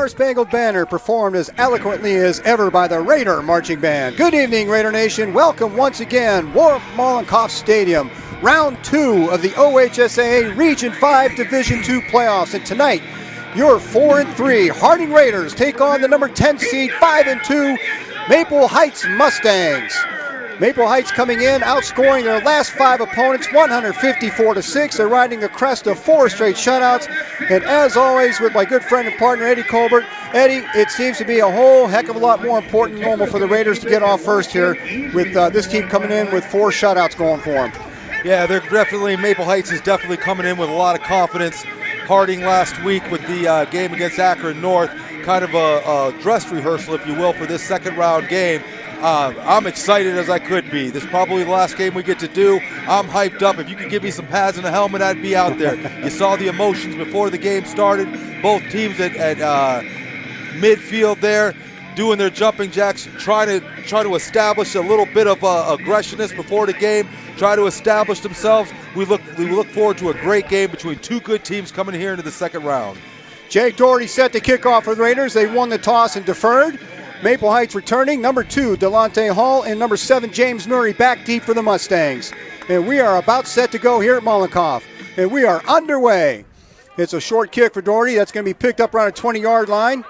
Star Spangled Banner performed as eloquently as ever by the Raider Marching Band. Good evening, Raider Nation. Welcome once again, Warp Mollenkopf Stadium, round 2 of the OHSAA Region 5 Division II playoffs. And tonight, your 4-3 Harding Raiders take on the number 10 seed, 5-2 Maple Heights Mustangs. Maple Heights coming in, outscoring their last 5 opponents, 154-6. They're riding the crest of 4 straight shutouts. And as always, with my good friend and partner, Eddie Colbert. Eddie, it seems to be a whole heck of a lot more important than normal for the Raiders to get off first here, with this team coming in with 4 shutouts going for them. Yeah, they're definitely, Maple Heights is definitely coming in with a lot of confidence. Harding last week with the game against Akron North, kind of a dress rehearsal, if you will, for this second round game. I'm excited as I could be. This is probably the last game we get to do. I'm hyped up. If you could give me some pads and a helmet, I'd be out there. You saw the emotions before the game started. Both teams at midfield there doing their jumping jacks, trying to establish a little bit of aggressiveness before the game, try to establish themselves. We look forward to a great game between 2 good teams coming here into the second round. Jake Doherty set the kickoff for the Raiders. They won the toss and deferred. Maple Heights returning, number 2, Delonte Hall, and number 7, James Murray, back deep for the Mustangs. And we are about set to go here at Mollenkopf. And we are underway. It's a short kick for Doherty. That's going to be picked up around a 20-yard line.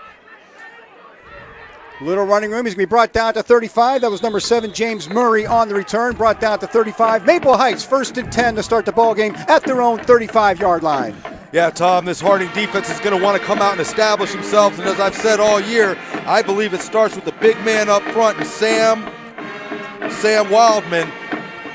Little running room. He's going to be brought down to 35. That was number 7, James Murray, on the return. Brought down to 35. Maple Heights, 1st and 10 to start the ball game at their own 35-yard line. Yeah, Tom, this Harding defense is going to want to come out and establish themselves. And as I've said all year, I believe it starts with the big man up front. And Sam Wildman,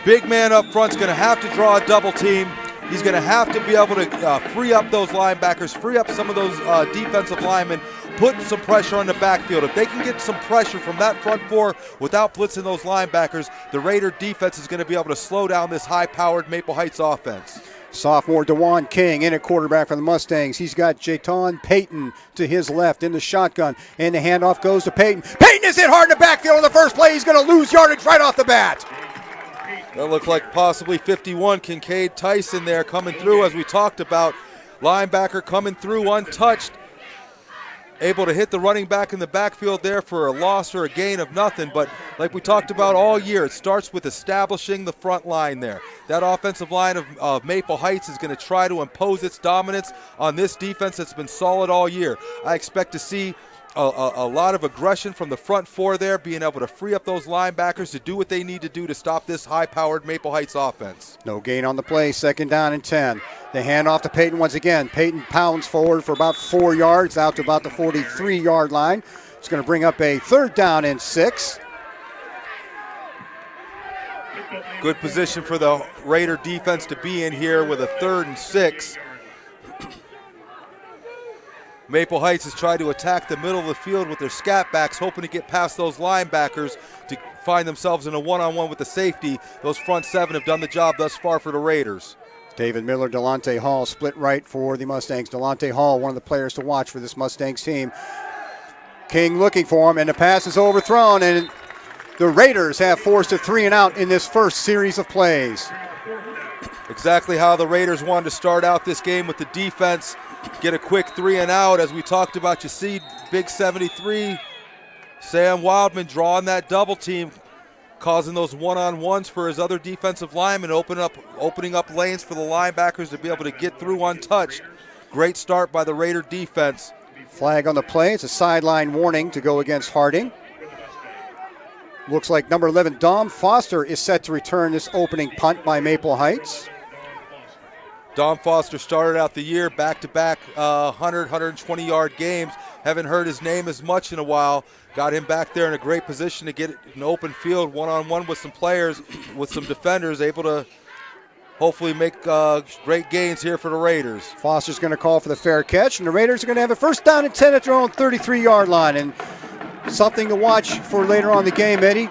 big man up front, is going to have to draw a double team. He's going to have to be able to free up those linebackers, free up some of those defensive linemen, put some pressure on the backfield. If they can get some pressure from that front 4 without blitzing those linebackers, the Raider defense is going to be able to slow down this high-powered Maple Heights offense. Sophomore DeJuan King in at quarterback for the Mustangs. He's got Jayton Payton to his left in the shotgun. And the handoff goes to Payton. Payton is hit hard in the backfield on the first play. He's going to lose yardage right off the bat. That looked like possibly 51, Kincaid Tyson there coming through, as we talked about. Linebacker coming through untouched. Able to hit the running back in the backfield there for a loss or a gain of nothing. But like we talked about all year, it starts with establishing the front line there. That offensive line of Maple Heights is going to try to impose its dominance on this defense that's been solid all year. I expect to see a lot of aggression from the front 4 there, being able to free up those linebackers to do what they need to do to stop this high-powered Maple Heights offense. No gain on the play, 2nd down and 10. The handoff to Payton once again. Payton pounds forward for about 4 yards, out to about the 43-yard line. It's going to bring up a 3rd down and 6. Good position for the Raider defense to be in here with a 3rd and 6. Maple Heights has tried to attack the middle of the field with their scat backs, hoping to get past those linebackers to find themselves in a one-on-one with the safety. Those front 7 have done the job thus far for the Raiders. David Miller, Delonte Hall, split right for the Mustangs. Delonte Hall, one of the players to watch for this Mustangs team. King looking for him, and the pass is overthrown, and the Raiders have forced a 3 and out in this first series of plays. Exactly how the Raiders wanted to start out this game with the defense. Get a quick 3 and out. As we talked about, you see big 73, Sam Wildman drawing that double team, causing those one-on-ones for his other defensive linemen, opening up lanes for the linebackers to be able to get through untouched. Great start by the Raider defense. Flag on the play. It's a sideline warning to go against Harding. Looks like number 11, Dom Foster, is set to return this opening punt by Maple Heights. Dom Foster started out the year back-to-back 120-yard games. Haven't heard his name as much in a while. Got him back there in a great position to get an open field one-on-one with some players, with some defenders, able to hopefully make great gains here for the Raiders. Foster's going to call for the fair catch, and the Raiders are going to have a 1st down and 10 at their own 33-yard line. And something to watch for later on in the game, Eddie.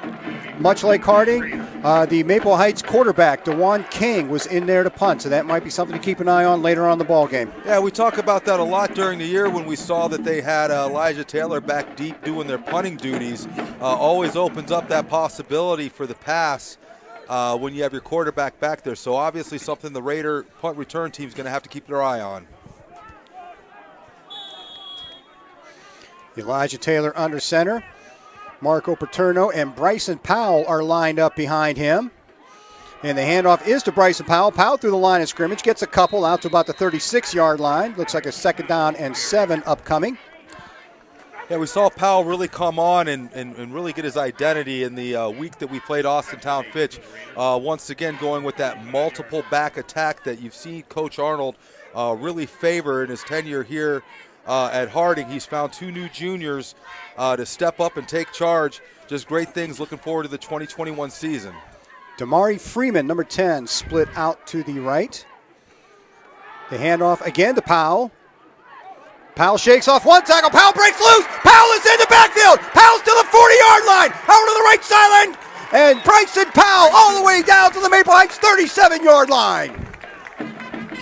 Much like Harding, the Maple Heights quarterback, DeJuan King, was in there to punt, so that might be something to keep an eye on later on in the ball game. Yeah, we talk about that a lot during the year when we saw that they had Elijah Taylor back deep doing their punting duties. Always opens up that possibility for the pass when you have your quarterback back there. So obviously something the Raider punt return team is going to have to keep their eye on. Elijah Taylor under center. Marco Paterno and Bryson Powell are lined up behind him. And the handoff is to Bryson Powell. Powell through the line of scrimmage, gets a couple out to about the 36-yard line. Looks like a 2nd down and 7 upcoming. Yeah, we saw Powell really come on and really get his identity in the week that we played Austintown Fitch. Once again, going with that multiple back attack that you've seen Coach Arnold really favor in his tenure here at Harding. He's found 2 new juniors to step up and take charge. Just great things. Looking forward to the 2021 season. Damari Freeman, number 10, split out to the right. The handoff again to Powell. Powell shakes off one tackle. Powell breaks loose. Powell is in the backfield. Powell's to the 40-yard line. Out to the right sideline. And Bryson Powell all the way down to the Maple Heights 37-yard line.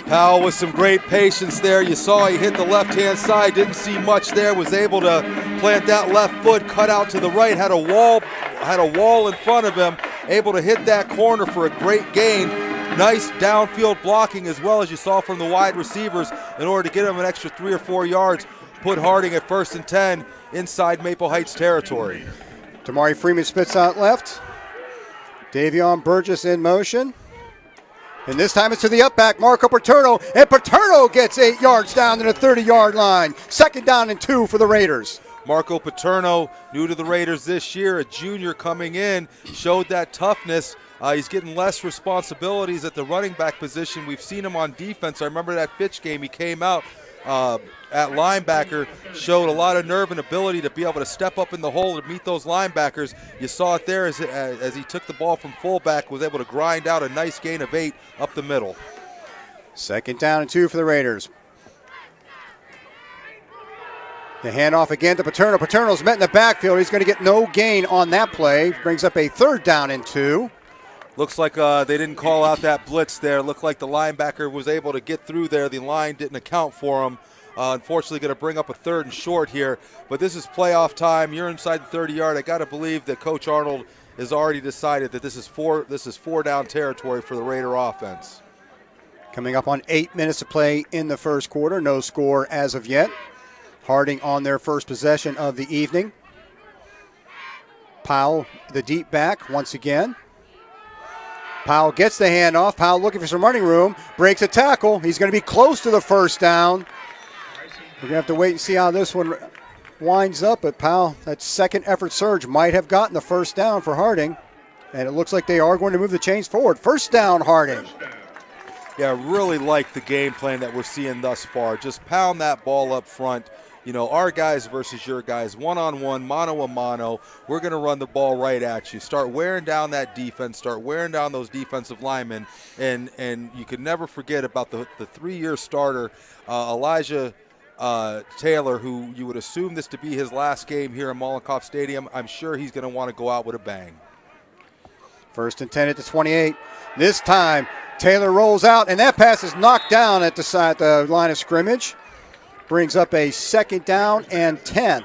Powell with some great patience there. You saw he hit the left-hand side. Didn't see much there. Was able to plant that left foot, cut out to the right. Had a wall in front of him. Able to hit that corner for a great gain. Nice downfield blocking as well, as you saw from the wide receivers, in order to get him an extra 3 or 4 yards. Put Harding at 1st and 10 inside Maple Heights territory. Damari Freeman spits out left. Davion Burgess in motion. And this time it's to the up back, Marco Paterno. And Paterno gets 8 yards down to the 30-yard line. 2nd down and 2 for the Raiders. Marco Paterno, new to the Raiders this year, a junior coming in, showed that toughness. He's getting less responsibilities at the running back position. We've seen him on defense. I remember that Fitch game. He came out at linebacker, showed a lot of nerve and ability to be able to step up in the hole to meet those linebackers. You saw it there as he took the ball from fullback, was able to grind out a nice gain of 8 up the middle. 2nd down and 2 for the Raiders. The handoff again to Paterno. Paterno's met in the backfield. He's going to get no gain on that play. Brings up a 3rd down and 2. Looks like they didn't call out that blitz there. Looked like the linebacker was able to get through there. The line didn't account for him. Unfortunately, going to bring up a 3rd and short here. But this is playoff time. You're inside the 30-yard. I got to believe that Coach Arnold has already decided that this is 4 down territory for the Raider offense. Coming up on 8 minutes to play in the first quarter. No score as of yet. Harding on their first possession of the evening. Powell, the deep back, once again. Powell gets the handoff. Powell looking for some running room. Breaks a tackle. He's going to be close to the 1st down. We're going to have to wait and see how this one winds up. But Powell, that 2nd effort surge, might have gotten the 1st down for Harding. And it looks like they are going to move the chains forward. 1st down, Harding. Yeah, really like the game plan that we're seeing thus far. Just pound that ball up front. You know, our guys versus your guys, one-on-one, mano-a-mano. We're going to run the ball right at you. Start wearing down that defense. Start wearing down those defensive linemen. And you can never forget about the 3-year starter, Elijah Taylor, who you would assume this to be his last game here in Mollenkopf Stadium. I'm sure he's going to want to go out with a bang. 1st and 10 at the 28. This time, Taylor rolls out, and that pass is knocked down at the line of scrimmage. Brings up a 2nd down and 10.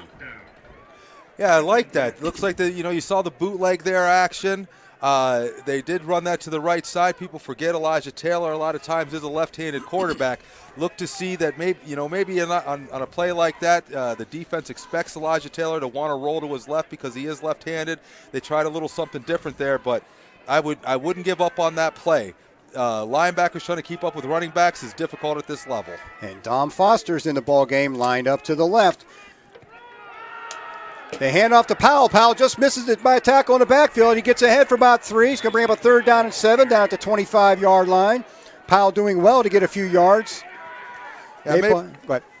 Yeah, I like that. Looks like you saw the bootleg there action. They did run that to the right side. People forget Elijah Taylor a lot of times is a left-handed quarterback. Look to see that maybe on a play like that, the defense expects Elijah Taylor to want to roll to his left because he is left-handed. They tried a little something different there, but I wouldn't give up on that play. Linebackers trying to keep up with running backs is difficult at this level. And Dom Foster's in the ball game, lined up to the left. They hand off to Powell. Powell just misses it by a tackle in the backfield. He gets ahead for about 3. He's going to bring up a 3rd down and 7 down at the 25-yard line. Powell doing well to get a few yards. Yeah,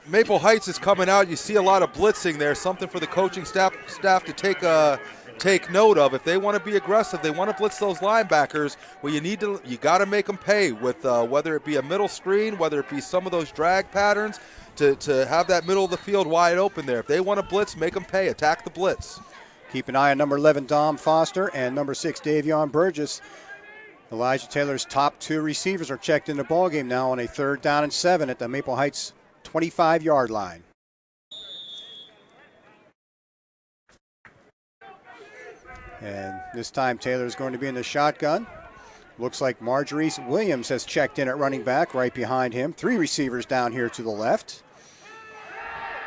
Maple Heights is coming out. You see a lot of blitzing there. Something for the coaching staff to take note of. If they want to be aggressive, they want to blitz those linebackers, well, you got to make them pay with whether it be a middle screen, whether it be some of those drag patterns, to have that middle of the field wide open there. If they want to blitz, make them pay. Attack the blitz. Keep an eye on number 11, Dom Foster, and number 6, Davion Burgess. Elijah Taylor's top 2 receivers are checked in the ballgame now on a 3rd down and 7 at the Maple Heights 25-yard line. And this time Taylor's going to be in the shotgun. Looks like Marjorie Williams has checked in at running back right behind him. 3 receivers down here to the left.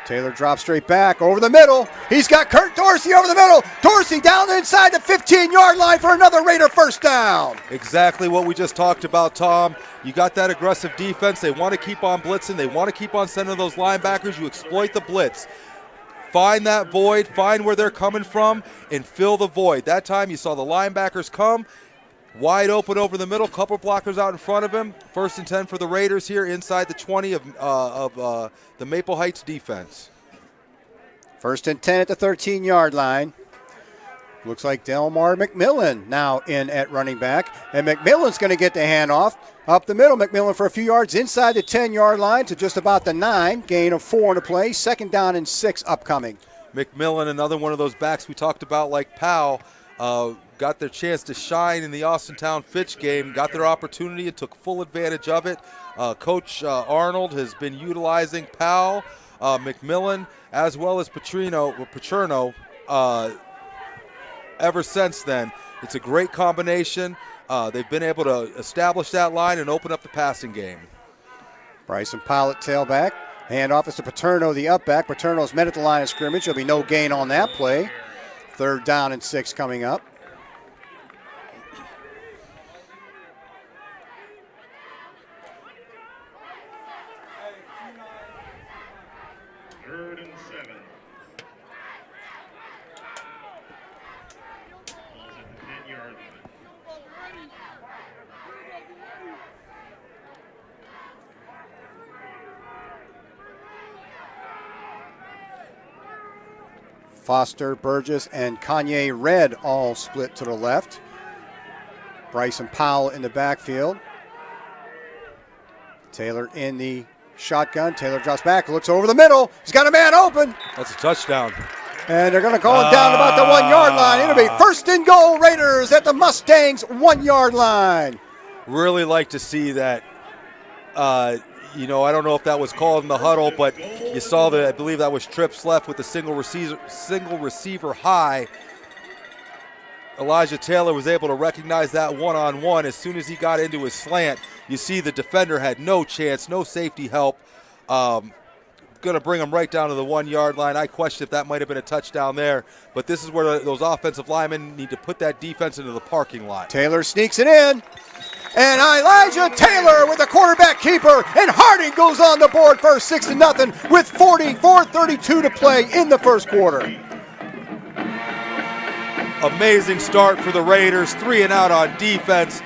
Taylor drops straight back over the middle. He's got Kurt Dorsey over the middle. Dorsey down inside the 15-yard line for another Raider first down. Exactly what we just talked about, Tom. You got that aggressive defense. They want to keep on blitzing. They want to keep on sending those linebackers. You exploit the blitz. Find that void, find where they're coming from, and fill the void. That time you saw the linebackers come, wide open over the middle, couple blockers out in front of him. 1st and 10 for the Raiders here inside the 20 of the Maple Heights defense. 1st and 10 at the 13-yard line. Looks like Delmar McMillan now in at running back. And McMillan's going to get the handoff up the middle. McMillan for a few yards inside the 10-yard line to just about the 9. Gain of 4 in the play. 2nd down and 6 upcoming. McMillan, another one of those backs we talked about like Powell, got their chance to shine in the Austintown Fitch game, got their opportunity and took full advantage of it. Coach Arnold has been utilizing Powell, McMillan, as well as Pacherno ever since then. It's a great combination. They've been able to establish that line and open up the passing game. Bryson Powell at tailback. Handoff is to Paterno, the up back. Paterno's met at the line of scrimmage. There'll be no gain on that play. 3rd down and 6 coming up. Foster, Burgess, and Kanye Red all split to the left. Bryson Powell in the backfield. Taylor in the shotgun. Taylor drops back, looks over the middle. He's got a man open. That's a touchdown. And they're going to call him down about the 1-yard line. It'll be 1st and goal, Raiders at the Mustangs 1-yard line. Really like to see that. I don't know if that was called in the huddle, but you saw that. I believe that was trips left with the single receiver high. Elijah Taylor was able to recognize that one-on-one. As soon as he got into his slant, you see the defender had no chance, no safety help. Going to bring him right down to the 1-yard line. I question if that might have been a touchdown there, but this is where those offensive linemen need to put that defense into the parking lot. Taylor sneaks it in. And Elijah Taylor with the quarterback keeper, and Harding goes on the board for 6-0 with 44:32 to play in the first quarter. Amazing start for the Raiders, 3 and out on defense.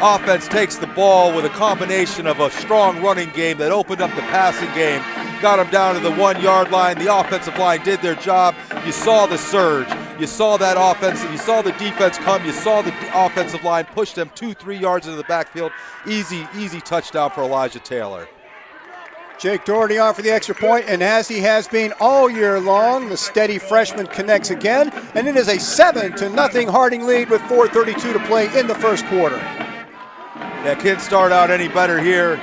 Offense takes the ball with a combination of a strong running game that opened up the passing game, got them down to the 1-yard line. The offensive line did their job. You saw the surge. You saw that offense. You saw the defense come. You saw the offensive line push them 2-3 yards into the backfield. Easy touchdown for Elijah Taylor. Jake Doherty on for the extra point, and as he has been all year long, the steady freshman connects again, and it is a 7-0 Harding lead with 4:32 to play in the first quarter. Yeah, can't start out any better here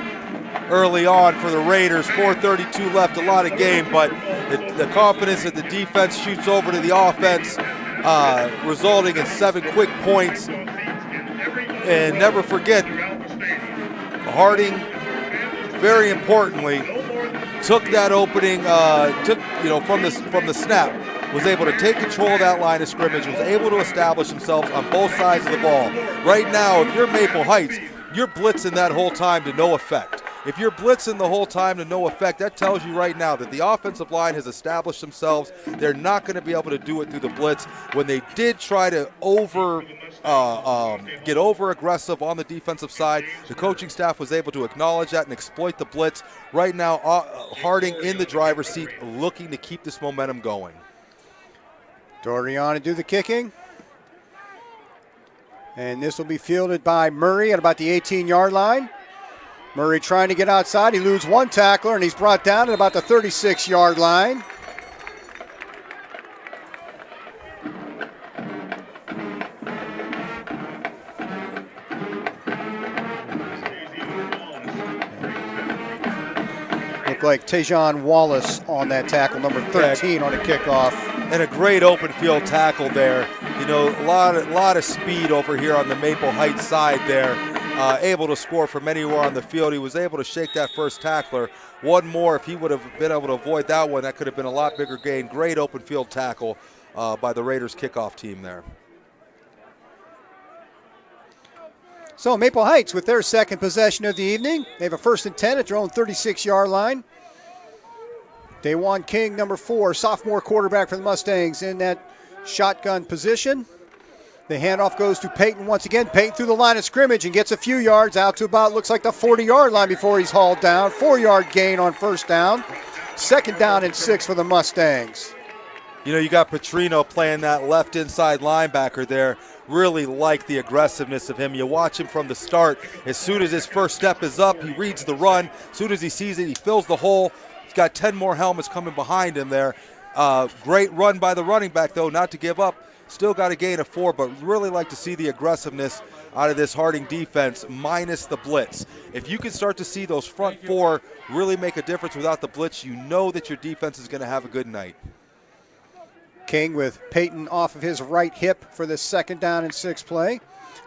early on for the Raiders. 4:32 left, a lot of game, but the confidence that the defense shoots over to the offense, resulting in 7 quick points. And never forget, Harding, very importantly, took that opening, from the snap, was able to take control of that line of scrimmage, was able to establish themselves on both sides of the ball. Right now, if you're Maple Heights, you're blitzing that whole time to no effect. If you're blitzing the whole time to no effect, that tells you right now that the offensive line has established themselves. They're not going to be able to do it through the blitz. When they did try to get over aggressive on the defensive side, the coaching staff was able to acknowledge that and exploit the blitz. Right now, Harding in the driver's seat, looking to keep this momentum going. Doherty on to do the kicking. And this will be fielded by Murray at about the 18-yard line. Murray trying to get outside. He loses one tackler, and he's brought down at about the 36-yard line. Looked like Tejon Wallace on that tackle, number 13 on a kickoff. And a great open field tackle there. You know, a lot of speed over here on the Maple Heights side there. able to score from anywhere on the field. He was able to shake that first tackler. One more, if he would have been able to avoid that one, that could have been a lot bigger gain. Great open field tackle by the Raiders kickoff team there. So Maple Heights with their second possession of the evening. They have a 1st and 10 at their own 36-yard line. Daewon King, number 4, sophomore quarterback for the Mustangs, in that shotgun position. The handoff goes to Peyton once again. Peyton through the line of scrimmage and gets a few yards out to about, looks like the 40-yard line before he's hauled down. 4-yard gain on first down. 2nd down and 6 for the Mustangs. You know, you got Petrino playing that left inside linebacker there. Really like the aggressiveness of him. You watch him from the start. As soon as his first step is up, he reads the run. As soon as he sees it, he fills the hole. He's got 10 more helmets coming behind him there. Great run by the running back, though, not to give up. Still got a gain of 4, but really like to see the aggressiveness out of this Harding defense minus the blitz. If you can start to see those front 4 really make a difference without the blitz, you know that your defense is going to have a good night. King with Peyton off of his right hip for the 2nd down and 6 play.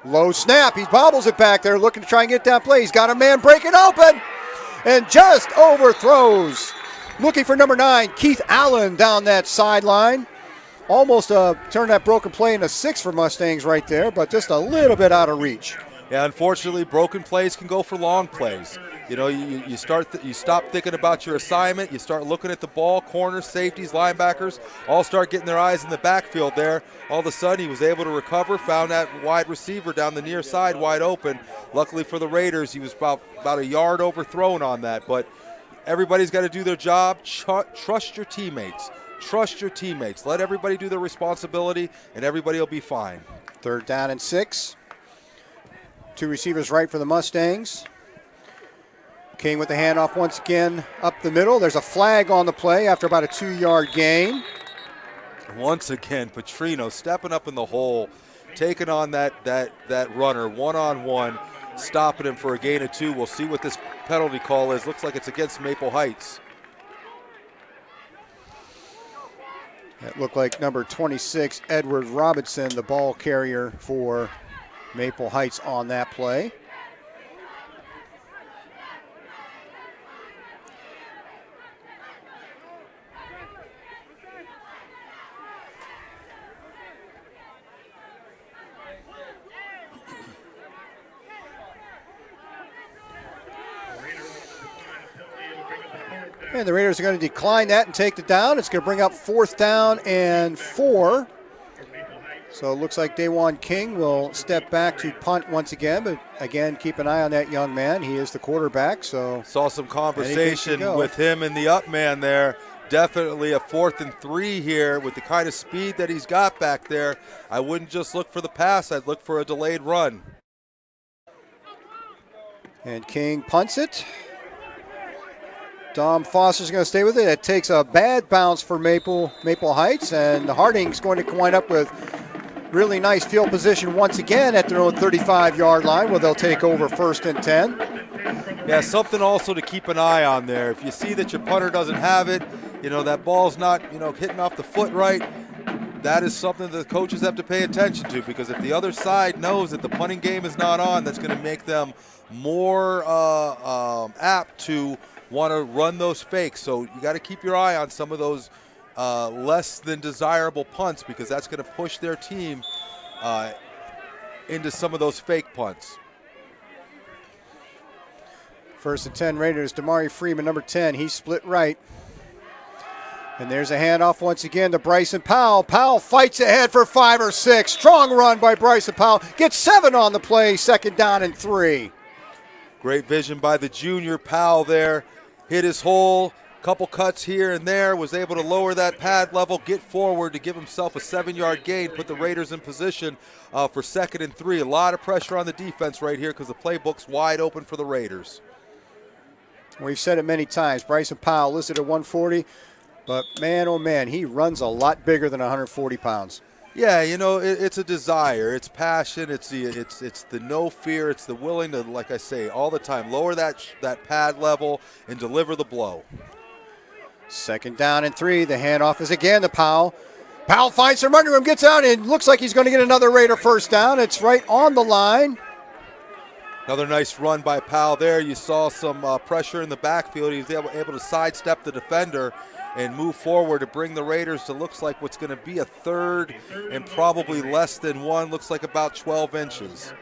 Low snap. He bobbles it back there, looking to try and get that play. He's got a man breaking open and just overthrows. Looking for number 9, Keith Allen down that sideline. Almost turned that broken play into 6 for Mustangs right there, but just a little bit out of reach. Yeah, unfortunately, broken plays can go for long plays. You know, you stop thinking about your assignment. You start looking at the ball. Corners, safeties, linebackers all start getting their eyes in the backfield there. All of a sudden, he was able to recover, found that wide receiver down the near side wide open. Luckily for the Raiders, he was about a yard overthrown on that. But everybody's got to do their job. Trust your teammates. Trust your teammates. Let everybody do their responsibility, and everybody will be fine. 3rd down and 6. 2 receivers right for the Mustangs. King with the handoff once again up the middle. There's a flag on the play after about a 2-yard gain. Once again, Petrino stepping up in the hole, taking on that runner one-on-one, stopping him for a gain of 2. We'll see what this penalty call is. Looks like it's against Maple Heights. That looked like number 26, Edward Robinson, the ball carrier for Maple Heights on that play. And the Raiders are going to decline that and take the down. It's going to bring up 4th down and 4. So it looks like Daewon King will step back to punt once again. But again, keep an eye on that young man. He is the quarterback. So saw some conversation with him and the up man there. Definitely a 4th and 3 here with the kind of speed that he's got back there. I wouldn't just look for the pass. I'd look for a delayed run. And King punts it. Dom Foster's going to stay with it. It takes a bad bounce for Maple Heights, and Harding's going to wind up with really nice field position once again at their own 35-yard line, where they'll take over 1st and 10. Yeah, something also to keep an eye on there. If you see that your punter doesn't have it, you know, that ball's not, hitting off the foot right, that is something that the coaches have to pay attention to, because if the other side knows that the punting game is not on, that's going to make them more apt to want to run those fakes. So you got to keep your eye on some of those less than desirable punts, because that's going to push their team into some of those fake punts. 1st and 10 Raiders. Damari Freeman, number 10. He's split right. And there's a handoff once again to Bryson Powell. Powell fights ahead for 5 or 6. Strong run by Bryson Powell. Gets 7 on the play. 2nd down and 3. Great vision by the junior Powell there. Hit his hole, couple cuts here and there, was able to lower that pad level, get forward to give himself a 7-yard gain, put the Raiders in position for 2nd and 3. A lot of pressure on the defense right here because the playbook's wide open for the Raiders. We've said it many times. Bryson Powell listed at 140, but man, oh man, he runs a lot bigger than 140 pounds. Yeah, it's a desire, it's passion, it's the no fear, it's the willing to, like I say, all the time, lower that pad level and deliver the blow. 2nd down and 3. The handoff is again to Powell. Powell finds some running room, gets out, and looks like he's going to get another Raider 1st down. It's right on the line. Another nice run by Powell there. You saw some pressure in the backfield. He was able to sidestep the defender and move forward to bring the Raiders to looks like what's going to be a third and probably less than one. Looks like about 12 inches.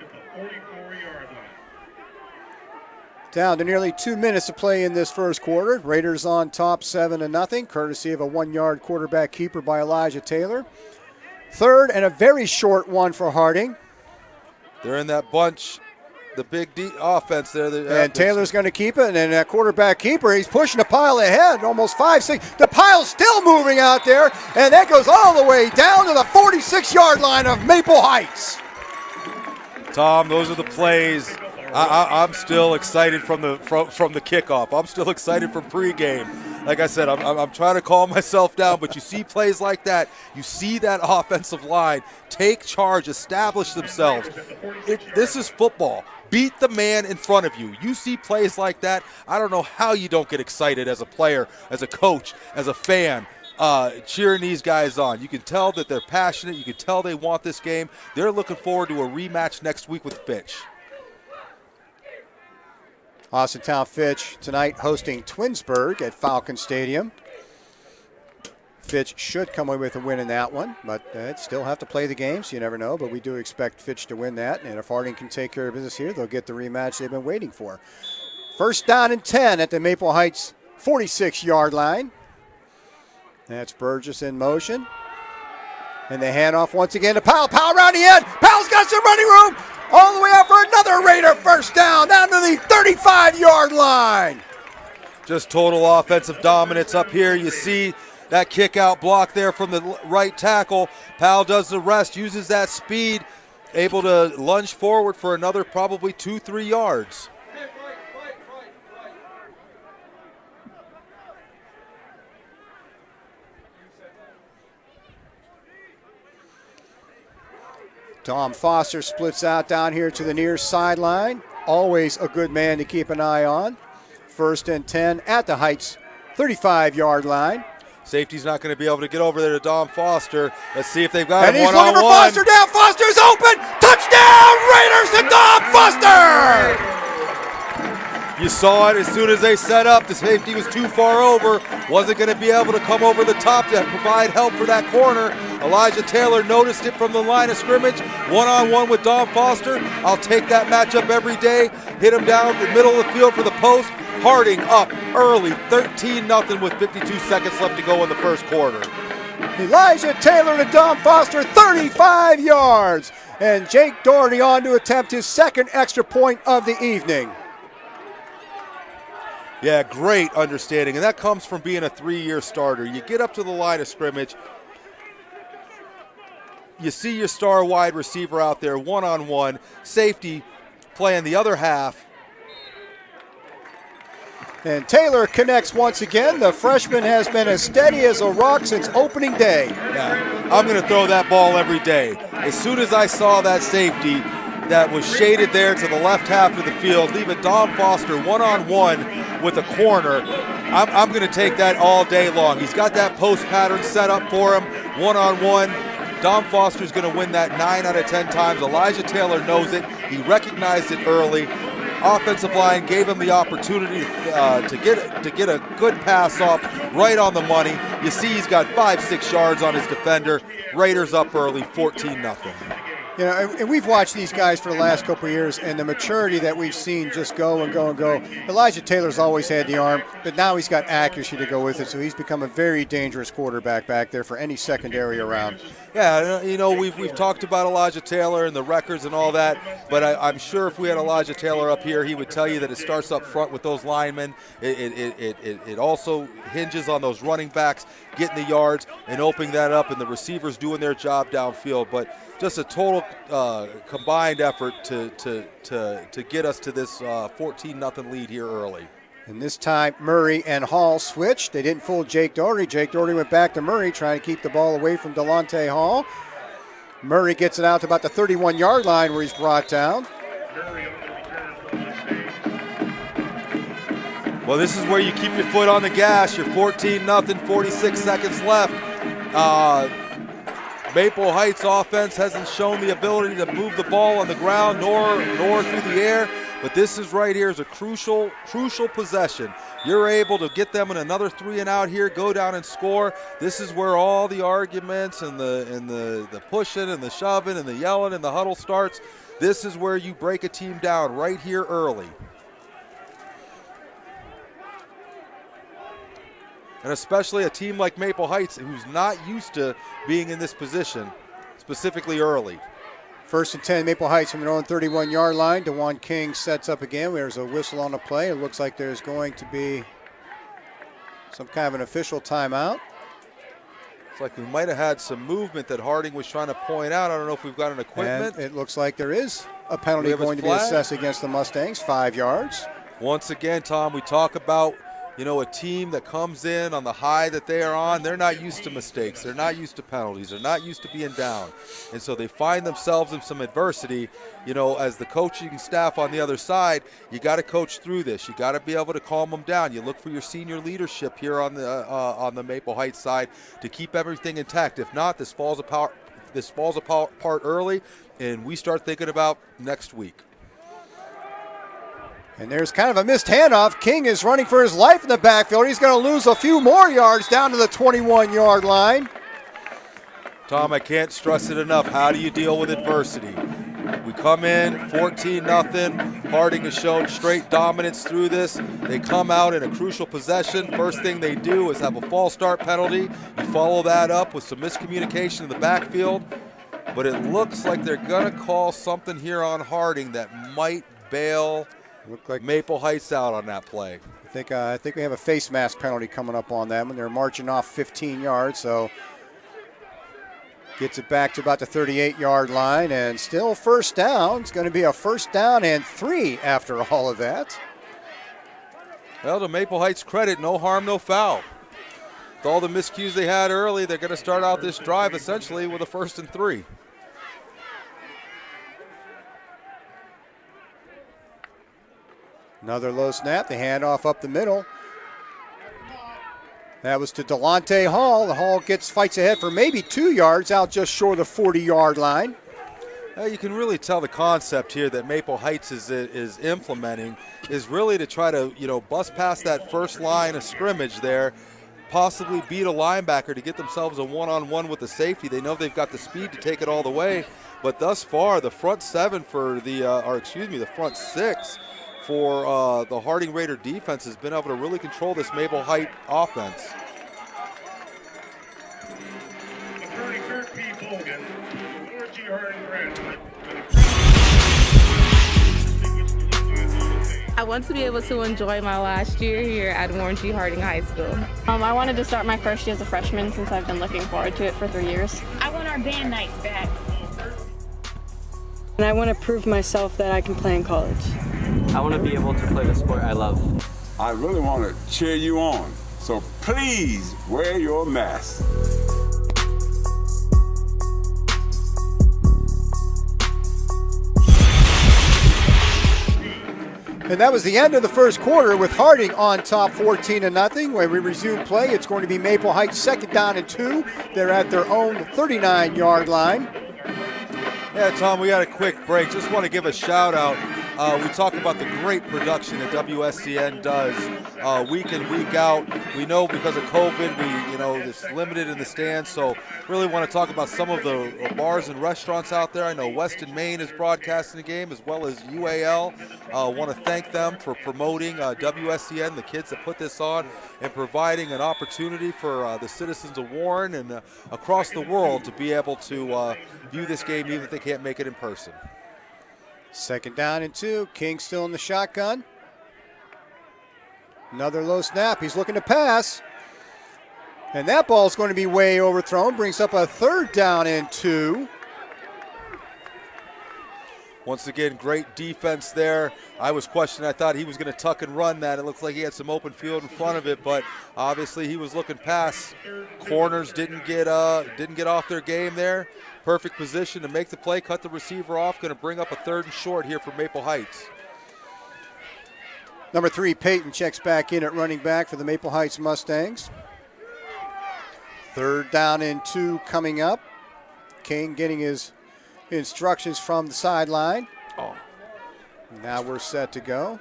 Down to nearly 2 minutes to play in this first quarter. Raiders on top 7-0, courtesy of a 1-yard quarterback keeper by Elijah Taylor. Third and a very short one for Harding. They're in that bunch, the big D offense there. And Taylor's going to keep it, and that quarterback keeper, he's pushing the pile ahead, almost 5-6. The pile's still moving out there, and that goes all the way down to the 46-yard line of Maple Heights. Tom, those are the plays. I'm still excited from the kickoff. I'm still excited from pregame. Like I said, I'm trying to calm myself down, but you see plays like that. You see that offensive line take charge, establish themselves. This is football. Beat the man in front of you. You see plays like that, I don't know how you don't get excited as a player, as a coach, as a fan, cheering these guys on. You can tell that they're passionate. You can tell they want this game. They're looking forward to a rematch next week with Fitch. Austintown Fitch tonight hosting Twinsburg at Falcon Stadium. Fitch should come away with a win in that one, but still have to play the game, so you never know. But we do expect Fitch to win that, and if Harding can take care of business here, they'll get the rematch they've been waiting for. First down and 10 at the Maple Heights 46-yard line. That's Burgess in motion. And the handoff once again to Powell. Powell around the end. Powell's got some running room. All the way out for another Raider first down to the 35-yard line. Just total offensive dominance up here. You see that kick out block there from the right tackle. Powell does the rest, uses that speed, able to lunge forward for another probably 2-3 yards. Tom Foster splits out down here to the near sideline. Always a good man to keep an eye on. First and 10 at the Heights 35-yard line. Safety's not going to be able to get over there to Dom Foster. Let's see if they've got him one-on-one. And he's looking for Foster down. Foster's open. Touchdown, Raiders to Dom Foster. You saw it as soon as they set up. The safety was too far over. Wasn't going to be able to come over the top to provide help for that corner. Elijah Taylor noticed it from the line of scrimmage. One-on-one with Dom Foster. I'll take that matchup every day. Hit him down the middle of the field for the post. Harding up early, 13-0 with 52 seconds left to go in the first quarter. Elijah Taylor to Dom Foster, 35 yards. And Jake Doherty on to attempt his second extra point of the evening. Yeah, great understanding, and that comes from being a 3-year starter. You get up to the line of scrimmage, you see your star wide receiver out there, one-on-one, safety playing the other half. And Taylor connects once again. The freshman has been as steady as a rock since opening day. Yeah, I'm going to throw that ball every day. As soon as I saw that safety that was shaded there to the left half of the field, leaving Dom Foster one-on-one with a corner, I'm going to take that all day long. He's got that post pattern set up for him, one-on-one. Dom Foster's going to win that 9 out of 10 times. Elijah Taylor knows it. He recognized it early. Offensive line gave him the opportunity to get a good pass off right on the money. You see he's got 5-6 yards on his defender. Raiders up early, 14-0. You know, and we've watched these guys for the last couple of years, and the maturity that we've seen just go and go and go. Elijah Taylor's always had the arm, but now he's got accuracy to go with it, so he's become a very dangerous quarterback back there for any secondary around. Yeah, you know, we've talked about Elijah Taylor and the records and all that, but I'm sure if we had Elijah Taylor up here, he would tell you that it starts up front with those linemen. It also hinges on those running backs getting the yards and opening that up, and the receivers doing their job downfield. But just a total combined effort to get us to this 14-0 lead here early. And this time, Murray and Hall switched. They didn't fool Jake Doherty. Jake Doherty went back to Murray, trying to keep the ball away from Delonte Hall. Murray gets it out to about the 31-yard line where he's brought down. Well, this is where you keep your foot on the gas. You're 14-0, 46 seconds left. Maple Heights offense hasn't shown the ability to move the ball on the ground nor through the air. But this is right here is a crucial possession. You're able to get them in another 3 and out here, go down and score. This is where all the arguments and the pushing and the shoving and the yelling and the huddle starts. This is where you break a team down right here early. And especially a team like Maple Heights, who's not used to being in this position, specifically early. 1st and 10, Maple Heights from their own 31-yard line. DeJuan King sets up again. There's a whistle on the play. It looks like there's going to be some kind of an official timeout. It's like we might have had some movement that Harding was trying to point out. I don't know if we've got an equipment. And it looks like there is a penalty going to be assessed against the Mustangs, 5 yards. Once again, Tom, we talk about, a team that comes in on the high that they are on. They're not used to mistakes. They're not used to penalties. They're not used to being down. And so they find themselves in some adversity. As the coaching staff on the other side, you got to coach through this. You got to be able to calm them down. You look for your senior leadership here on the Maple Heights side to keep everything intact. If not, this falls apart early, and we start thinking about next week. And there's kind of a missed handoff. King is running for his life in the backfield. He's going to lose a few more yards down to the 21-yard line. Tom, I can't stress it enough. How do you deal with adversity? We come in 14-0. Harding has shown straight dominance through this. They come out in a crucial possession. First thing they do is have a false start penalty. You follow that up with some miscommunication in the backfield. But it looks like they're going to call something here on Harding that might bail Maple Heights out on that play. I think we have a face mask penalty coming up on them, and they're marching off 15 yards, so gets it back to about the 38-yard line, and still first down. It's going to be a 1st down and 3 after all of that. Well, to Maple Heights' credit, no harm, no foul. With all the miscues they had early, they're going to start out this drive essentially with a 1st and 3. Another low snap, the handoff up the middle. That was to Delonte Hall. The Hall fights ahead for maybe 2 yards out just short of the 40-yard line. You can really tell the concept here that Maple Heights is implementing is really to try to, bust past that first line of scrimmage there, possibly beat a linebacker to get themselves a one-on-one with the safety. They know they've got the speed to take it all the way, but thus far the front the front 6 for the Harding Raider defense has been able to really control this Maple Heights offense. I want to be able to enjoy my last year here at Warren G. Harding High School. I wanted to start my first year as a freshman since I've been looking forward to it for 3 years. I want our band nights back. And I want to prove myself that I can play in college. I want to be able to play the sport I love. I really want to cheer you on, so please wear your mask. And that was the end of the first quarter with Harding on top 14-0. When we resume play, it's going to be Maple Heights 2nd down and 2. They're at their own 39-yard line. Yeah, Tom, we got a quick break. Just want to give a shout out. We talk about the great production that WSCN does week in, week out. We know because of COVID, it's limited in the stands. So really want to talk about some of the bars and restaurants out there. I know Weston, Maine is broadcasting the game as well as UAL. Want to thank them for promoting WSCN, the kids that put this on, and providing an opportunity for the citizens of Warren and across the world to be able to view this game even if they can't make it in person. 2nd down and 2. King still in the shotgun. Another low snap. He's looking to pass. And that ball is going to be way overthrown. Brings up a 3rd down and 2. Once again, great defense there. I was questioning. I thought he was going to tuck and run that. It looks like he had some open field in front of it, but obviously he was looking past. Corners didn't get off their game there. Perfect position to make the play, cut the receiver off. Going to bring up a 3rd and short here for Maple Heights. Number 3, Peyton checks back in at running back for the Maple Heights Mustangs. 3rd down and 2 coming up. King getting his instructions from the sideline. Now we're set to go.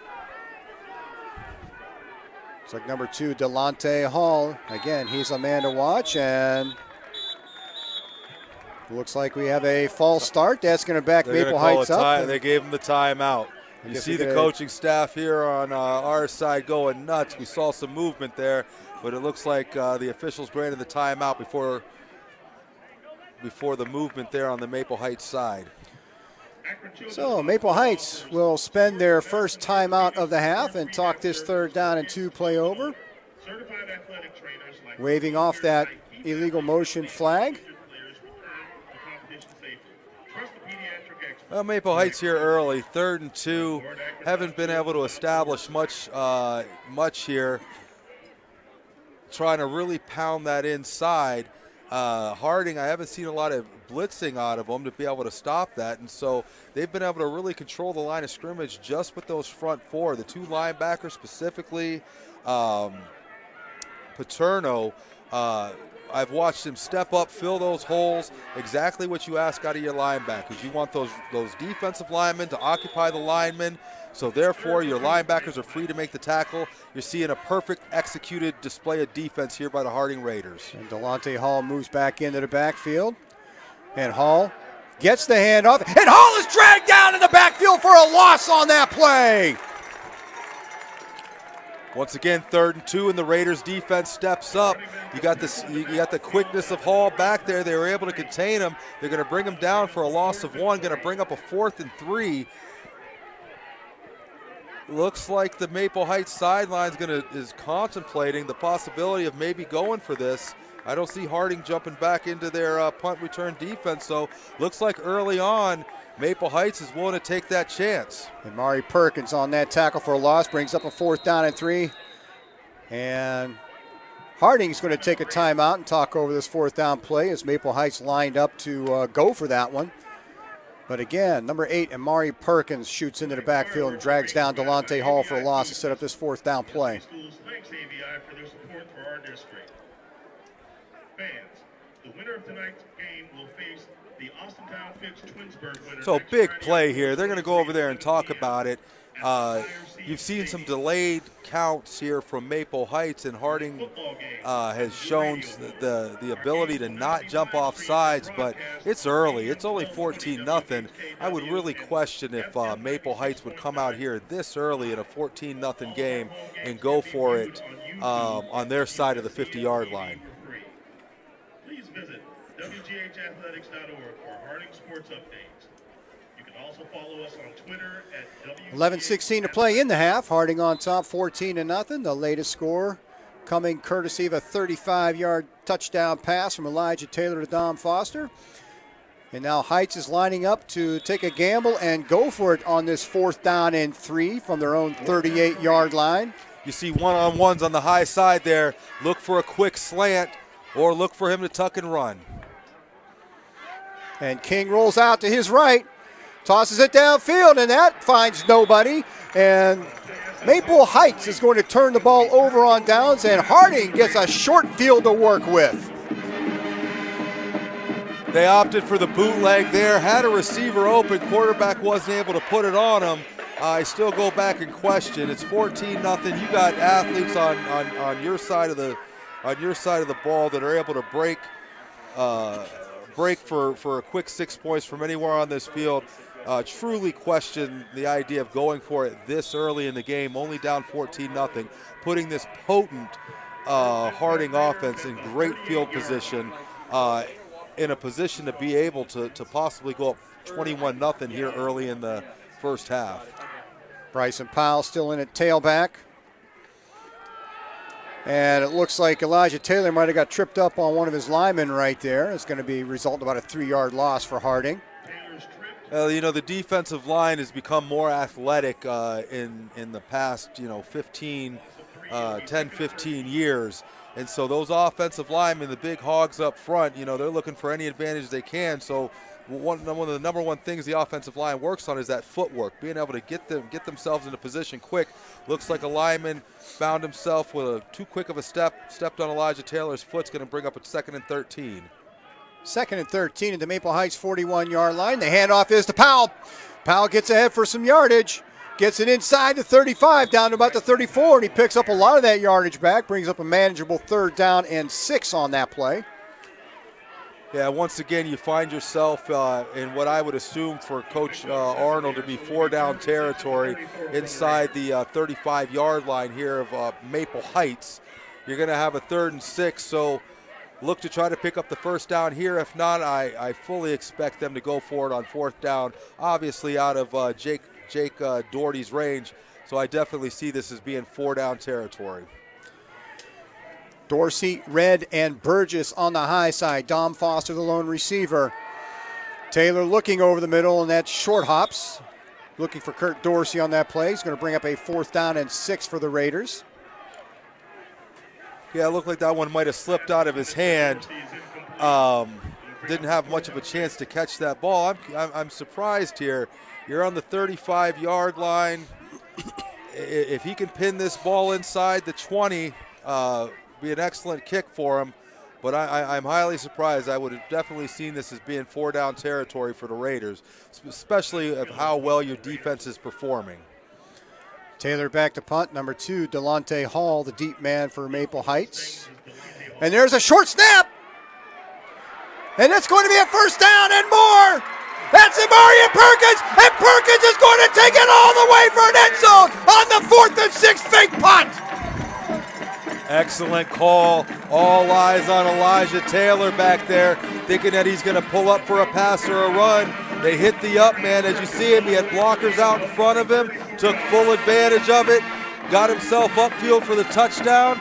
It's like number 2, Delonte Hall. Again, he's a man to watch, and looks like we have a false start. That's going to back Maple Heights up. They gave him the timeout. You see the coaching staff here on our side going nuts. We saw some movement there, but it looks like the officials granted the timeout before the movement there on the Maple Heights side. So Maple Heights will spend their first timeout of the half and talk this 3rd down and 2 play over, waving off that illegal motion flag. Well, Maple Heights here early, 3rd and 2. Haven't been able to establish much here. Trying to really pound that inside. Harding, I haven't seen a lot of blitzing out of them to be able to stop that, and so they've been able to really control the line of scrimmage just with those front 4. The 2 linebackers specifically, Paterno, I've watched him step up, fill those holes, exactly what you ask out of your linebackers. You want those defensive linemen to occupy the linemen, so therefore your linebackers are free to make the tackle. You're seeing a perfect executed display of defense here by the Harding Raiders. And Delonte Hall moves back into the backfield, and Hall gets the handoff, and Hall is dragged down in the backfield for a loss on that play. Once again, 3rd and 2, and the Raiders defense steps up. You got the quickness of Hall back there. They were able to contain him. They're going to bring him down for a loss of 1. Going to bring up a 4th and 3. Looks like the Maple Heights sideline is contemplating the possibility of maybe going for this. I don't see Harding jumping back into their punt return defense. So looks like early on, Maple Heights is willing to take that chance. And Mari Perkins on that tackle for a loss brings up a 4th down and 3. And Harding's going to take a timeout and talk over this 4th down play as Maple Heights lined up to go for that one. But again, number 8, Amari Perkins shoots into the backfield and drags down Delonte Hall for a loss to set up this 4th down play. Thanks AVI for their support for our district. Fans, the winner of tonight's game will face the Austintown Fitch Twinsburg winner. So big play here. They're going to go over there and talk about it. You've seen some delayed counts here from Maple Heights, and Harding has shown the ability to not jump off sides, but it's early. It's only 14-0. I would really question if Maple Heights would come out here this early in a 14-0 game and go for it on their side of the 50-yard line. Please visit WGHathletics.org for Harding sports updates. You can also follow us on Twitter at 11:16 to play in the half. Harding on top, 14-0. The latest score coming courtesy of a 35-yard touchdown pass from Elijah Taylor to Dom Foster. And now Heights is lining up to take a gamble and go for it on this 4th down and 3 from their own 38-yard line. You see one-on-ones on the high side there. Look for a quick slant or look for him to tuck and run. And King rolls out to his right, tosses it downfield, and that finds nobody. And Maple Heights is going to turn the ball over on downs, and Harding gets a short field to work with. They opted for the bootleg there, had a receiver open, quarterback wasn't able to put it on him. I still go back and question. It's 14-0. You got athletes on your side of the ball that are able to break for a quick 6 points from anywhere on this field. Truly question the idea of going for it this early in the game, only down 14-0, putting this potent Harding offense in great field position, in a position to be able to possibly go up 21-0 here early in the first half. Bryson Powell still in at tailback. And it looks like Elijah Taylor might have got tripped up on one of his linemen right there. It's going to be result about a 3-yard loss for Harding. The defensive line has become more athletic in the past, 10, 15 years. And so those offensive linemen, the big hogs up front, they're looking for any advantage they can. So one of the number one things the offensive line works on is that footwork, being able to get themselves into position quick. Looks like a lineman found himself with too quick of a stepped on Elijah Taylor's foot. It's going to bring up a 2nd and 13. 2nd and 13 at the Maple Heights 41-yard line. The handoff is to Powell. Powell gets ahead for some yardage. Gets it inside the 35, down to about the 34, and he picks up a lot of that yardage back, brings up a manageable 3rd down and 6 on that play. Yeah, once again, you find yourself in what I would assume for Coach Arnold to be 4-down territory inside the 35-yard line here of Maple Heights. You're going to have a 3rd and 6, so look to try to pick up the 1st down here. If not, I fully expect them to go for it on 4th down, obviously out of Jake Doherty's range, so I definitely see this as being 4-down territory. Dorsey, Red, and Burgess on the high side. Dom Foster, the lone receiver. Taylor looking over the middle, and that's short hops. Looking for Kurt Dorsey on that play. He's going to bring up a 4th down and 6 for the Raiders. Yeah, it looked like that one might have slipped out of his hand. Didn't have much of a chance to catch that ball. I'm surprised here. You're on the 35-yard line. If he can pin this ball inside the 20, be an excellent kick for him. But I'm highly surprised. I would have definitely seen this as being 4-down territory for the Raiders, especially of how well your defense is performing. Taylor back to punt. Number 2, Delonte Hall, the deep man for Maple Heights. And there's a short snap. And it's going to be a 1st down and more. That's Amarian Perkins, and Perkins is going to take it all the way for an end zone on the 4th and 6 fake punt. Excellent call. All eyes on Elijah Taylor back there, thinking that he's going to pull up for a pass or a run. They hit the up man. As you see him, he had blockers out in front of him, took full advantage of it, got himself upfield for the touchdown.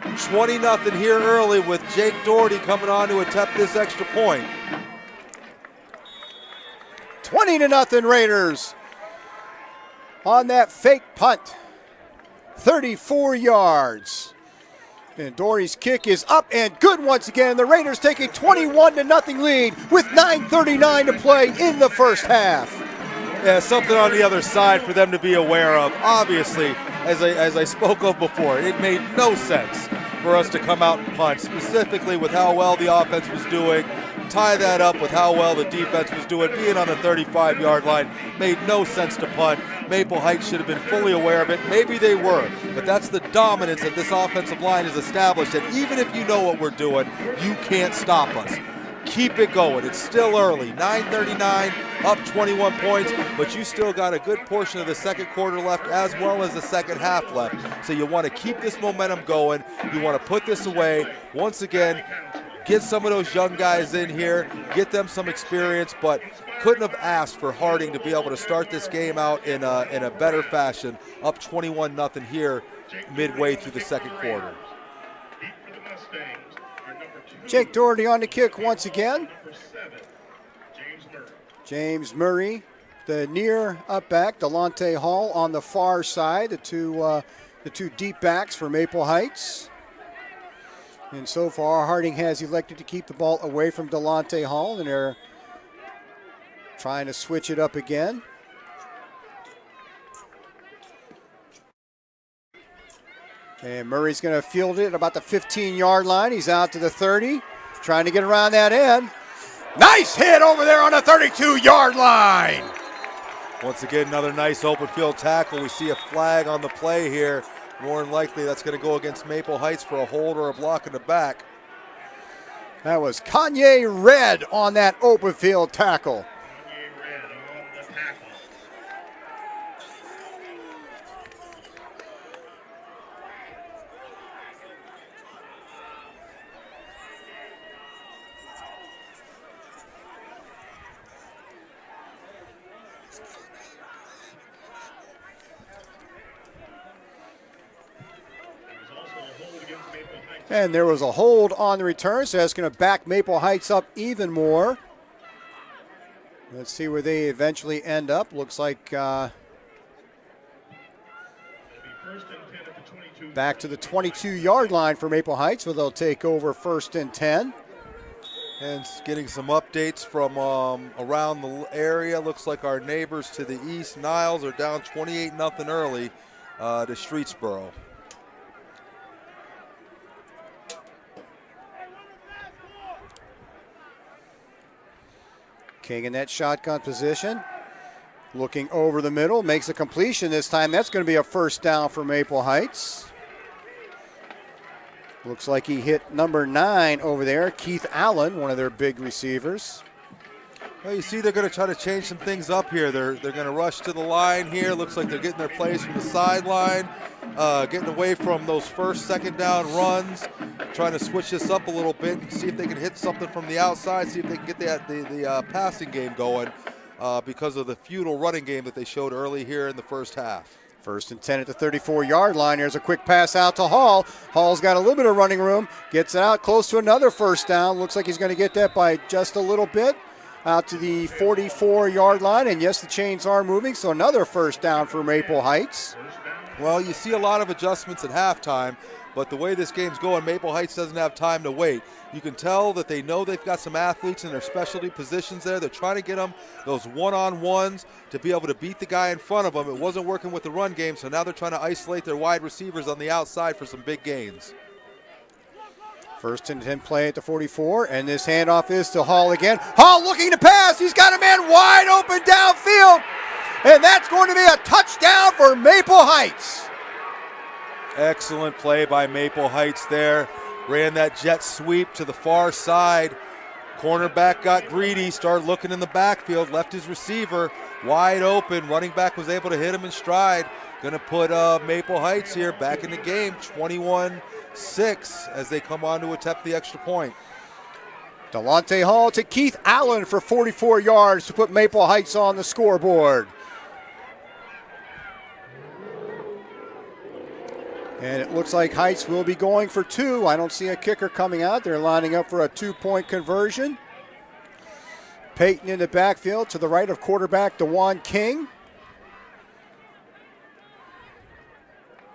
20-0 here early with Jake Doherty coming on to attempt this extra point. 20-0 Raiders on that fake punt. 34 yards. And Doherty's kick is up and good once again. The Raiders take a 21-0 lead with 9:39 to play in the 1st half. Yeah, something on the other side for them to be aware of. Obviously, as I spoke of before, it made no sense for us to come out and punt, specifically with how well the offense was doing. Tie that up with how well the defense was doing. Being on the 35-yard line made no sense to punt. Maple Heights should have been fully aware of it. Maybe they were, but that's the dominance that this offensive line has established. And even if you know what we're doing, you can't stop us. Keep it going. It's still early. 9:39, up 21 points, but you still got a good portion of the 2nd quarter left as well as the 2nd half left. So you want to keep this momentum going. You want to put this away. Once again, get some of those young guys in here, get them some experience, but couldn't have asked for Harding to be able to start this game out in a better fashion. Up 21-0 here midway through the 2nd quarter. Jake Doherty on the kick once again. James Murray, the near up back. Delonte Hall on the far side, the two deep backs for Maple Heights. And so far, Harding has elected to keep the ball away from Delonte Hall, and they're trying to switch it up again. And Murray's going to field it at about the 15-yard line. He's out to the 30, trying to get around that end. Nice hit over there on the 32-yard line. Once again, another nice open field tackle. We see a flag on the play here. More than likely, that's going to go against Maple Heights for a hold or a block in the back. That was Kanye Red on that open field tackle. And there was a hold on the return, so that's going to back Maple Heights up even more. Let's see where they eventually end up. Looks like back to the 22-yard line for Maple Heights, where they'll take over 1st and 10. And getting some updates from around the area. Looks like our neighbors to the east, Niles, are down 28-0 early to Streetsboro. King in that shotgun position. Looking over the middle, makes a completion this time. That's going to be a first down for Maple Heights. Looks like he hit number 9 over there, Keith Allen, one of their big receivers. Well, you see they're going to try to change some things up here. They're going to rush to the line here. Looks like they're getting their plays from the sideline, getting away from those first, second down runs, trying to switch this up a little bit and see if they can hit something from the outside, see if they can get the passing game going because of the futile running game that they showed early here in the first half. 1st and 10 at the 34-yard line. Here's a quick pass out to Hall. Hall's got a little bit of running room, gets it out close to another first down. Looks like he's going to get that by just a little bit. Out to the 44-yard line, and yes, the chains are moving, so another first down for Maple Heights. Well, you see a lot of adjustments at halftime, but the way this game's going, Maple Heights doesn't have time to wait. You can tell that they know they've got some athletes in their specialty positions there. They're trying to get them those one-on-ones to be able to beat the guy in front of them. It wasn't working with the run game, so now they're trying to isolate their wide receivers on the outside for some big gains. 1st and 10 play at the 44, and this handoff is to Hall again. Hall looking to pass. He's got a man wide open downfield, and that's going to be a touchdown for Maple Heights. Excellent play by Maple Heights there. Ran that jet sweep to the far side. Cornerback got greedy, started looking in the backfield, left his receiver wide open. Running back was able to hit him in stride. Going to put Maple Heights here back in the game, 21-6 as they come on to attempt the extra point. Delonte Hall to Keith Allen for 44 yards to put Maple Heights on the scoreboard. And it looks like Heights will be going for 2. I don't see a kicker coming out. They're lining up for a 2-point conversion. Peyton in the backfield to the right of quarterback DeJuan King.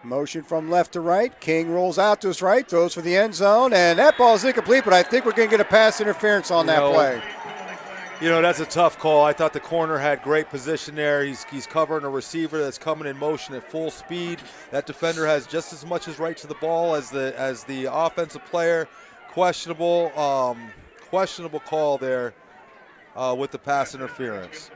Motion from left to right. King rolls out to his right, throws for the end zone, and that ball is incomplete, but I think we're going to get a pass interference on that play. You know, that's a tough call. I thought the corner had great position there. He's covering a receiver that's coming in motion at full speed. That defender has just as much as right to the ball as the offensive player. Questionable call there with the pass interference.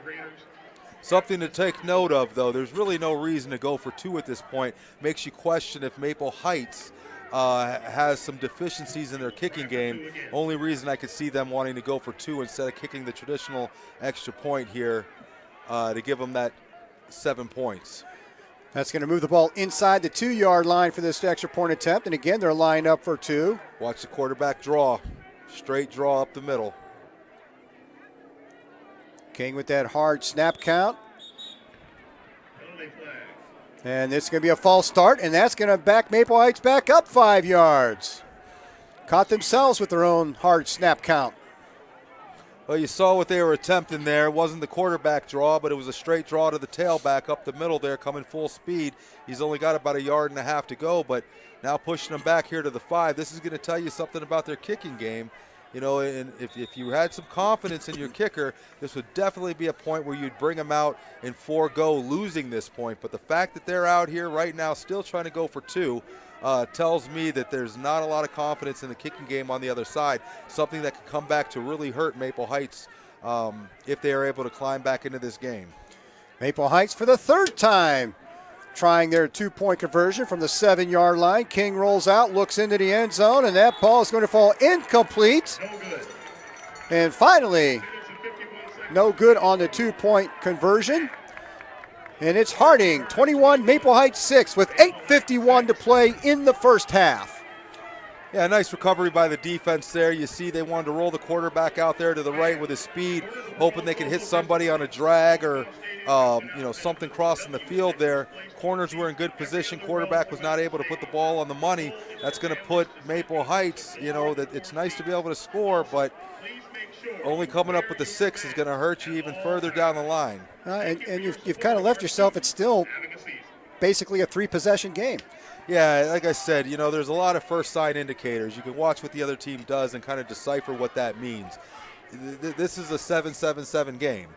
Something to take note of, though, there's really no reason to go for 2 at this point. Makes you question if Maple Heights has some deficiencies in their kicking game. Only reason I could see them wanting to go for 2 instead of kicking the traditional extra point here to give them that 7 points. That's going to move the ball inside the 2-yard line for this extra point attempt, and again, they're lined up for 2. Watch the quarterback draw. Straight draw up the middle. King with that hard snap count. And it's going to be a false start, and that's going to back Maple Heights back up 5 yards. Caught themselves with their own hard snap count. Well, you saw what they were attempting there. It wasn't the quarterback draw, but it was a straight draw to the tailback up the middle there, coming full speed. He's only got about 1.5 yards to go, but now pushing them back here to the 5. This is going to tell you something about their kicking game. You know, and if you had some confidence in your kicker, this would definitely be a point where you'd bring them out and forego losing this point. But the fact that they're out here right now still trying to go for 2 tells me that there's not a lot of confidence in the kicking game on the other side, something that could come back to really hurt Maple Heights if they are able to climb back into this game. Maple Heights for the 3rd time trying their 2-point conversion from the 7-yard line. King rolls out, looks into the end zone, and that ball is going to fall incomplete. And finally, no good on the 2-point conversion. And it's Harding, 21, Maple Heights 6, with 8:51 to play in the first half. Yeah, nice recovery by the defense there. You see they wanted to roll the quarterback out there to the right with his speed, hoping they could hit somebody on a drag or something crossing the field there. Corners were in good position. Quarterback was not able to put the ball on the money. That's going to put Maple Heights, that it's nice to be able to score, but only coming up with the 6 is going to hurt you even further down the line. And you've kind of left yourself. It's still basically a 3-possession game. Yeah, like I said, there's a lot of first sign indicators. You can watch what the other team does and kind of decipher what that means. This is a 7-7-7 game.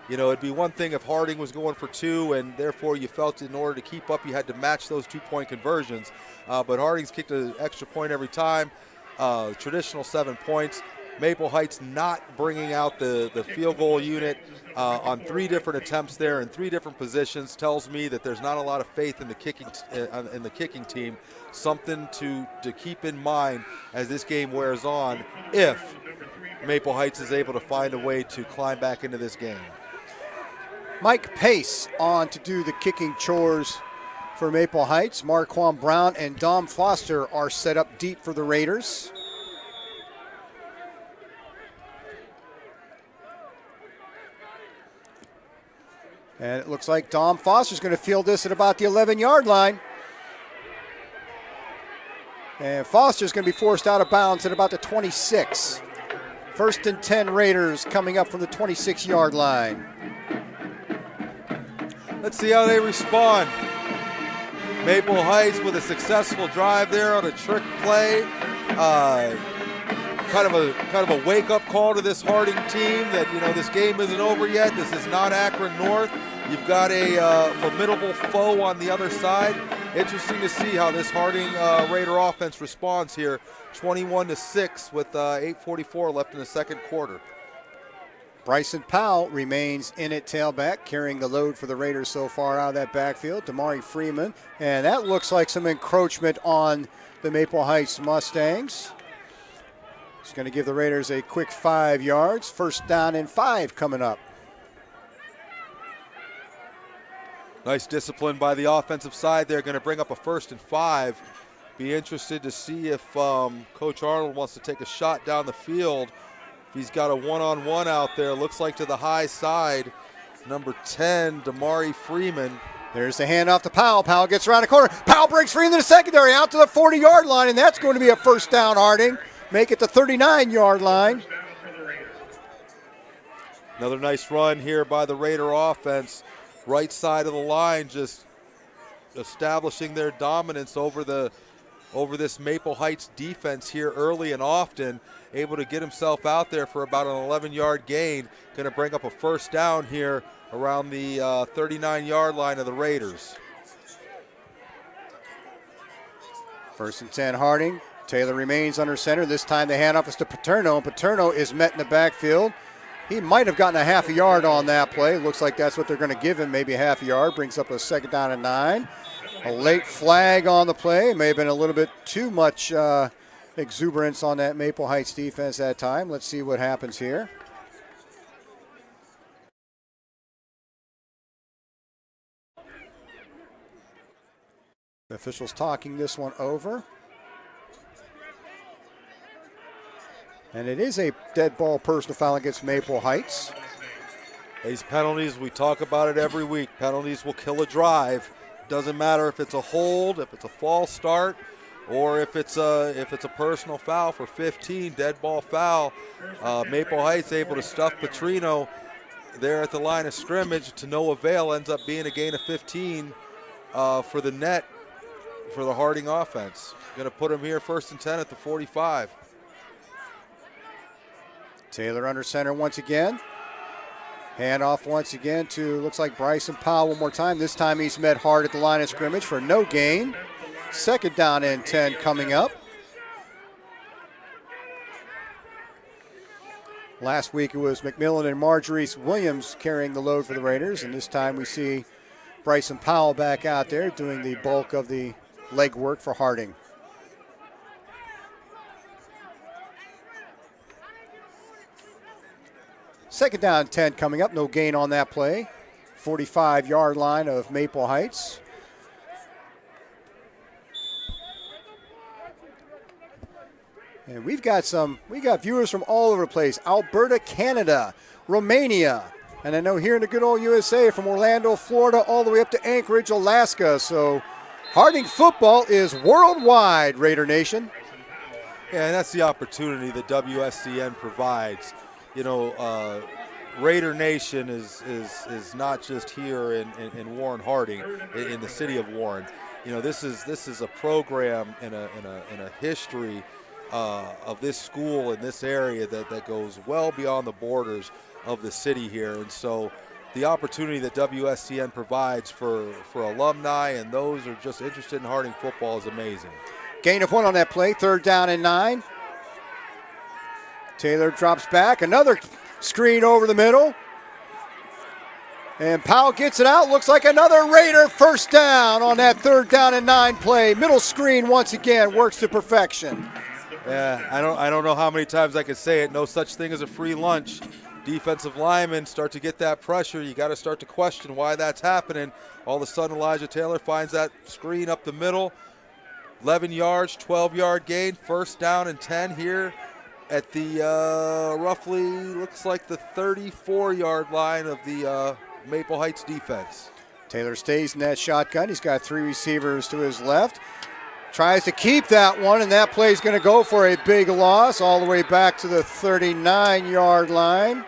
It'd be one thing if Harding was going for 2 and therefore you felt in order to keep up you had to match those 2-point conversions. But Harding's kicked an extra point every time, traditional 7 points. Maple Heights not bringing out the field goal unit on 3 different attempts there in 3 different positions tells me that there's not a lot of faith in the kicking team. Something to keep in mind as this game wears on if Maple Heights is able to find a way to climb back into this game. Mike Pace on to do the kicking chores for Maple Heights. Marquand Brown and Dom Foster are set up deep for the Raiders. And it looks like Dom Foster's going to field this at about the 11-yard line. And Foster's going to be forced out of bounds at about the 26. 1st and 10 Raiders coming up from the 26-yard line. Let's see how they respond. Maple Heights with a successful drive there on a trick play. Kind of a wake-up call to this Harding team that, this game isn't over yet. This is not Akron North. You've got a formidable foe on the other side. Interesting to see how this Harding Raider offense responds here. 21-6 with 8:44 left in the second quarter. Bryson Powell remains in at tailback, carrying the load for the Raiders so far out of that backfield. Damari Freeman, and that looks like some encroachment on the Maple Heights Mustangs. It's going to give the Raiders a quick 5 yards. 1st down and 5 coming up. Nice discipline by the offensive side. They're going to bring up a 1st and 5. Be interested to see if Coach Arnold wants to take a shot down the field. He's got a one-on-one out there. Looks like to the high side. Number 10, Damari Freeman. There's the handoff to Powell. Powell gets around the corner. Powell breaks free into the secondary out to the 40-yard line, and that's going to be a 1st down, Harding. Make it the 39-yard line. Another nice run here by the Raider offense. Right side of the line, just establishing their dominance over this Maple Heights defense here early and often. Able to get himself out there for about an 11-yard gain. Going to bring up a 1st down here around the 39-yard line of the Raiders. 1st and 10 Harding. Taylor remains under center. This time the handoff is to Paterno, and Paterno is met in the backfield. He might have gotten a half a yard on that play. Looks like that's what they're going to give him, maybe a half a yard. Brings up a 2nd down and 9. A late flag on the play. May have been a little bit too much exuberance on that Maple Heights defense that time. Let's see what happens here. The officials talking this one over. And it is a dead ball personal foul against Maple Heights. These penalties, we talk about it every week. Penalties will kill a drive. Doesn't matter if it's a hold, if it's a false start, or if it's a personal foul for 15, dead ball foul. Maple Heights able to stuff Petrino there at the line of scrimmage to no avail. Ends up being a gain of 15 for the net for the Harding offense. Going to put him here 1st and 10 at the 45. Taylor under center once again. Handoff once again to, looks like Bryson Powell one more time. This time he's met hard at the line of scrimmage for no gain. 2nd down and 10 coming up. Last week it was McMillan and Marjorie Williams carrying the load for the Raiders, and this time we see Bryson Powell back out there doing the bulk of the leg work for Harding. Second down 10 coming up. No gain on that play. 45-yard line of Maple Heights. And we've got viewers from all over the place. Alberta, Canada, Romania, and I know here in the good old USA from Orlando, Florida, all the way up to Anchorage, Alaska. So Harding football is worldwide, Raider Nation. Yeah, and that's the opportunity that WSCN provides. Raider Nation is not just here in Warren Harding, in the city of Warren. This is a program in a history of this school in this area that goes well beyond the borders of the city here. And so the opportunity that WSCN provides for alumni and those who are just interested in Harding football is amazing. Gain of 1 on that play. 3rd down and 9. Taylor drops back. Another screen over the middle. And Powell gets it out. Looks like another Raider first down on that 3rd down and 9 play. Middle screen once again works to perfection. Yeah, I don't know how many times I can say it. No such thing as a free lunch. Defensive linemen start to get that pressure. You got to start to question why that's happening. All of a sudden, Elijah Taylor finds that screen up the middle. 11 yards, 12-yard gain, 1st down and 10 here at the roughly looks like the 34-yard line of the Maple Heights defense. Taylor stays in that shotgun. He's got 3 receivers to his left. Tries to keep that one, and that play is going to go for a big loss all the way back to the 39-yard line.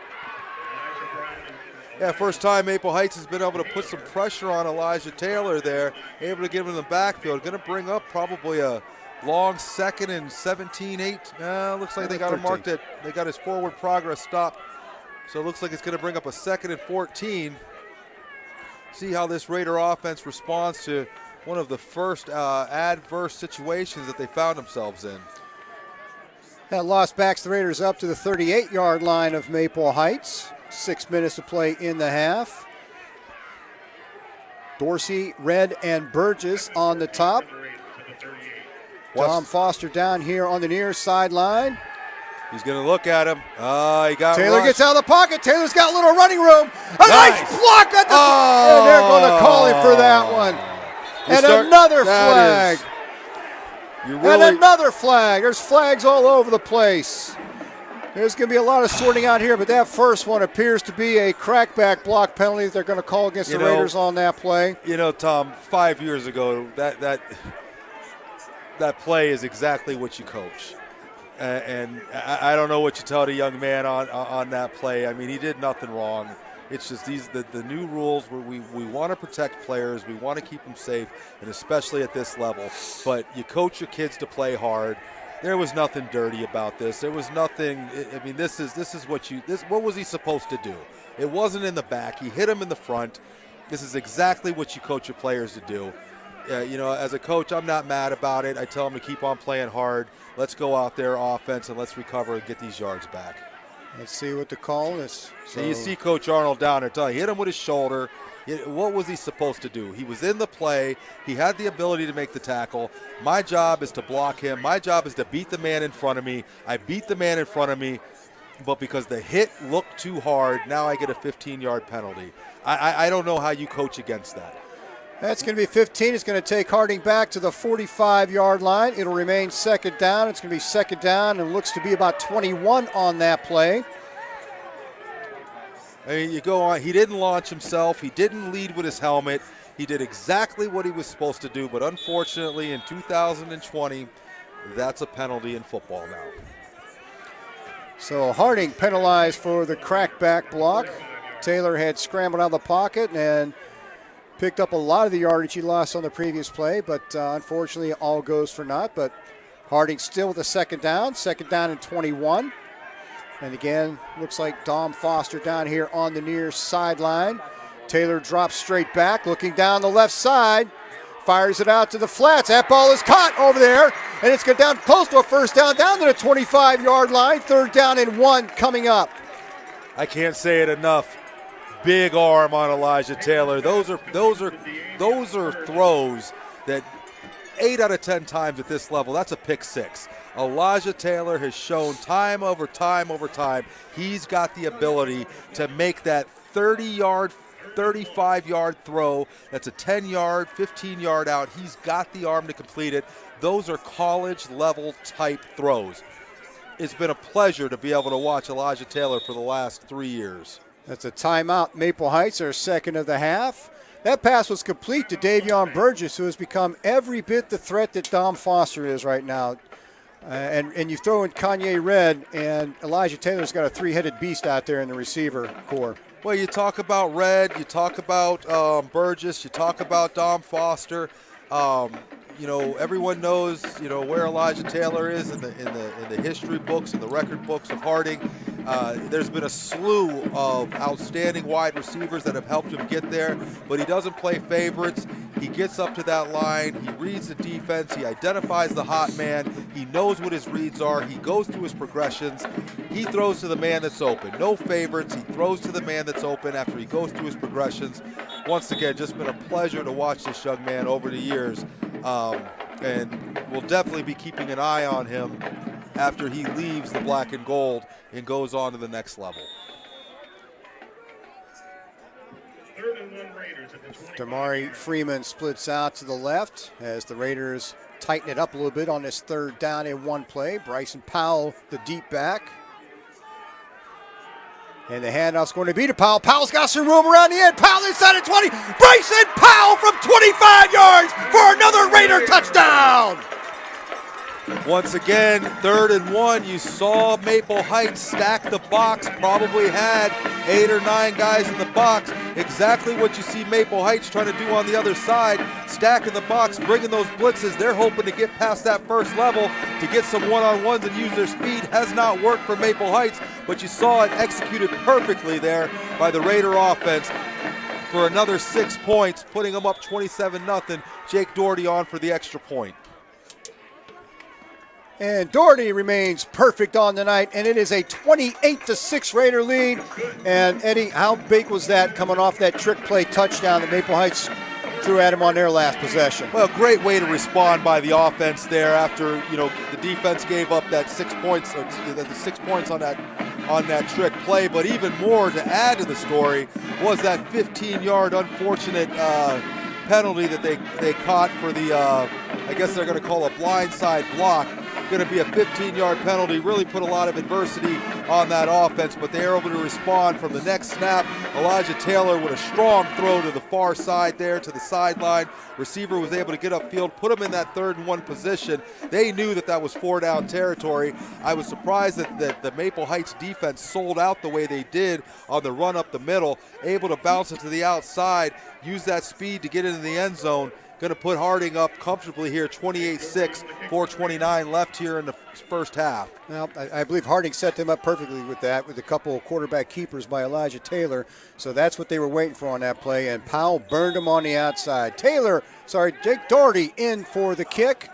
Yeah, first time Maple Heights has been able to put some pressure on Elijah Taylor there, able to get him in the backfield. Going to bring up probably a long 2nd and 17-8. Looks like they got him marked at, they got his forward progress stopped. So it looks like it's going to bring up a 2nd and 14. See how this Raider offense responds to one of the first adverse situations that they found themselves in. That loss backs the Raiders up to the 38-yard line of Maple Heights. 6 minutes to play in the half. Dorsey, Red, and Burgess on the top. Dom Foster down here on the near sideline. He's going to look at him. He got Taylor rushed. gets out of the pocket. Taylor's got a little running room. A nice block at the and they're going to call him for that one. Another flag. And another flag. There's flags all over the place. There's going to be a lot of sorting out here, but that first one appears to be a crackback block penalty that they're going to call against the Raiders on that play. You know, Tom, 5 years ago, that play is exactly what you coach. And I don't know what you tell the young man on that play. I mean, he did nothing wrong. It's just the new rules where we want to protect players. We want to keep them safe, and especially at this level. But you coach your kids to play hard. There was nothing dirty about this. There was nothing. I mean, this is what was he supposed to do? It wasn't in the back. He hit him in the front. This is exactly what you coach your players to do. You know, as a coach, I'm not mad about it. I tell them to keep on playing hard. Let's go out there offense and let's recover and get these yards back. Let's see what the call is. So you see Coach Arnold down there telling, hit him with his shoulder. What was he supposed to do? He was in the play. He had the ability to make the tackle. My job is to block him. My job is to beat the man in front of me. I beat the man in front of me, but because the hit looked too hard, now I get a 15-yard penalty. I don't know how you coach against that. That's going to be 15. It's going to take Harding back to the 45-yard line. It'll remain 2nd down. It's going to be 2nd down, and looks to be about 21 on that play. I mean, you go on. He didn't launch himself. He didn't lead with his helmet. He did exactly what he was supposed to do, but unfortunately in 2020, that's a penalty in football now. So Harding penalized for the crackback block. Taylor had scrambled out of the pocket and picked up a lot of the yardage he lost on the previous play, but unfortunately all goes for naught. But Harding still with a 2nd down and 21. And again, looks like Dom Foster down here on the near sideline. Taylor drops straight back, looking down the left side, fires it out to the flats. That ball is caught over there, and it's going down close to a 1st down to the 25-yard line. 3rd down and 1 coming up. I can't say it enough. Big arm on Elijah Taylor. Those are throws that 8 out of 10 times at this level, that's a pick 6. Elijah Taylor has shown time over time he's got the ability to make that 30-yard, 35-yard throw. That's a 10-yard, 15-yard out. He's got the arm to complete it. Those are college-level type throws. It's been a pleasure to be able to watch Elijah Taylor for the last 3 years. That's a timeout. Maple Heights, our 2nd of the half. That pass was complete to Davion Burgess, who has become every bit the threat that Dom Foster is right now. And you throw in Kanye Red, and Elijah Taylor's got a 3-headed beast out there in the receiver core. Well, you talk about Red, you talk about Burgess, you talk about Dom Foster. You know, everyone knows, you know, where Elijah Taylor is in the history books and the record books of Harding. There's been a slew of outstanding wide receivers that have helped him get there, but he doesn't play favorites. He gets up to that line, he reads the defense, he identifies the hot man, he knows what his reads are, he goes through his progressions, he throws to the man that's open. No favorites, he throws to the man that's open after he goes through his progressions. Once again, just been a pleasure to watch this young man over the years, and we'll definitely be keeping an eye on him after he leaves the black and gold and goes on to the next level. 3rd and 1 Raiders at the 25. Damari Freeman splits out to the left as the Raiders tighten it up a little bit on this 3rd down in 1 play. Bryson Powell, the deep back. And the handoff's going to be to Powell. Powell's got some room around the end. Powell inside of 20. Bryson Powell from 25 yards for another Raider touchdown. Once again, 3rd and 1, you saw Maple Heights stack the box, probably had 8 or 9 guys in the box. Exactly what you see Maple Heights trying to do on the other side, stacking the box, bringing those blitzes. They're hoping to get past that first level to get some one-on-ones and use their speed. Has not worked for Maple Heights, but you saw it executed perfectly there by the Raider offense for another 6 points, putting them up 27-0. Jake Doherty on for the extra point. And Doherty remains perfect on the night, and it is a 28-6 Raider lead. And Eddie, how big was that coming off that trick play touchdown that Maple Heights threw at him on their last possession? Well, great way to respond by the offense there after, the defense gave up that 6 points, or the 6 points on that trick play. But even more to add to the story was that 15-yard unfortunate penalty that they caught for the, I guess they're going to call a blindside block. Going to be a 15-yard penalty. Really put a lot of adversity on that offense, but they are able to respond from the next snap. Elijah Taylor with a strong throw to the far side there to the sideline. Receiver was able to get upfield, put him in that 3rd and 1 position. They knew that was 4-down territory. I was surprised that the Maple Heights defense sold out the way they did on the run up the middle, able to bounce it to the outside, use that speed to get into the end zone. Going to put Harding up comfortably here, 28-6, 4:29 left here in the first half. Well, I believe Harding set them up perfectly with that, with a couple of quarterback keepers by Elijah Taylor. So that's what they were waiting for on that play, and Powell burned him on the outside. Jake Doherty in for the kick.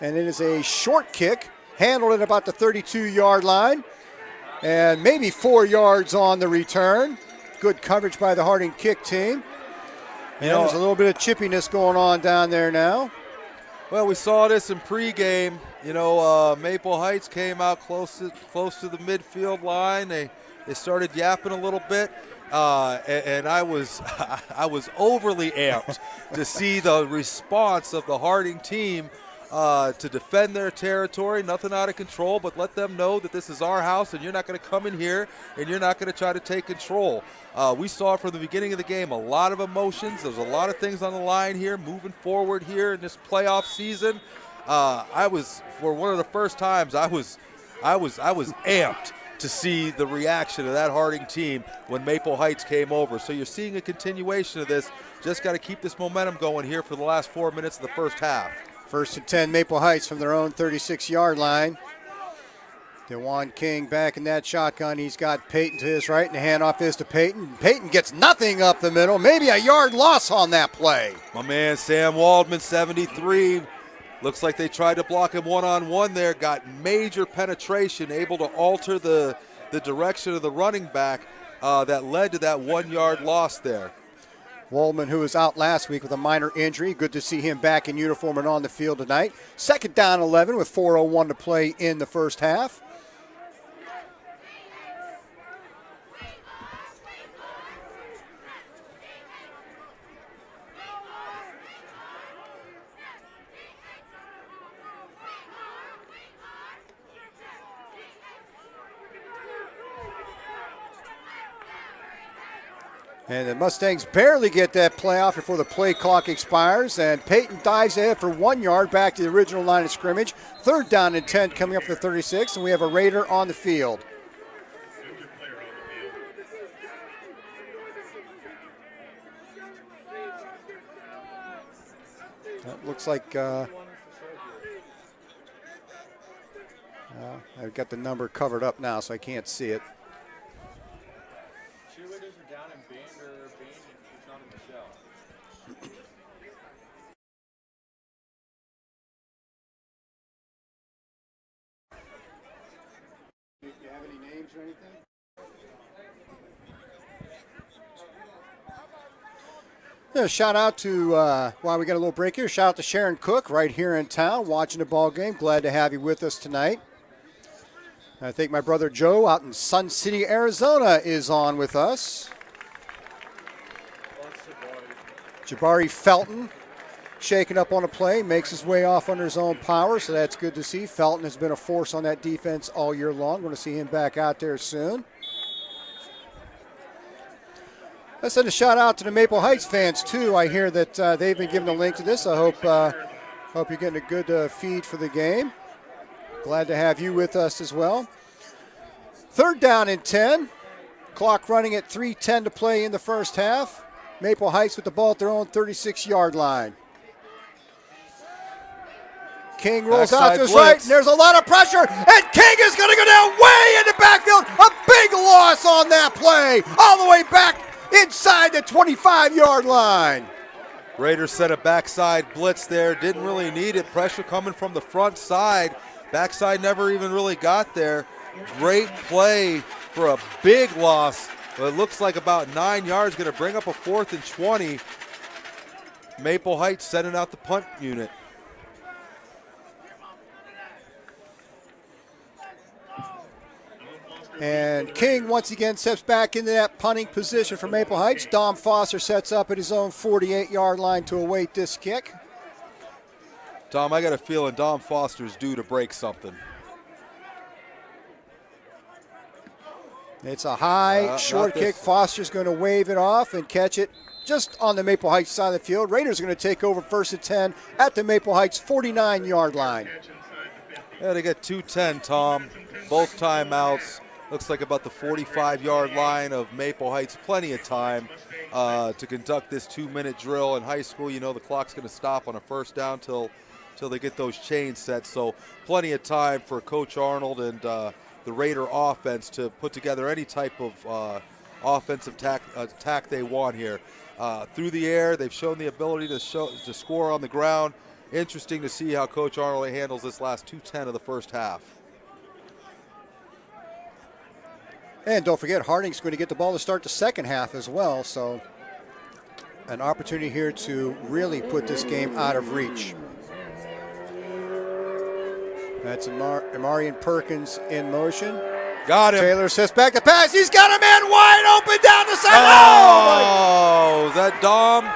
And it is a short kick, handled at about the 32-yard line, and maybe 4 yards on the return. Good coverage by the Harding kick team. There's a little bit of chippiness going on down there now. Well, we saw this in pregame. Maple Heights came out close to the midfield line. They started yapping a little bit, and I was overly amped to see the response of the Harding team to defend their territory. Nothing out of control, but let them know that this is our house, and you're not going to come in here and you're not going to try to take control. We saw from the beginning of the game a lot of emotions. There's a lot of things on the line here, moving forward here in this playoff season. For one of the first times, I was amped to see the reaction of that Harding team when Maple Heights came over. So you're seeing a continuation of this. Just got to keep this momentum going here for the last 4 minutes of the first half. 1st and 10, Maple Heights from their own 36-yard line. DeJuan King back in that shotgun. He's got Peyton to his right, and the handoff is to Peyton. Peyton gets nothing up the middle. Maybe a yard loss on that play. My man Sam Waldman, 73. Looks like they tried to block him one-on-one there. Got major penetration, able to alter the direction of the running back that led to that 1 yard loss there. Waldman, who was out last week with a minor injury. Good to see him back in uniform and on the field tonight. 2nd down 11 with 4:01 to play in the first half. And the Mustangs barely get that play off before the play clock expires. And Peyton dives ahead for 1 yard back to the original line of scrimmage. 3rd down and 10 coming up for the 36. And we have a Raider on the field. That looks like, I I've got the number covered up now, so I can't see it. Cheerleaders are down in band or band is not in the show. Do you have any names or anything? Yeah, shout out to, while we got a little break here, shout out to Sharon Cook right here in town watching the ball game. Glad to have you with us tonight. I think my brother Joe out in Sun City, Arizona is on with us. Jabari Felton shaking up on a play, makes his way off under his own power, so that's good to see. Felton has been a force on that defense all year long. Going to see him back out there soon. Let's send a shout out to the Maple Heights fans too. I hear that they've been given a link to this. I hope you're getting a good feed for the game. Glad to have you with us as well. 3rd down and 10. Clock running at 3:10 to play in the first half. Maple Heights with the ball at their own 36-yard line. King rolls out to his right, and there's a lot of pressure, and King is going to go down way in the backfield. A big loss on that play, all the way back inside the 25-yard line. Raiders set a backside blitz there. Didn't really need it. Pressure coming from the front side. Backside never even really got there. Great play for a big loss. But it looks like about 9 yards. Going to bring up a 4th and 20. Maple Heights sending out the punt unit. And King once again steps back into that punting position for Maple Heights. Dom Foster sets up at his own 48-yard line to await this kick. Tom, I got a feeling Dom Foster's due to break something. It's a high, short kick. Foster's going to wave it off and catch it just on the Maple Heights side of the field. Raiders are going to take over 1st and 10 at the Maple Heights 49-yard line. Yeah, they get 2:10, Tom. Both timeouts. Looks like about the 45-yard line of Maple Heights. Plenty of time to conduct this 2-minute drill. In high school, you know the clock's going to stop on a first down till they get those chains set. So plenty of time for Coach Arnold and the Raider offense to put together any type of offensive attack they want here. Through the air, they've shown the ability to score on the ground. Interesting to see how Coach Arnold handles this last 2:10 of the first half. And don't forget, Harding's going to get the ball to start the second half as well. So an opportunity here to really put this game out of reach. That's Amarian Perkins in motion. Got him. Taylor sets back the pass. He's got a man wide open down the side. Oh, is that Dom?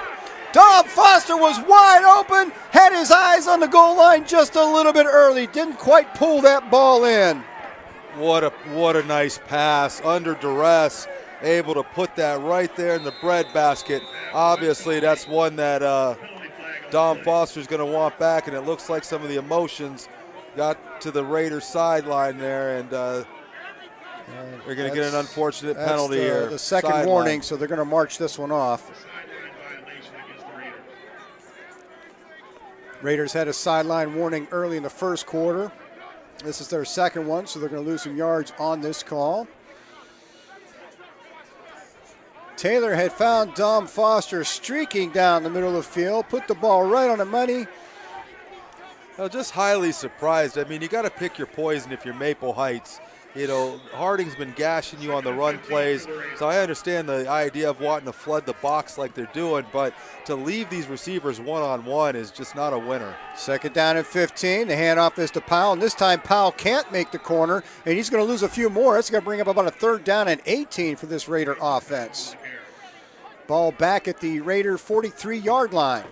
Dom Foster was wide open, had his eyes on the goal line just a little bit early. Didn't quite pull that ball in. What a nice pass under duress, able to put that right there in the bread basket. Obviously, that's one that Dom Foster's going to want back, and it looks like some of the emotions got to the Raiders sideline there, and they're going to get an unfortunate penalty here. The second sideline. Warning, so they're going to march this one off. Raiders had a sideline warning early in the first quarter. This is their second one, so they're going to lose some yards on this call. Taylor had found Dom Foster streaking down the middle of the field, put the ball right on the money. Just highly surprised. I mean, you got to pick your poison if you're Maple Heights. You know, Harding's been gashing you on the run plays, so I understand the idea of wanting to flood the box like they're doing, but to leave these receivers one-on-one is just not a winner. 2nd down and 15. The handoff is to Powell, and this time Powell can't make the corner, and he's going to lose a few more. That's going to bring up about a 3rd down and 18 for this Raider offense. Ball back at the Raider 43-yard line.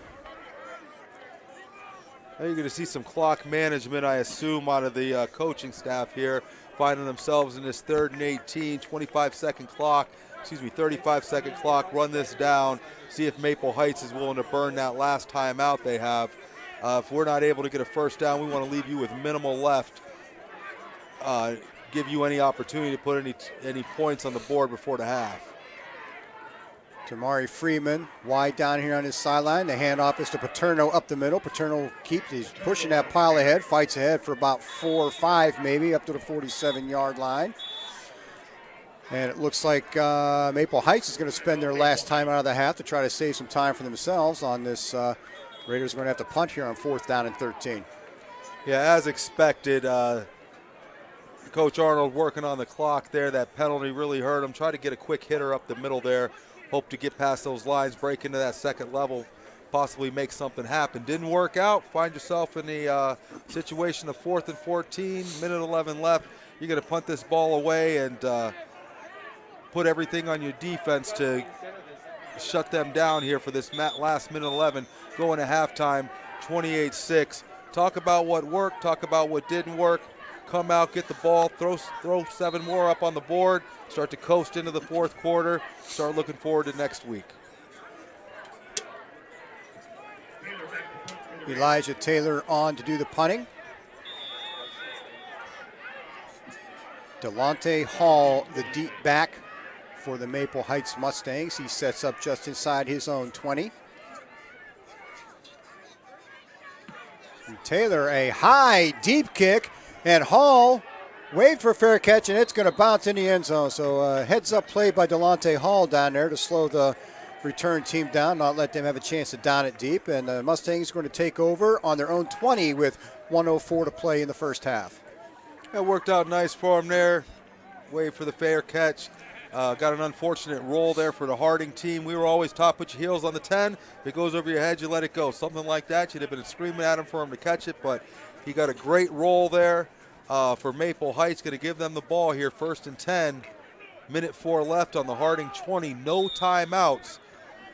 Now you're going to see some clock management, I assume, out of the coaching staff here, finding themselves in this 3rd and 18, 35-second clock, 35-second clock, run this down, see if Maple Heights is willing to burn that last timeout they have. If we're not able to get a first down, we want to leave you with minimal left, give you any opportunity to put any points on the board before the half. Tamari Freeman wide down here on his sideline. The handoff is to Paterno up the middle. Paterno he's pushing that pile ahead, fights ahead for about 4 or 5 maybe, up to the 47-yard line. And it looks like Maple Heights is going to spend their last time out of the half to try to save some time for themselves on this. Raiders are going to have to punt here on 4th down and 13. Yeah, as expected, Coach Arnold working on the clock there. That penalty really hurt him. Try to get a quick hitter up the middle there. Hope to get past those lines, break into that second level, possibly make something happen. Didn't work out. Find yourself in the situation of 4th and 14, minute 11 left. You're going to punt this ball away and put everything on your defense to shut them down here for this last minute 11, going to halftime, 28-6. Talk about what worked, talk about what didn't work. Come out, get the ball, throw 7 more up on the board, start to coast into the 4th quarter, start looking forward to next week. Elijah Taylor on to do the punting. Delonte Hall, the deep back for the Maple Heights Mustangs. He sets up just inside his own 20. And Taylor, a high, deep kick. And Hall waved for a fair catch, and it's going to bounce in the end zone. So heads-up play by Delonte Hall down there to slow the return team down, not let them have a chance to down it deep. And the Mustangs are going to take over on their own 20 with 1:04 to play in the first half. That worked out nice for him there. Waved for the fair catch. Got an unfortunate roll there for the Harding team. We were always taught, put your heels on the 10. If it goes over your head, you let it go. Something like that. You'd have been screaming at him for him to catch it, but he got a great roll there for Maple Heights. Going to give them the ball here, 1st and 10. Minute 4 left on the Harding 20. No timeouts.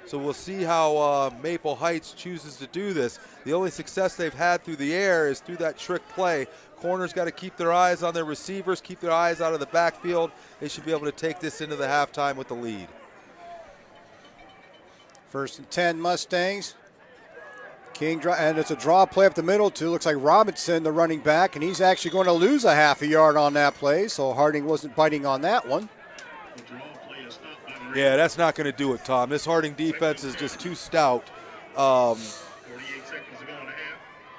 So we'll see how Maple Heights chooses to do this. The only success they've had through the air is through that trick play. Corners got to keep their eyes on their receivers, keep their eyes out of the backfield. They should be able to take this into the halftime with the lead. 1st and 10 Mustangs. King, and it's a draw play up the middle to, looks like Robinson, the running back, and he's actually going to lose a half a yard on that play, so Harding wasn't biting on that one. Yeah, that's not going to do it, Tom. This Harding defense is just too stout.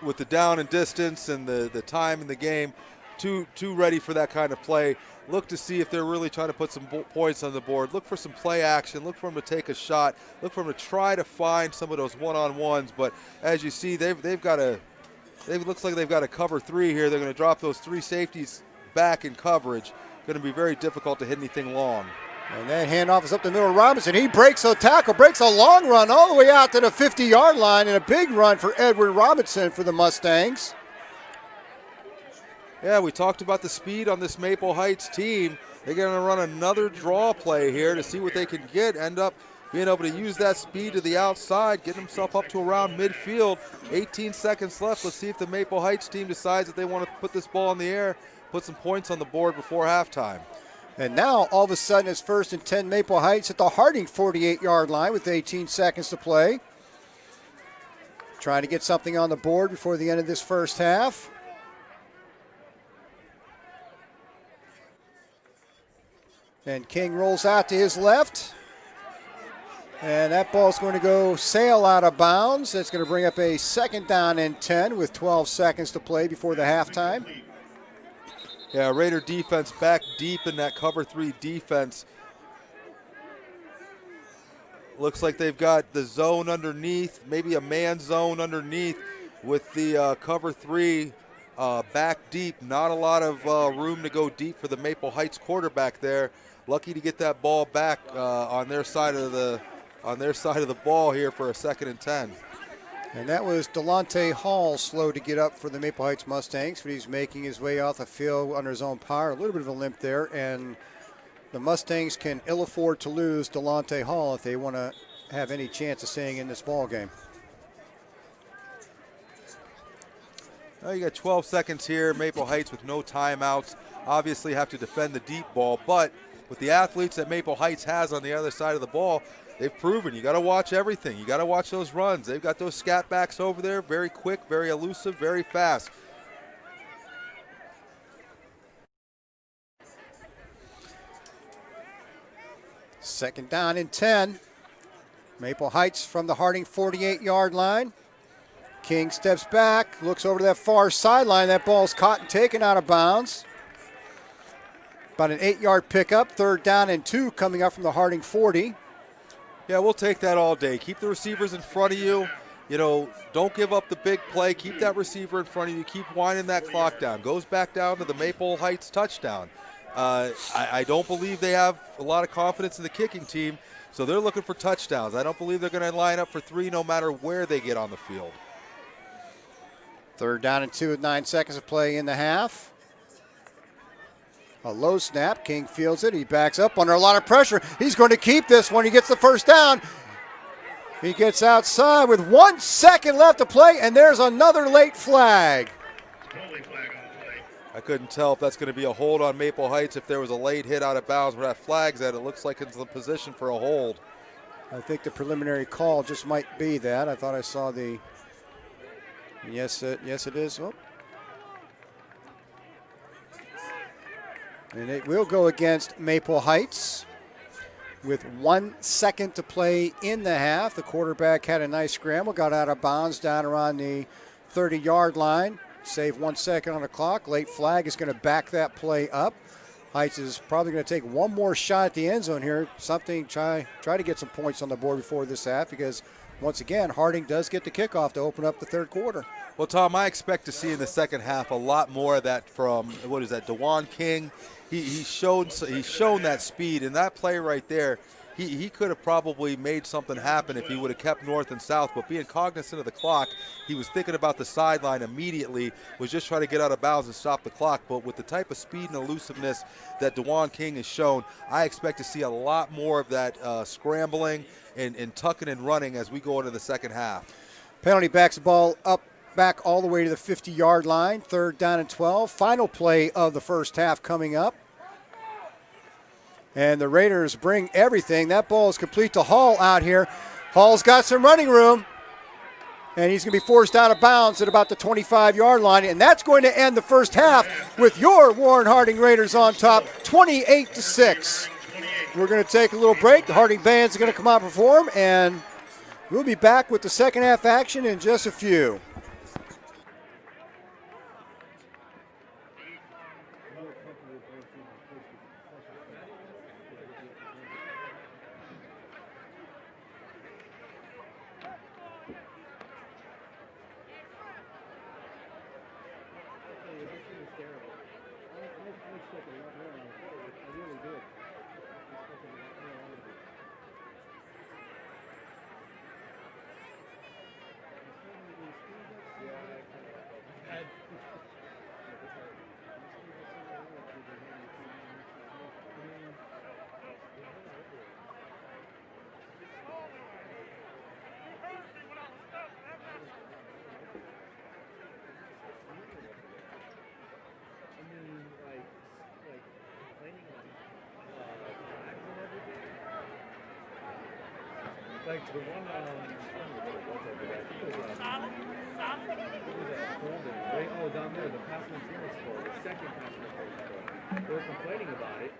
With the down and distance and the time in the game, too ready for that kind of play. Look to see if they're really trying to put some points on the board. Look for some play action. Look for them to take a shot. Look for them to try to find some of those one-on-ones. But as you see, it looks like they've got a cover 3 here. They're going to drop those 3 safeties back in coverage. Going to be very difficult to hit anything long. And that handoff is up the middle of Robinson. He breaks a tackle, breaks a long run all the way out to the 50-yard line, and a big run for Edward Robinson for the Mustangs. Yeah, we talked about the speed on this Maple Heights team. They're going to run another draw play here to see what they can get, end up being able to use that speed to the outside, getting himself up to around midfield. 18 seconds left. Let's see if the Maple Heights team decides that they want to put this ball in the air, put some points on the board before halftime. And now, all of a sudden, it's 1st and 10 Maple Heights at the Harding 48-yard line with 18 seconds to play. Trying to get something on the board before the end of this first half. And King rolls out to his left. And that ball's going to go sail out of bounds. That's going to bring up a 2nd down and 10 with 12 seconds to play before the halftime. Yeah, Raider defense back deep in that cover 3 defense. Looks like they've got the zone underneath, maybe a man zone underneath with the cover 3 back deep. Not a lot of room to go deep for the Maple Heights quarterback there. Lucky to get that ball back on their side of the ball here for a 2nd and 10. And that was Delonte Hall, slow to get up for the Maple Heights Mustangs, but he's making his way off the field under his own power. A little bit of a limp there, and the Mustangs can ill afford to lose Delonte Hall if they want to have any chance of staying in this ball game. Well, you got 12 seconds here. Maple Heights with no timeouts. Obviously have to defend the deep ball, but with the athletes that Maple Heights has on the other side of the ball, they've proven you got to watch everything. You got to watch those runs. They've got those scat backs over there, very quick, very elusive, very fast. Second down and 10. Maple Heights from the Harding 48-yard line. King steps back, looks over to that far sideline. That ball's caught and taken out of bounds. About an 8-yard pickup, 3rd down and 2 coming up from the Harding 40. Yeah, we'll take that all day. Keep the receivers in front of you. You know, don't give up the big play. Keep that receiver in front of you. Keep winding that clock down. Goes back down to the Maple Heights touchdown. I don't believe they have a lot of confidence in the kicking team, so they're looking for touchdowns. I don't believe they're going to line up for 3 no matter where they get on the field. 3rd down and 2 with 9 seconds to play in the half. A low snap. King fields it. He backs up under a lot of pressure. He's going to keep this one. He gets the 1st down. He gets outside with 1 second left to play, and there's another late flag. I couldn't tell if that's going to be a hold on Maple Heights. If there was a late hit out of bounds where that flag's at, it looks like it's the position for a hold. I think the preliminary call just might be that. I thought I saw the. Yes, it is. Oh. And it will go against Maple Heights with 1 second to play in the half. The quarterback had a nice scramble, got out of bounds down around the 30-yard line. Save 1 second on the clock. Late flag is going to back that play up. Heights is probably going to take one more shot at the end zone here. Try to get some points on the board before this half, because once again, Harding does get the kickoff to open up the 3rd quarter. Well, Tom, I expect to see in the second half a lot more of that from, DeJuan King. He's shown that speed, and that play right there, he could have probably made something happen if he would have kept north and south, but being cognizant of the clock, he was thinking about the sideline immediately, was just trying to get out of bounds and stop the clock. But with the type of speed and elusiveness that DeJuan King has shown, I expect to see a lot more of that scrambling and tucking and running as we go into the second half. Penalty backs the ball up back all the way to the 50-yard line. 3rd down and 12. Final play of the first half coming up. And the Raiders bring everything. That ball is complete to Hall out here. Hall's got some running room, and he's going to be forced out of bounds at about the 25-yard line. And that's going to end the first half with your Warren Harding Raiders on top, 28-6. We're going to take a little break. The Harding band's going to come out and perform, and we'll be back with the second half action in just a few. Like the one I think it was down there, the pass interference score, the second pass interference score. They were complaining about it.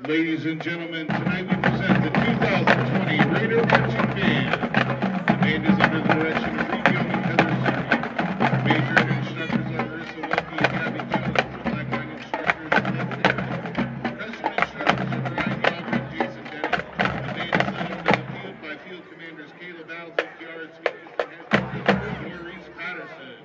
Ladies and gentlemen, tonight we present the 2020 Raider Marching Band. The band is under the direction of Pregame and Heather City. Major and instructors are Marissa Wilkie and Gabby Jones. Black line instructors are Leslie. Freshman instructors are Brian Galvin and Jason Denny. The band is led onto the field by field commanders Caleb Alves, Kiara Sweetness, and Henry Maurice Patterson.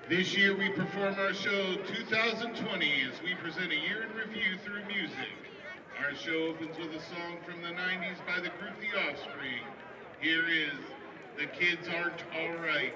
This year we perform our show 2020 as we present a year in review through music. Our show opens with a song from the 90s by the group The Offspring. Here is The Kids Aren't Alright.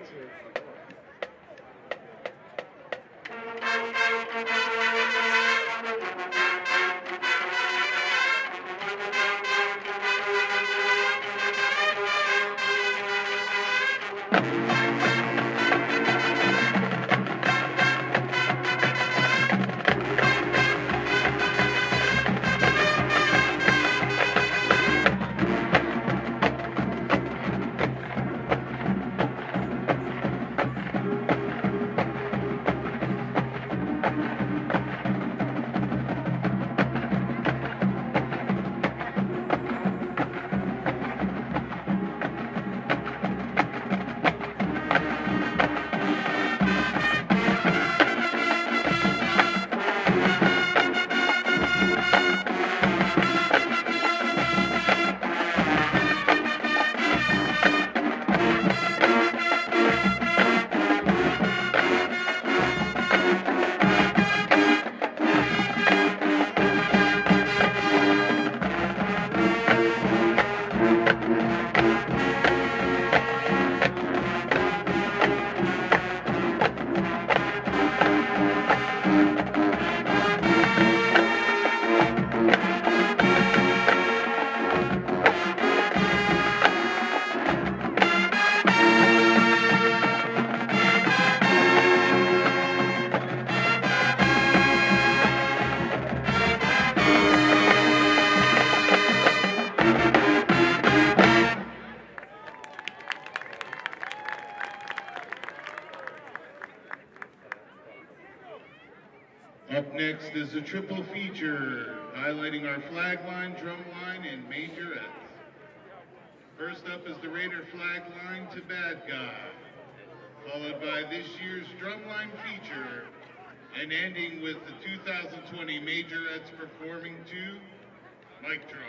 Up next is a triple feature highlighting our flag line, drum line, and majorettes. First up is the Raider flag line to Bad Guy, followed by this year's drumline feature, and ending with the 2020 majorettes performing to Mic Drop.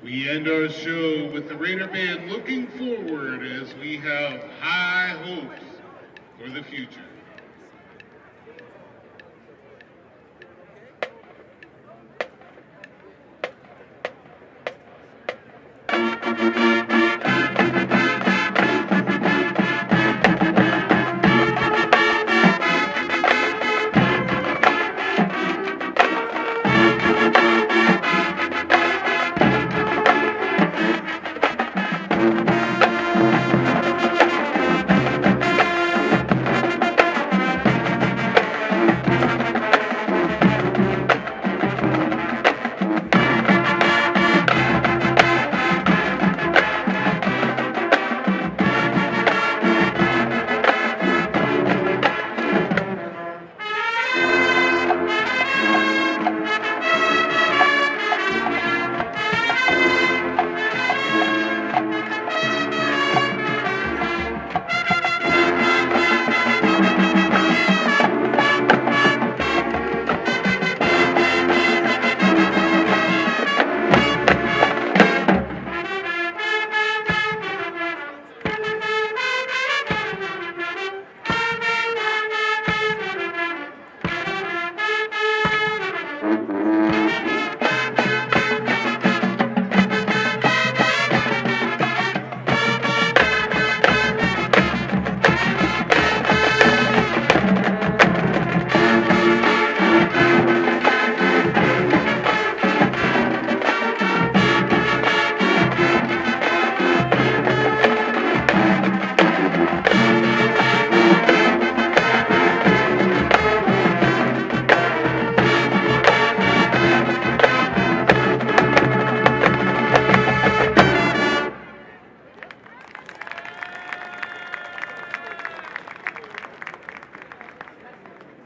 We end our show with the Raider Band looking forward as we have high hopes for the future.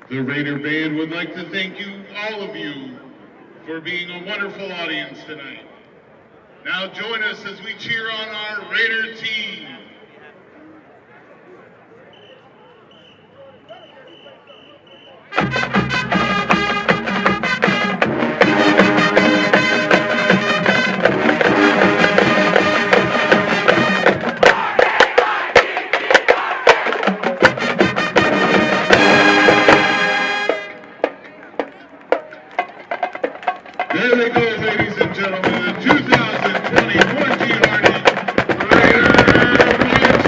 The Raider Band would like to thank you, all of you, for being a wonderful audience tonight. Now join us as we cheer on our Raider team. There we go, ladies and gentlemen, the 2020 Warranty Hardy Raider Marching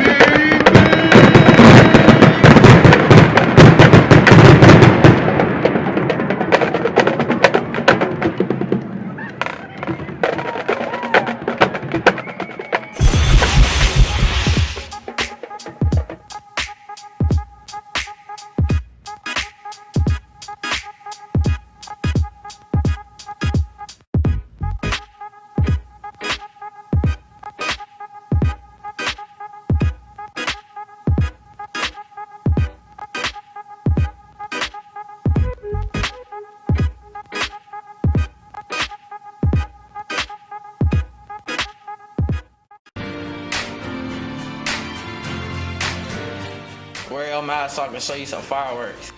Wear your mask so I can show you some fireworks.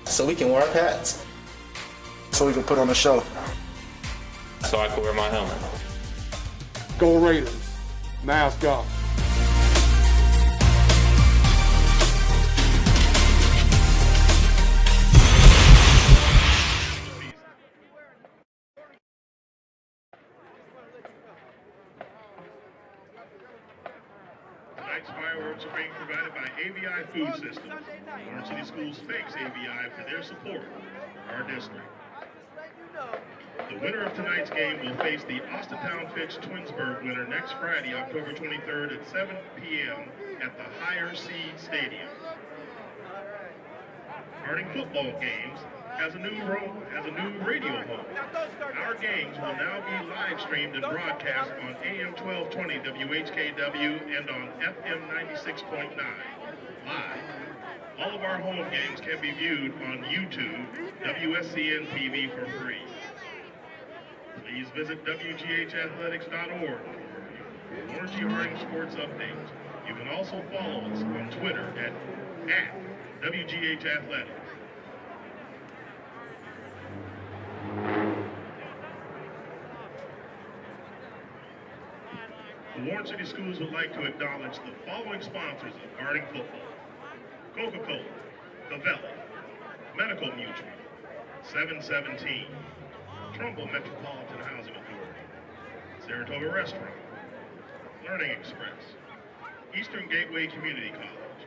So we can wear our hats. So we can put on a show. So I can wear my helmet. Go Raiders. Mask off. Tonight's fireworks are being provided by AVI Food Systems. Varsity Schools thanks AVI for their support of our district. The winner of tonight's game will face the Austintown-Fitch Twinsburg winner next Friday, October 23rd at 7 p.m. at the Higher Seed Stadium. Harding football games has a new radio home. Our games will now be live streamed and broadcast on AM 1220 WHKW and on FM 96.9 live. All of our home games can be viewed on YouTube, WSCN TV for free. Please visit WGHathletics.org for Warranty Harding sports updates. You can also follow us on Twitter at WGHathletics. The Warren City Schools would like to acknowledge the following sponsors of Harding football: Coca-Cola, Favela, Medical Mutual, 717, Trumbull Metropolitan Housing Authority, Saratoga Restaurant, Learning Express, Eastern Gateway Community College,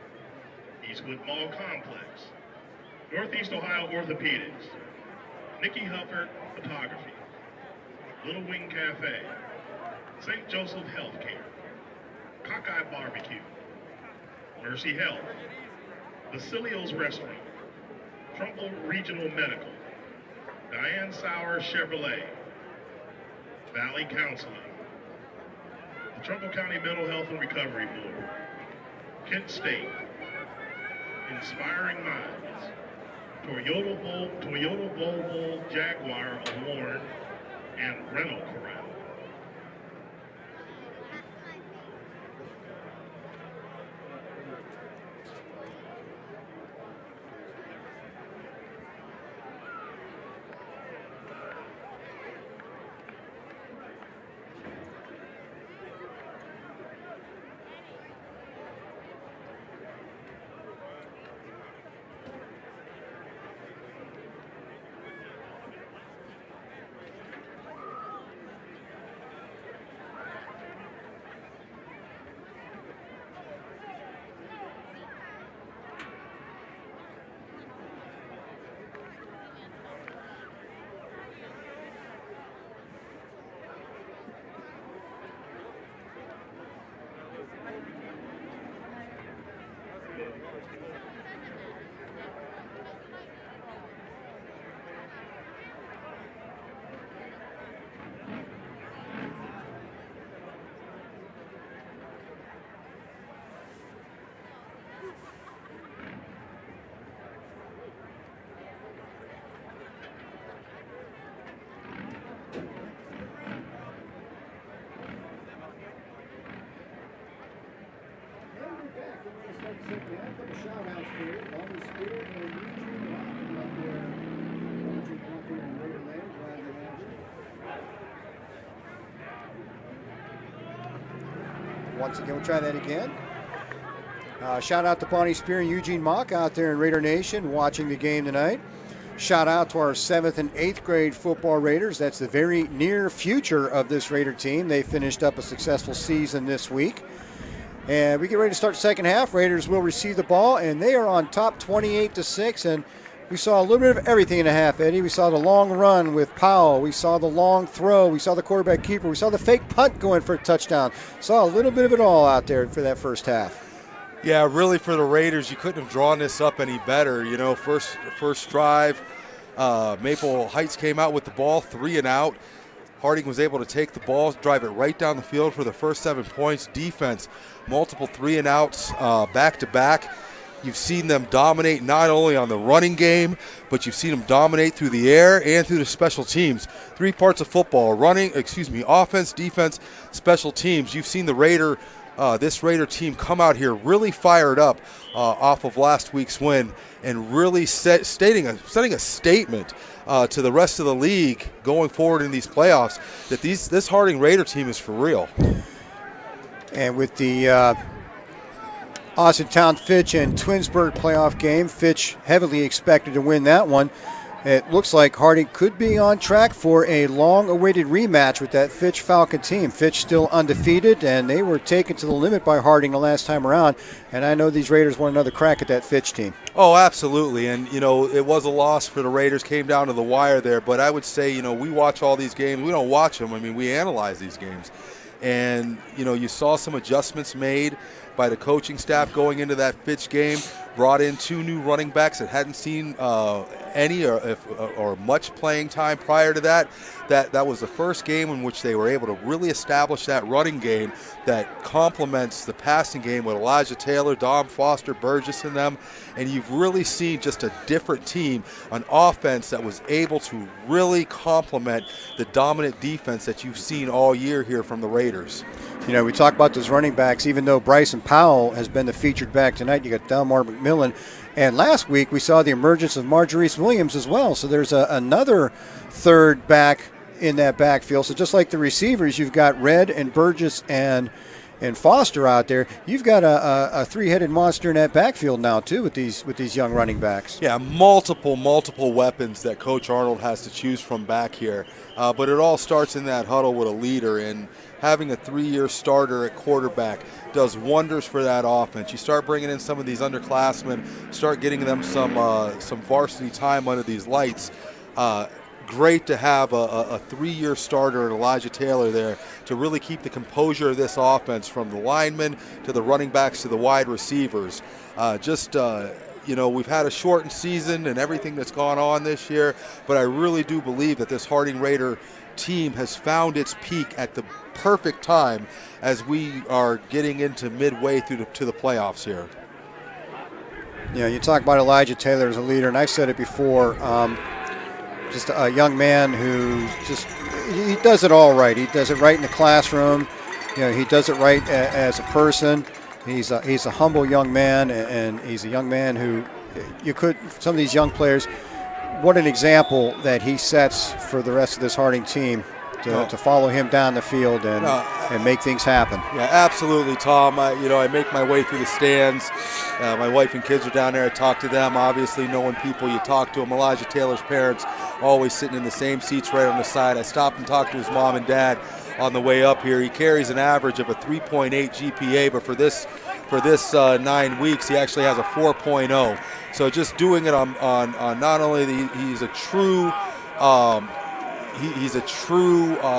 Eastwood Mall Complex, Northeast Ohio Orthopedics, Nikki Hufford Photography, Little Wing Cafe, St. Joseph Healthcare, Cockeye Barbecue, Mercy Health, Basilio's Restaurant, Trumbull Regional Medical, Diane Sauer Chevrolet, Valley Counseling, the Trumbull County Mental Health and Recovery Board, Kent State, Inspiring Minds, Toyota Volvo Jaguar of Warren, and Rental Corral. Once again, we'll try that again. Shout out to Bonnie Spear and Eugene Mock out there in Raider Nation watching the game tonight. Shout out to our 7th and 8th grade football Raiders. That's the very near future of this Raider team. They finished up a successful season this week. And we get ready to start the second half. Raiders will receive the ball, and they are on top 28-6. And we saw a little bit of everything in the half, Eddie. We saw the long run with Powell. We saw the long throw. We saw the quarterback keeper. We saw the fake punt going for a touchdown. Saw a little bit of it all out there for that first half. Yeah, really for the Raiders, you couldn't have drawn this up any better. You know, first drive, Maple Heights came out with the ball, 3 and out. Harding was able to take the ball, drive it right down the field for the first 7 points. Defense, multiple 3 and outs back to back. You've seen them dominate not only on the running game, but you've seen them dominate through the air and through the special teams. 3 parts of football: offense, defense, special teams. You've seen this Raider team come out here really fired up off of last week's win and really setting a statement to the rest of the league going forward in these playoffs that this Harding Raider team is for real. And with the Austintown Fitch and Twinsburg playoff game, Fitch heavily expected to win that one. It looks like Harding could be on track for a long-awaited rematch with that Fitch Falcon team. Fitch still undefeated, and they were taken to the limit by Harding the last time around. And I know these Raiders want another crack at that Fitch team. Oh, absolutely. And, it was a loss for the Raiders, came down to the wire there. But I would say, we watch all these games. We don't watch them. We analyze these games. And, you saw some adjustments made by the coaching staff going into that Fitch game. Brought in 2 new running backs that hadn't seen any or much playing time prior to that. That was the first game in which they were able to really establish that running game that complements the passing game with Elijah Taylor, Dom Foster, Burgess in them. And you've really seen just a different team, an offense that was able to really complement the dominant defense that you've seen all year here from the Raiders. We talk about those running backs, even though Bryson Powell has been the featured back tonight. You got Delmar McMillan. And last week we saw the emergence of Marjorie Williams as well. So there's another third back in that backfield. So just like the receivers, you've got Red and Burgess and Foster out there. You've got a three-headed monster in that backfield now too with these young running backs. Yeah, multiple weapons that Coach Arnold has to choose from back here. But it all starts in that huddle with a leader, and having a 3-year starter at quarterback does wonders for that offense. You start bringing in some of these underclassmen, start getting them some varsity time under these lights. Great to have a 3-year starter and Elijah Taylor there to really keep the composure of this offense, from the linemen to the running backs to the wide receivers. We've had a shortened season and everything that's gone on this year, but I really do believe that this Harding Raider team has found its peak at the perfect time as we are getting into midway to the playoffs here. Yeah, you talk about Elijah Taylor as a leader, and I've said it before. Just a young man who he does it all right. He does it right in the classroom. He does it right as a person. He's a humble young man, and he's a young man who some of these young players, what an example that he sets for the rest of this Harding team to follow him down the field and make things happen. Yeah, absolutely, Tom. I make my way through the stands. My wife and kids are down there. I talk to them. Obviously, knowing people, you talk to them. Elijah Taylor's parents always sitting in the same seats right on the side. I stopped and talked to his mom and dad on the way up here. He carries an average of a 3.8 GPA, but for this 9 weeks, he actually has a 4.0. So just doing it on not only he's a true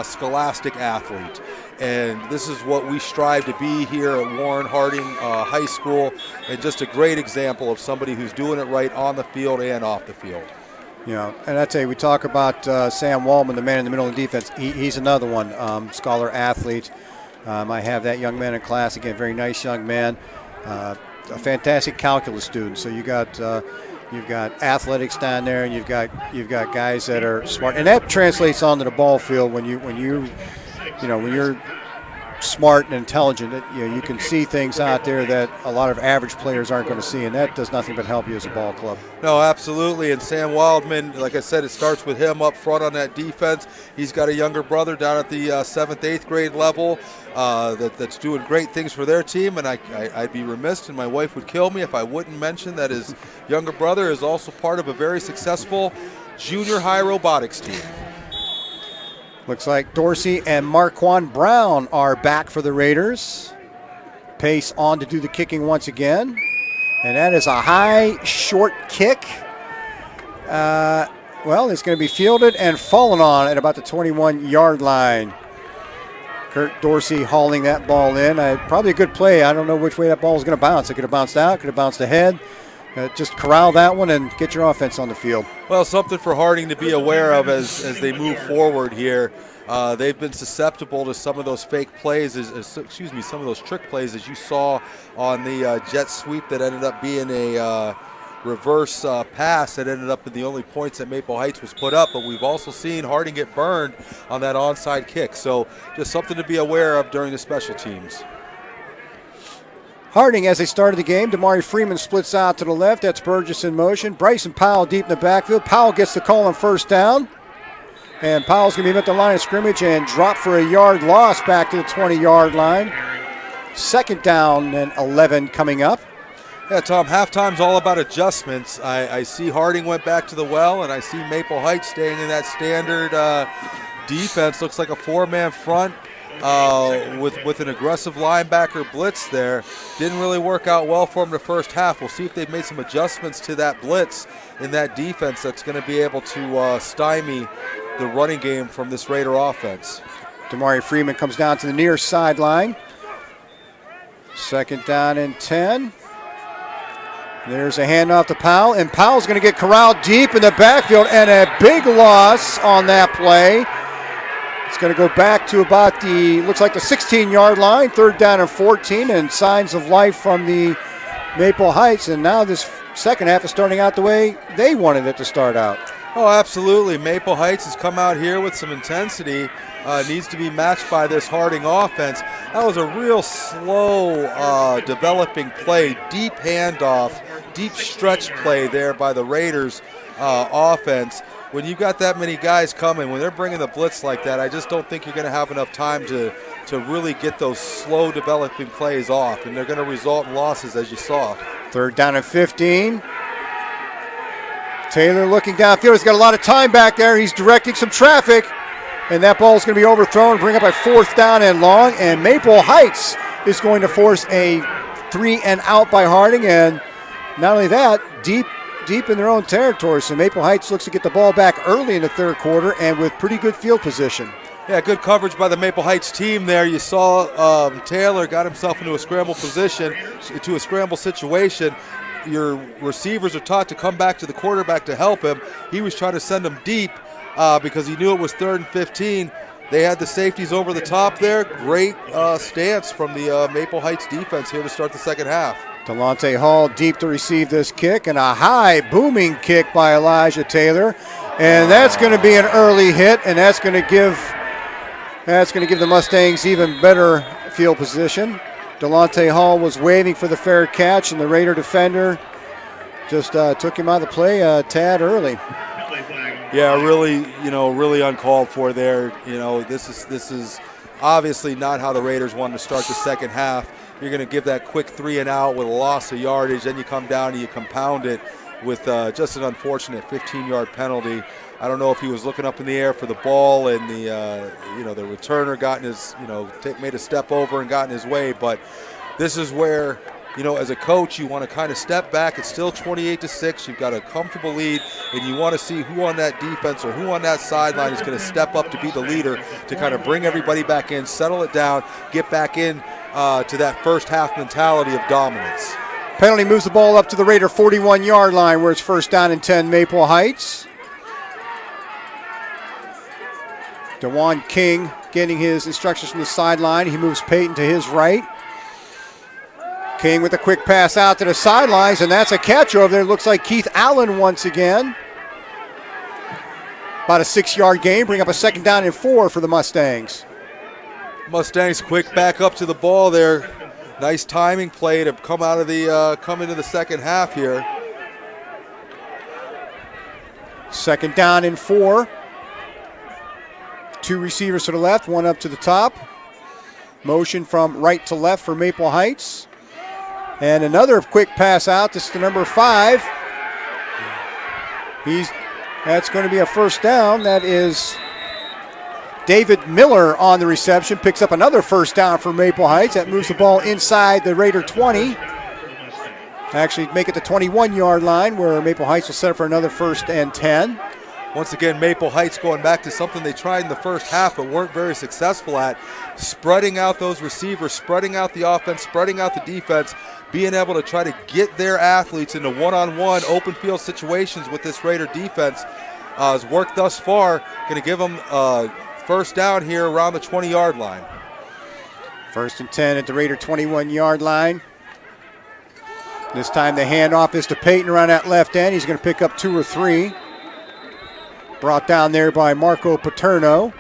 scholastic athlete, and this is what we strive to be here at Warren Harding High School, and just a great example of somebody who's doing it right on the field and off the field. Yeah, and I'd say we talk about Sam Waldman, the man in the middle of the defense. He's another one, scholar athlete. I have that young man in class again, very nice young man, a fantastic calculus student. So you've got athletics down there, and you've got guys that are smart, and that translates onto the ball field when you're smart and intelligent. You can see things out there that a lot of average players aren't going to see, and that does nothing but help you as a ball club. No, absolutely. And Sam Wildman, like I said, it starts with him up front on that defense. He's got a younger brother down at the 7th, 8th grade level that's doing great things for their team, and I'd be remiss, and my wife would kill me if I wouldn't mention that his younger brother is also part of a very successful junior high robotics team. Looks like Dorsey and Marquand Brown are back for the Raiders. Pace on to do the kicking once again. And that is a high, short kick. It's going to be fielded and fallen on at about the 21-yard line. Kurt Dorsey hauling that ball in. Probably a good play. I don't know which way that ball is going to bounce. It could have bounced out, could have bounced ahead. Just corral that one and get your offense on the field. Well, something for Harding to be aware of as they move forward here. They've been susceptible to some of those fake plays, some of those trick plays, as you saw on the jet sweep that ended up being a reverse pass that ended up in the only points that Maple Heights was put up. But we've also seen Harding get burned on that onside kick. So just something to be aware of during the special teams. Harding, as they started the game, Damari Freeman splits out to the left. That's Burgess in motion. Bryson Powell deep in the backfield. Powell gets the call on first down. And Powell's going to be at the line of scrimmage and drop for a yard loss back to the 20-yard line. Second down and 11 coming up. Yeah, Tom, halftime's all about adjustments. I see Harding went back to the well, and I see Maple Heights staying in that standard defense. Looks like a four-man front. With an aggressive linebacker blitz there. Didn't really work out well for them the first half. We'll see if they've made some adjustments to that blitz in that defense that's going to be able to stymie the running game from this Raider offense. Damari Freeman comes down to the near sideline. Second down and 10. There's a handoff to Powell, and Powell's going to get corralled deep in the backfield, and a big loss on that play. It's going to go back to about looks like the 16-yard line, third down and 14, and signs of life from the Maple Heights. And now this second half is starting out the way they wanted it to start out. Oh, absolutely. Maple Heights has come out here with some intensity. Needs to be matched by this Harding offense. That was a real slow developing play, deep handoff, deep stretch play there by the Raiders offense. when you got that many guys coming, when they're bringing the blitz like that, I just don't think you're going to have enough time to really get those slow developing plays off, and they're going to result in losses, as you saw. 3rd down and 15. Taylor looking downfield. He's got a lot of time back there. He's directing some traffic, and that ball is going to be overthrown, bring up a 4th down and long, and Maple Heights is going to force a 3 and out by Harding, and not only that, deep in their own territory. So Maple Heights looks to get the ball back early in the 3rd quarter and with pretty good field position. Yeah, good coverage by the Maple Heights team there. You saw Taylor got himself into a scramble situation. Your receivers are taught to come back to the quarterback to help him. He was trying to send them deep because he knew it was 3rd and 15. They had the safeties over the top there. Great stance from the Maple Heights defense here to start the second half. Delonte Hall deep to receive this kick, and a high booming kick by Elijah Taylor. And that's going to be an early hit, and that's going to give the Mustangs even better field position. Delonte Hall was waiting for the fair catch, and the Raider defender just took him out of the play a tad early. Yeah, really uncalled for there. This is obviously not how the Raiders wanted to start the second half. You're going to give that quick 3 and out with a loss of yardage, then you come down and you compound it with just an unfortunate 15-yard penalty. I don't know if he was looking up in the air for the ball and the returner got in his, made a step over and got in his way. But this is where, as a coach, you want to kind of step back. It's still 28-6. You've got a comfortable lead, and you want to see who on that defense or who on that sideline is going to step up to be the leader to kind of bring everybody back in, settle it down, get back in to that first half mentality of dominance. Penalty moves the ball up to the Raider 41-yard line where it's 1st down and 10 Maple Heights. DeJuan King getting his instructions from the sideline. He moves Peyton to his right. King with a quick pass out to the sidelines, and that's a catch over there. Looks like Keith Allen once again. About a 6-yard gain, bring up a 2nd down and 4 for the Mustangs. Mustangs quick back up to the ball there. Nice timing play to come out of the come into the second half here. 2nd down and 4. 2 receivers to the left, 1 up to the top. Motion from right to left for Maple Heights. And another quick pass out. This is to number 5. That's going to be a 1st down. That is David Miller on the reception. Picks up another 1st down for Maple Heights. That moves the ball inside the Raider 20. Actually make it the 21-yard line where Maple Heights will set up for another 1st and 10. Once again, Maple Heights going back to something they tried in the first half but weren't very successful at, spreading out those receivers, spreading out the offense, spreading out the defense, being able to try to get their athletes into one-on-one open field situations with this Raider defense has worked thus far. Going to give them 1st down here around the 20-yard line. 1st and 10 at the Raider 21-yard line. This time the handoff is to Peyton around that left end. He's going to pick up 2 or 3. Brought down there by Marco Paterno.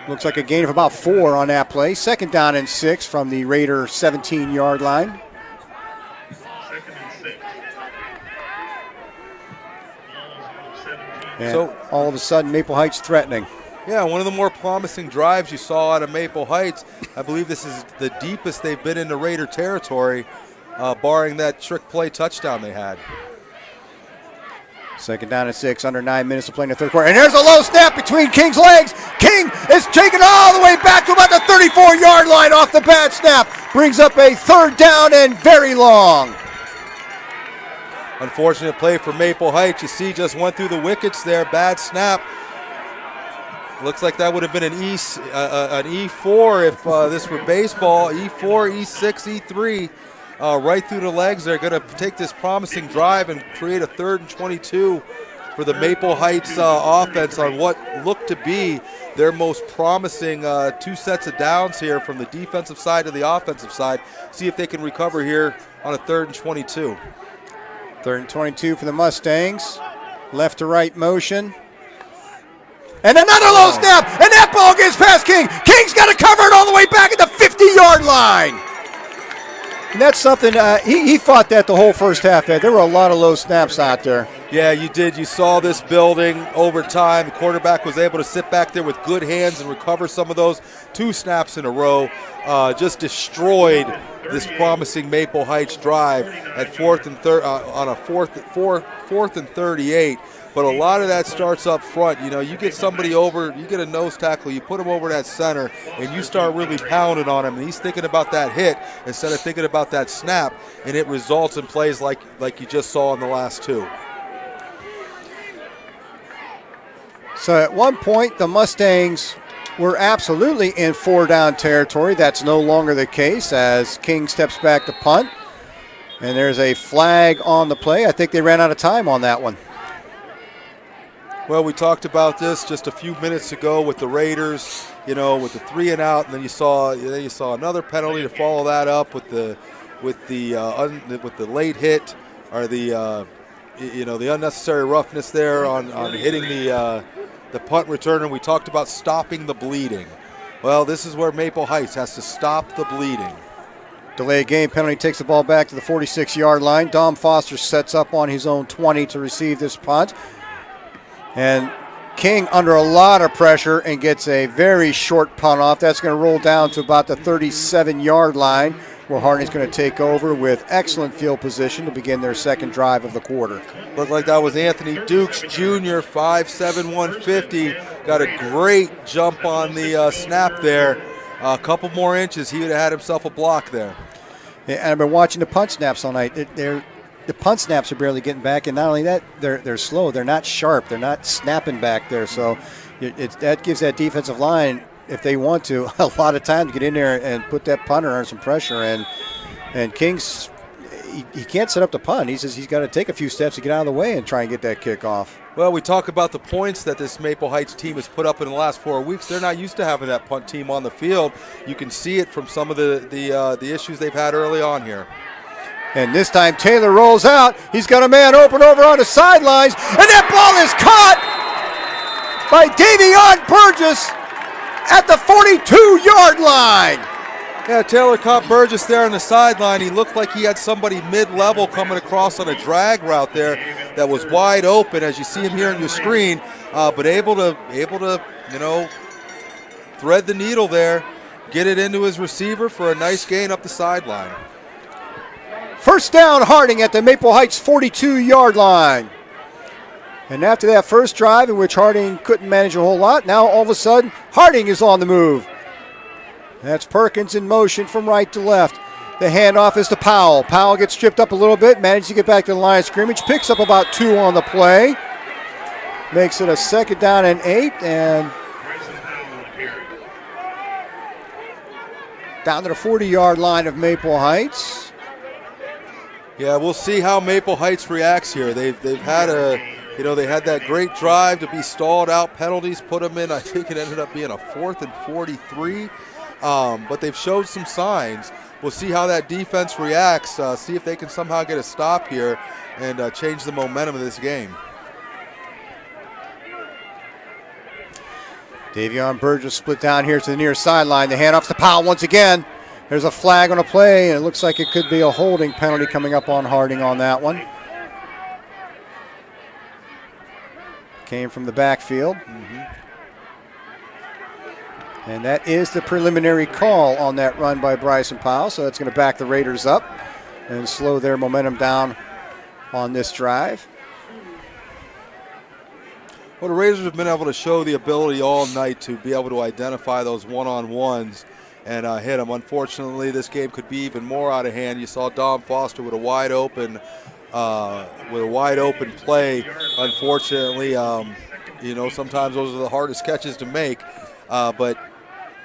Looks like a gain of about 4 on that play. 2nd down and 6 from the Raider 17-yard line. And so all of a sudden, Maple Heights threatening. Yeah, one of the more promising drives you saw out of Maple Heights. I believe this is the deepest they've been into Raider territory, barring that trick play touchdown they had. 2nd down and 6, under 9 minutes to play in the 3rd quarter. And there's a low snap between King's legs. King is taken all the way back to about the 34-yard line off the bad snap. Brings up a 3rd down and very long. Unfortunate play for Maple Heights. You see, just went through the wickets there. Bad snap. Looks like that would have been an E4 if this were baseball. E4, E6, E3. Right through the legs. They're going to take this promising drive and create a 3rd and 22 for the Maple Heights offense on what looked to be their most promising 2 sets of downs here from the defensive side to the offensive side. See if they can recover here on a 3rd and 22. 3rd and 22 for the Mustangs. Left to right motion. And another low snap, and that ball gets past King. King's got it covered all the way back at the 50-yard line. And that's something, he fought that the whole first half. There were a lot of low snaps out there. Yeah, you did. You saw this building over time. The quarterback was able to sit back there with good hands and recover some of those. 2 snaps in a row just destroyed this promising Maple Heights drive at fourth and 38. But a lot of that starts up front. You get somebody over, you get a nose tackle, you put him over that center, and you start really pounding on him, and he's thinking about that hit instead of thinking about that snap, and it results in plays like you just saw in the last 2. So at one point, the Mustangs were absolutely in 4-down territory. That's no longer the case as King steps back to punt. And there's a flag on the play. I think they ran out of time on that one. Well, we talked about this just a few minutes ago with the Raiders, with the 3 and out, and then you saw another penalty to follow that up with the late hit or the unnecessary roughness there on hitting the punt return, and we talked about stopping the bleeding. Well, this is where Maple Heights has to stop the bleeding. Delayed game penalty takes the ball back to the 46-yard line. Dom Foster sets up on his own 20 to receive this punt. And King under a lot of pressure and gets a very short punt off. That's going to roll down to about the 37-yard line, where Harding's going to take over with excellent field position to begin their second drive of the quarter. Looked like that was Anthony Dukes Jr., 5'7", 150. Got a great jump on the snap there. A couple more inches, he would have had himself a block there. Yeah, and I've been watching the punt snaps all night. The punt snaps are barely getting back, and not only that, they're slow. They're not sharp. They're not snapping back there. So that gives that defensive line, if they want to, a lot of time to get in there and put that punter under some pressure. And King's he can't set up the punt. He says he's got to take a few steps to get out of the way and try and get that kick off. Well, we talk about the points that this Maple Heights team has put up in the last 4 weeks. They're not used to having that punt team on the field. You can see it from some of the issues they've had early on here. And this time Taylor rolls out. He's got a man open over on the sidelines. And that ball is caught by Davion Burgess at the 42-yard line. Yeah, Taylor caught Burgess there on the sideline. He looked like he had somebody mid-level coming across on a drag route there that was wide open, as you see him here on your screen, but able to thread the needle there, get it into his receiver for a nice gain up the sideline. First down, Harding at the Maple Heights 42-yard line. And after that first drive in which Harding couldn't manage a whole lot, now all of a sudden Harding is on the move. That's Perkins in motion from right to left. The handoff is to Powell. Powell gets tripped up a little bit, manages to get back to the line of scrimmage, picks up about 2 on the play. Makes it a 2nd down and 8, and down to the 40-yard line of Maple Heights. Yeah, we'll see how Maple Heights reacts here. They've had they had that great drive to be stalled out. Penalties put them in. I think it ended up being a 4th and 43. But they've showed some signs. We'll see how that defense reacts, see if they can somehow get a stop here and change the momentum of this game. Davion Burgess split down here to the near sideline. The handoff's to Powell once again. There's a flag on a play, and it looks like it could be a holding penalty coming up on Harding on that one. Came from the backfield. And that is the preliminary call on that run by Bryson Powell. So that's going to back the Raiders up and slow their momentum down on this drive. Well, the Raiders have been able to show the ability all night to be able to identify those one-on-ones and hit them. Unfortunately, this game could be even more out of hand. You saw Dom Foster with a wide open play. Unfortunately, sometimes those are the hardest catches to make, but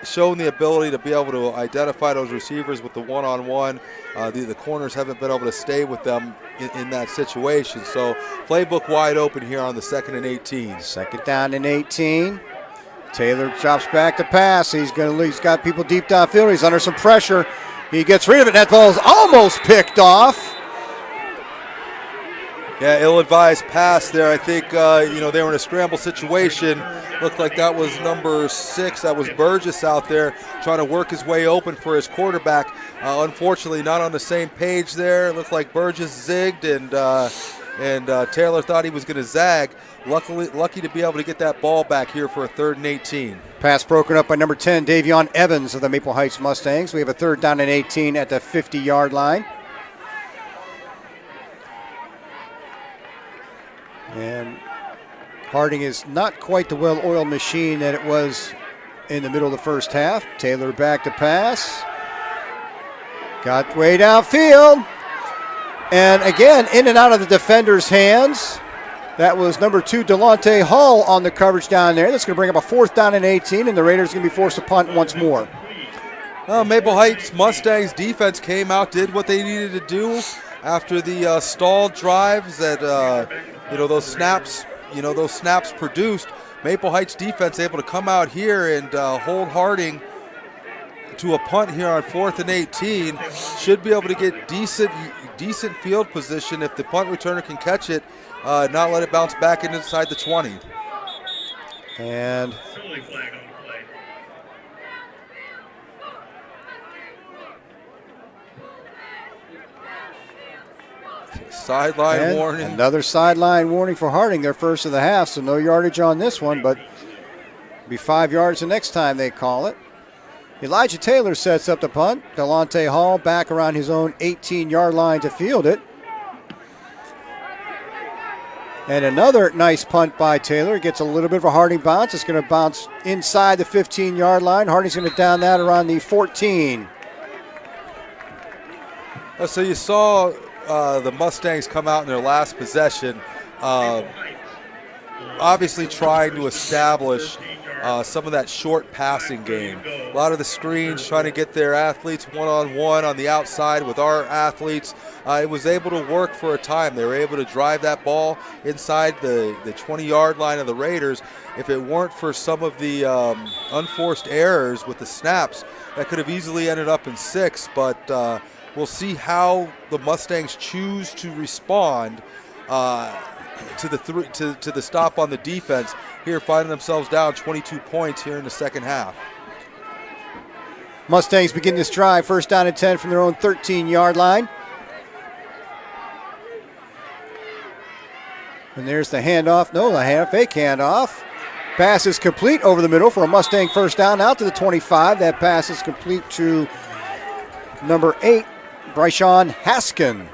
showing the ability to be able to identify those receivers with the one-on-one. The corners haven't been able to stay with them in that situation. So playbook wide open here on the 2nd and 18. 2nd down and 18. Taylor drops back to pass. He's got people deep downfield. He's under some pressure. He gets rid of it. That ball is almost picked off. Yeah, ill-advised pass there. I think, they were in a scramble situation. Looked like that was number 6. That was Burgess out there trying to work his way open for his quarterback. Unfortunately, not on the same page there. It looked like Burgess zigged, and Taylor thought he was going to zag. Lucky to be able to get that ball back here for a 3rd and 18. Pass broken up by number 10, Davion Evans of the Maple Heights Mustangs. We have a 3rd down and 18 at the 50-yard line. And Harding is not quite the well-oiled machine that it was in the middle of the first half. Taylor back to pass. Got way downfield. And again, in and out of the defender's hands. That was number 2, Delonte Hall on the coverage down there. That's going to bring up a 4th down and 18, and the Raiders are going to be forced to punt once more. Maple Heights Mustangs defense came out, did what they needed to do after the stalled drives that those snaps produced. Maple Heights defense able to come out here and hold Harding to a punt here on 4th and 18. Should be able to get decent field position if the punt returner can catch it, not let it bounce back inside the 20. And sideline warning. Another sideline warning for Harding, their first of the half, so no yardage on this one, but it'll be 5 yards the next time they call it. Elijah Taylor sets up the punt. Delonte Hall back around his own 18-yard line to field it. And another nice punt by Taylor. Gets a little bit of a Harding bounce. It's going to bounce inside the 15-yard line. Harding's going to down that around the 14. So you saw the Mustangs come out in their last possession, obviously trying to establish some of that short passing game. A lot of the screens trying to get their athletes one-on-one on the outside with our athletes. It was able to work for a time. They were able to drive that ball inside the 20-yard line of the Raiders. If it weren't for some of the unforced errors with the snaps, that could have easily ended up in 6, but we'll see how the Mustangs choose to respond to the stop on the defense here, finding themselves down 22 points here in the second half. Mustangs begin this drive, 1st down and 10 from their own 13-yard line. And there's the handoff. No, the fake handoff. Pass is complete over the middle for a Mustang 1st down out to the 25. That pass is complete to number 8, Bryshawn Haskin.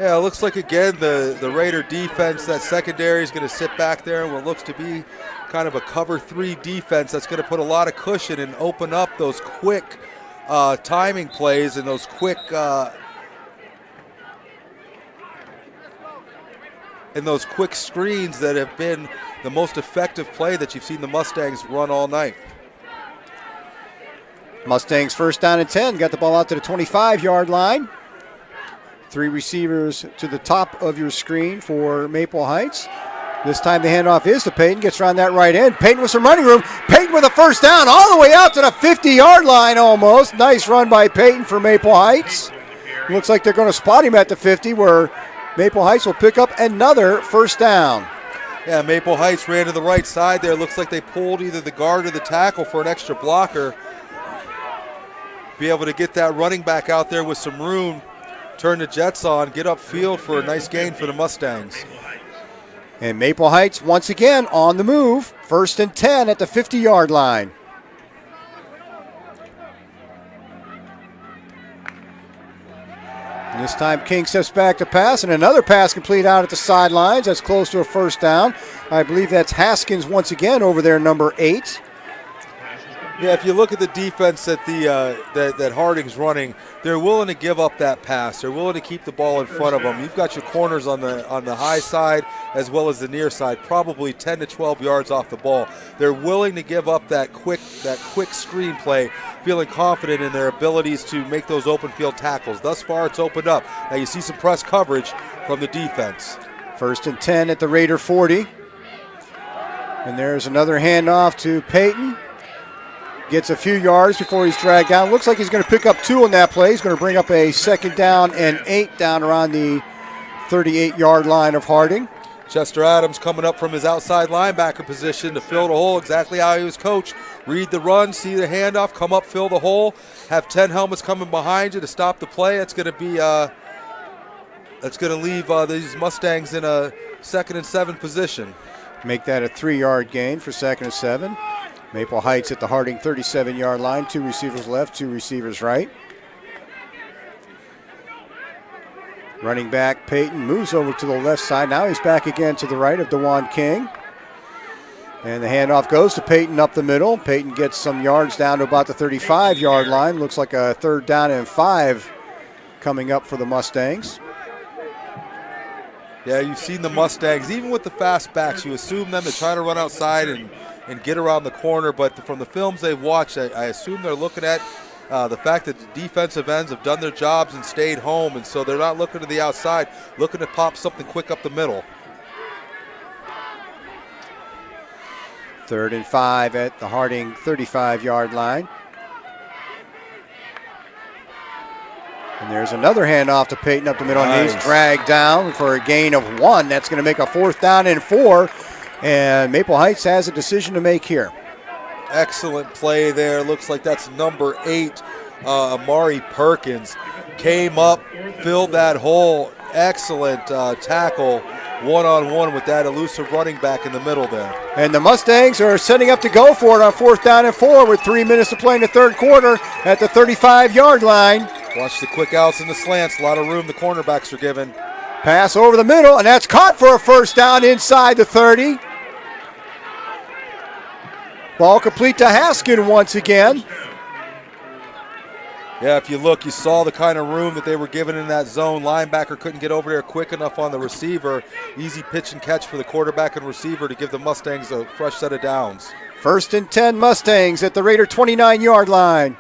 Yeah, it looks like, again, the Raider defense, that secondary is going to sit back there in what looks to be kind of a cover 3 defense that's going to put a lot of cushion and open up those quick timing plays and those quick screens that have been the most effective play that you've seen the Mustangs run all night. Mustangs 1st down and 10. Got the ball out to the 25-yard line. 3 receivers to the top of your screen for Maple Heights. This time the handoff is to Peyton. Gets around that right end. Peyton with some running room. Peyton with a 1st down all the way out to the 50-yard line almost. Nice run by Peyton for Maple Heights. Looks like they're going to spot him at the 50 where Maple Heights will pick up another 1st down. Yeah, Maple Heights ran to the right side there. Looks like they pulled either the guard or the tackle for an extra blocker. Be able to get that running back out there with some room. Turn the Jets on, get upfield for a nice gain for the Mustangs. And Maple Heights once again on the move. 1st and 10 at the 50-yard line. And this time King steps back to pass, and another pass complete out at the sidelines. That's close to a 1st down. I believe that's Haskins once again over there, number 8. Yeah, if you look at the defense that that Harding's running, they're willing to give up that pass. They're willing to keep the ball in front of them. You've got your corners on the high side as well as the near side, probably 10 to 12 yards off the ball. They're willing to give up that quick screen play, feeling confident in their abilities to make those open field tackles. Thus far, it's opened up. Now you see some press coverage from the defense. 1st and 10 at the Raider 40. And there's another handoff to Peyton. Gets a few yards before he's dragged down. Looks like he's going to pick up 2 on that play. He's going to bring up a 2nd down and 8 down around the 38-yard line of Harding. Chester Adams coming up from his outside linebacker position to fill the hole exactly how he was coached. Read the run, see the handoff, come up, fill the hole. Have 10 helmets coming behind you to stop the play. That's going to be that's going to leave these Mustangs in a 2nd and 7 position. Make that a 3-yard gain for 2nd and 7. Maple Heights at the Harding 37-yard line. 2 receivers left, 2 receivers right. Running back Peyton moves over to the left side. Now he's back again to the right of DeJuan King. And the handoff goes to Peyton up the middle. Peyton gets some yards down to about the 35-yard line. Looks like a 3rd down and 5 coming up for the Mustangs. Yeah, you've seen the Mustangs, even with the fast backs, you assume them to try to run outside and get around the corner. But from the films they've watched, I assume they're looking at the fact that the defensive ends have done their jobs and stayed home, and so they're not looking to the outside, looking to pop something quick up the middle. 3rd and 5 at the Harding 35-yard line. And there's another handoff to Peyton up the middle, and he's dragged down for a gain of 1. That's going to make a 4th down and 4, and Maple Heights has a decision to make here. Excellent play there. Looks like that's number 8, Amari Perkins. Came up, filled that hole. Excellent tackle, one-on-one with that elusive running back in the middle there. And the Mustangs are setting up to go for it on 4th down and 4 with 3 minutes to play in the 3rd quarter at the 35-yard line. Watch the quick outs and the slants. A lot of room the cornerbacks are given. Pass over the middle, and that's caught for a 1st down inside the 30. Ball complete to Haskin once again. Yeah, if you look, you saw the kind of room that they were given in that zone. Linebacker couldn't get over there quick enough on the receiver. Easy pitch and catch for the quarterback and receiver to give the Mustangs a fresh set of downs. 1st and 10 Mustangs at the Raider 29-yard line.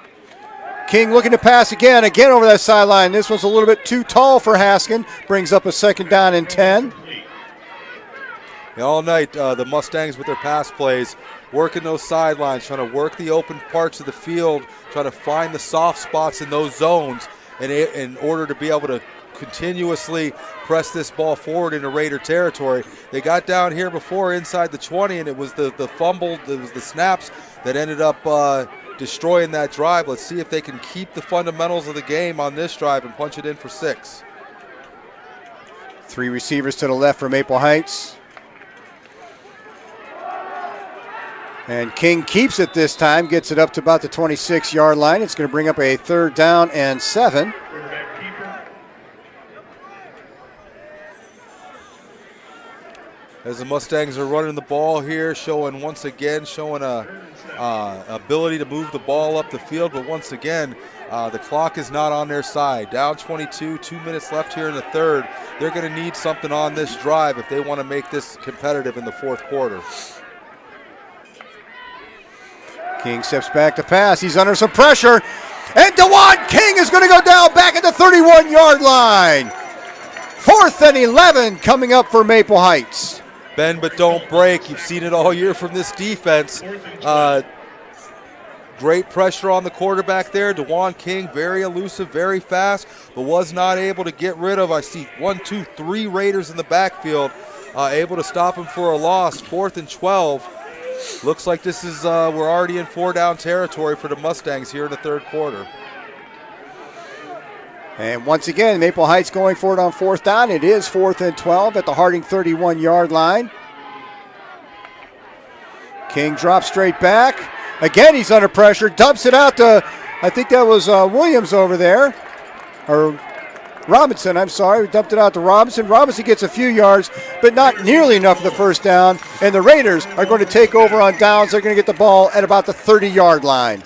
King looking to pass again over that sideline. This one's a little bit too tall for Haskin. Brings up a 2nd down and 10. Yeah, all night, the Mustangs with their pass plays, working those sidelines, trying to work the open parts of the field, trying to find the soft spots in those zones in order to be able to continuously press this ball forward into Raider territory. They got down here before inside the 20, and it was the fumble, it was the snaps that ended up destroying that drive. Let's see if they can keep the fundamentals of the game on this drive and punch it in for 6. 3 receivers to the left for Maple Heights. And King keeps it this time, gets it up to about the 26-yard line. It's going to bring up a 3rd down and 7. As the Mustangs are running the ball here, showing a ability to move the ball up the field, but once again, the clock is not on their side. Down 22, 2 minutes left here in the 3rd. They're going to need something on this drive if they want to make this competitive in the 4th quarter. King steps back to pass. He's under some pressure. And DeJuan King is going to go down back at the 31-yard line. 4th and 11 coming up for Maple Heights. Bend but don't break. You've seen it all year from this defense. Great pressure on the quarterback there. DeJuan King, very elusive, very fast, but was not able to get rid of, I see 1, 2, 3 Raiders in the backfield, able to stop him for a loss. 4th and 12. Looks like this is we're already in 4-down territory for the Mustangs here in the 3rd quarter. And once again, Maple Heights going for it on 4th down. It is 4th and 12 at the Harding 31-yard line. King drops straight back. Again, he's under pressure. Dumps it out to, I think that was Williams over there. Or Robinson, I'm sorry. We dumped it out to Robinson. Robinson gets a few yards, but not nearly enough for the 1st down. And the Raiders are going to take over on downs. They're going to get the ball at about the 30-yard line.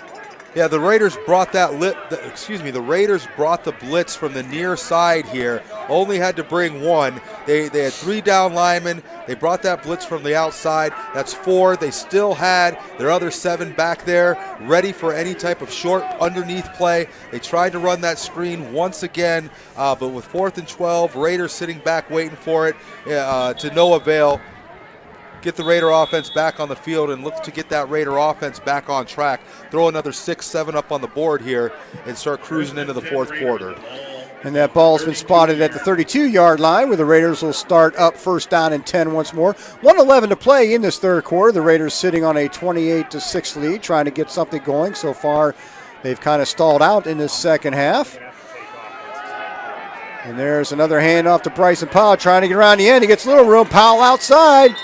Yeah, the Raiders brought the Raiders brought the blitz from the near side here. Only had to bring 1. They had 3 down linemen. They brought that blitz from the outside. That's 4. They still had their other 7 back there ready for any type of short underneath play. They tried to run that screen once again, but with 4th and 12, Raiders sitting back waiting for it to no avail. Get the Raider offense back on the field and look to get that Raider offense back on track. Throw another 6, 7 up on the board here and start cruising into the 4th quarter. And that ball's been spotted at the 32-yard line, where the Raiders will start up first down and 10 once more. 1:11 to play in this third quarter. The Raiders sitting on a 28-6 lead, trying to get something going. So far, they've kind of stalled out in this second half. And there's another handoff to Bryson Powell, trying to get around the end. He gets a little room. Powell outside.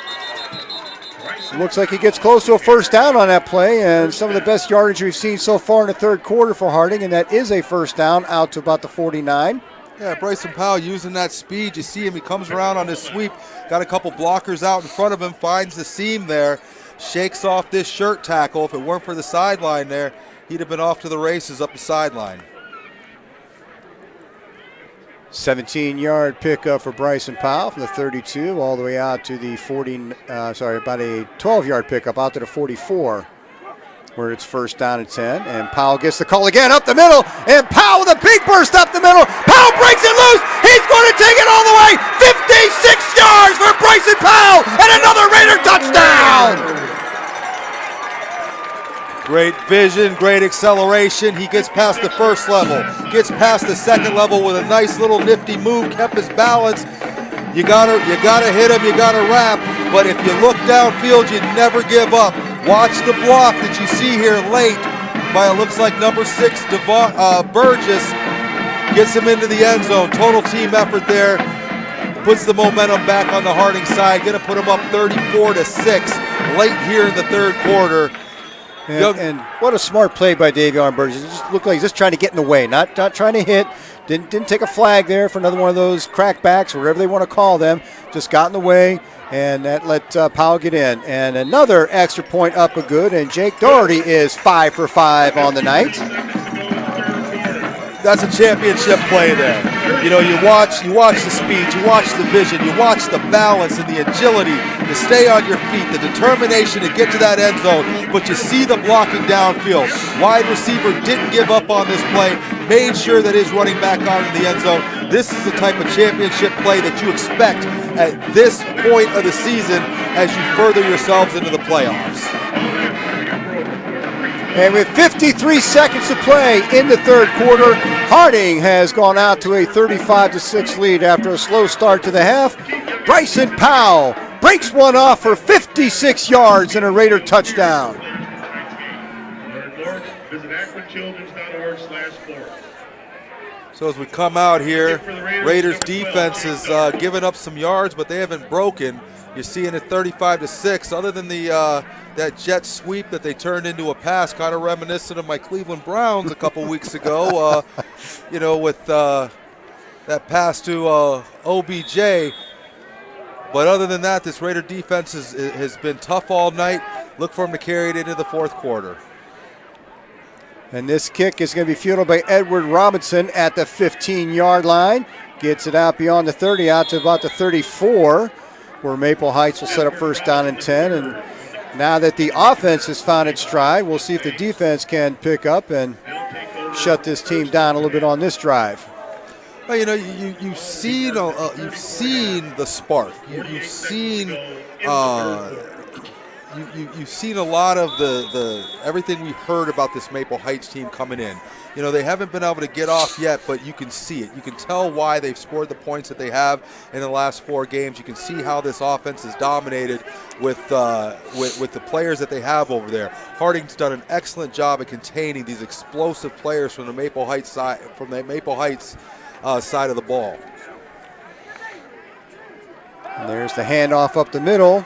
Looks like he gets close to a first down on that play, and some of the best yardage we've seen so far in the third quarter for Harding, and that is a first down out to about the 49. Yeah, Bryson Powell using that speed. You see him, he comes around on his sweep, got a couple blockers out in front of him, finds the seam there, shakes off this shirt tackle. If it weren't for the sideline there, he'd have been off to the races up the sideline. 17-yard pickup for Bryson Powell from the 32 all the way out to the about a 12-yard pickup out to the 44, where it's first down and 10. And Powell gets the call again up the middle, and Powell with a big burst up the middle. Powell breaks it loose. He's going to take it all the way. 56 yards for Bryson Powell, and another Raider touchdown. Great vision, great acceleration. He gets past the first level, gets past the second level with a nice little nifty move, kept his balance. You gotta hit him, you gotta wrap, but if you look downfield, you never give up. Watch the block that you see here late by, it looks like, number 6, Burgess. Gets him into the end zone. Total team effort there. Puts the momentum back on the Harding side. Gonna put him up 34-6 late here in the third quarter. And what a smart play by Davion Burgess. It just looked like he's just trying to get in the way, not trying to hit. Didn't take a flag there for another one of those crackbacks, or whatever they want to call them. Just got in the way, and that let Powell get in. And another extra point up a good, and Jake Doherty is 5 for 5 on the night. That's a championship play there. You know, you watch the speed, you watch the vision, you watch the balance and the agility to stay on your feet, the determination to get to that end zone, but you see the blocking downfield. Wide receiver didn't give up on this play, made sure that his running back got in the end zone. This is the type of championship play that you expect at this point of the season as you further yourselves into the playoffs. And with 53 seconds to play in the third quarter, Harding has gone out to a 35-6 lead after a slow start to the half. Bryson Powell breaks one off for 56 yards and a Raider touchdown. So as we come out here, Raiders defense has given up some yards, but they haven't broken. You're seeing it 35-6. Other than the that jet sweep that they turned into a pass, kind of reminiscent of my Cleveland Browns a couple weeks ago. You know, with that pass to OBJ. But other than that, this Raider defense has been tough all night. Look for them to carry it into the fourth quarter. And this kick is going to be fielded by Edward Robinson at the 15-yard line. Gets it out beyond the 30, out to about the 34, where Maple Heights will set up first down and 10. And now that the offense has found its stride, we'll see if the defense can pick up and shut this team down a little bit on this drive. Well, you know, you've seen the spark. You've seen you've seen a lot of the everything we've heard about this Maple Heights team coming in. You know, they haven't been able to get off yet, but you can see it. You can tell why they've scored the points that they have in the last 4 games. You can see how this offense is dominated with the players that they have over there. Harding's done an excellent job at containing these explosive players from the Maple Heights side, side of the ball. And there's the handoff up the middle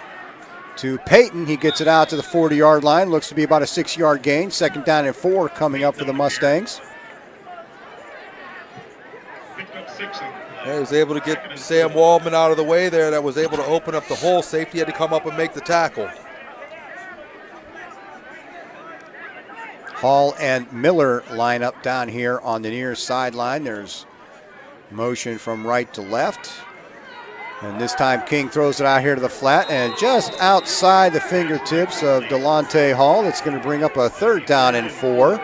to Payton. He gets it out to the 40-yard line. Looks to be about a 6-yard gain. Second down and 4 coming up for the Mustangs. Yeah, he was able to get Sam Waldman out of the way there. That was able to open up the hole. Safety had to come up and make the tackle. Hall and Miller line up down here on the near sideline. There's motion from right to left. And this time King throws it out here to the flat and just outside the fingertips of Delonte Hall. It's going to bring up a third down and 4.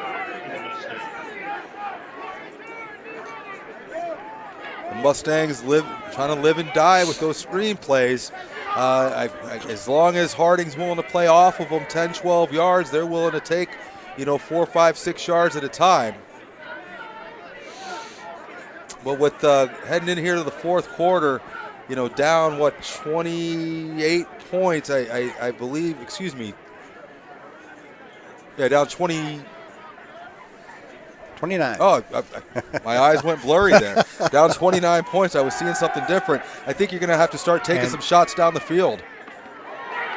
The Mustangs trying to live and die with those screen plays. As long as Harding's willing to play off of them 10, 12 yards, they're willing to take, 4, 5, 6 yards at a time. But with heading in here to the fourth quarter, down 28 points, I believe. Excuse me. Yeah, down 29. Oh, my eyes went blurry there. Down 29 points. I was seeing something different. I think you're going to have to start taking some shots down the field.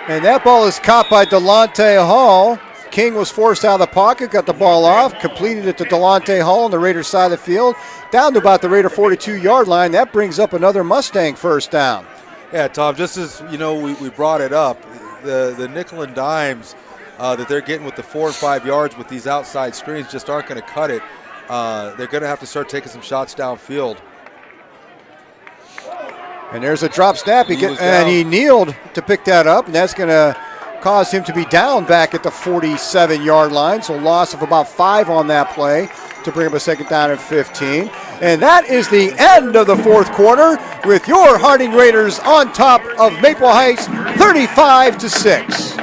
And that ball is caught by Delonte Hall. King was forced out of the pocket, got the ball off, completed it to Delonte Hall on the Raiders side of the field, down to about the Raider 42-yard line. That brings up another Mustang first down. Yeah, Tom, just as we brought it up, the nickel and dimes that they're getting with the 4 and 5 yards with these outside screens just aren't going to cut it. They're going to have to start taking some shots downfield. And there's a drop snap, and he kneeled to pick that up, and that's going to cause him to be down back at the 47-yard line. So loss of about 5 on that play to bring up a second down and 15. And that is the end of the fourth quarter with your Harding Raiders on top of Maple Heights 35-6.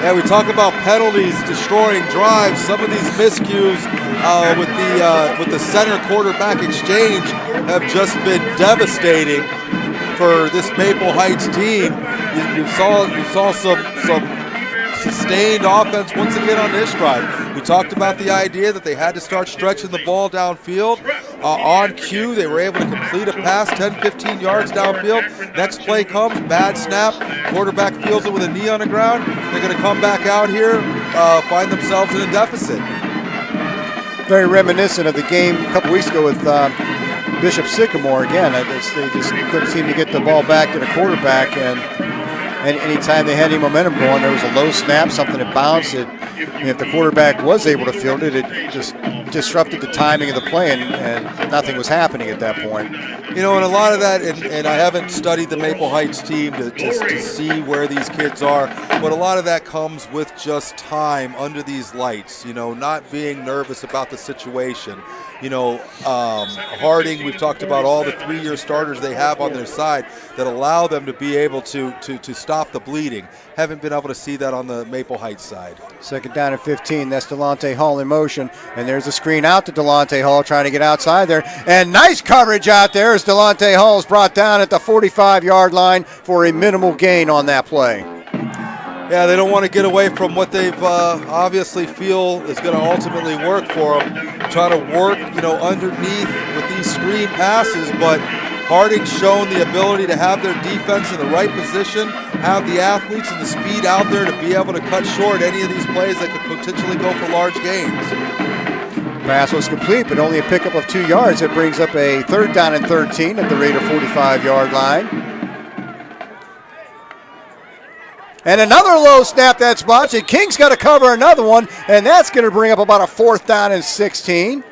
Yeah, we talk about penalties destroying drives. Some of these miscues with the center quarterback exchange have just been devastating for this Maple Heights team. You saw some sustained offense once again on this drive. We talked about the idea that they had to start stretching the ball downfield. On cue, they were able to complete a pass 10, 15 yards downfield. Next play comes, bad snap. Quarterback feels it with a knee on the ground. They're going to come back out here, find themselves in a deficit. Very reminiscent of the game a couple weeks ago with Bishop Sycamore. Again, they just couldn't seem to get the ball back to the quarterback, and anytime they had any momentum going, there was a low snap, something that bounced. If the quarterback was able to field it, it just disrupted the timing of the play, and nothing was happening at that point. And a lot of that, and I haven't studied the Maple Heights team to see where these kids are, but a lot of that comes with just time under these lights, not being nervous about the situation. Harding, we've talked about all the 3-year starters they have on their side that allow them to be able to stop the bleeding. Haven't been able to see that on the Maple Heights side. Second down and 15. That's Delonte Hall in motion. And there's a screen out to Delonte Hall trying to get outside there. And nice coverage out there as Delonte Hall is brought down at the 45-yard line for a minimal gain on that play. Yeah, they don't want to get away from what they've obviously feel is going to ultimately work for them. Try to work, underneath with these screen passes, but Harding's shown the ability to have their defense in the right position, have the athletes and the speed out there to be able to cut short any of these plays that could potentially go for large gains. Pass was complete, but only a pickup of 2 yards. It brings up a third down and 13 at the Raider 45-yard line. And another low snap that's botched, and King's got to cover another one, and that's going to bring up about a fourth down and 16.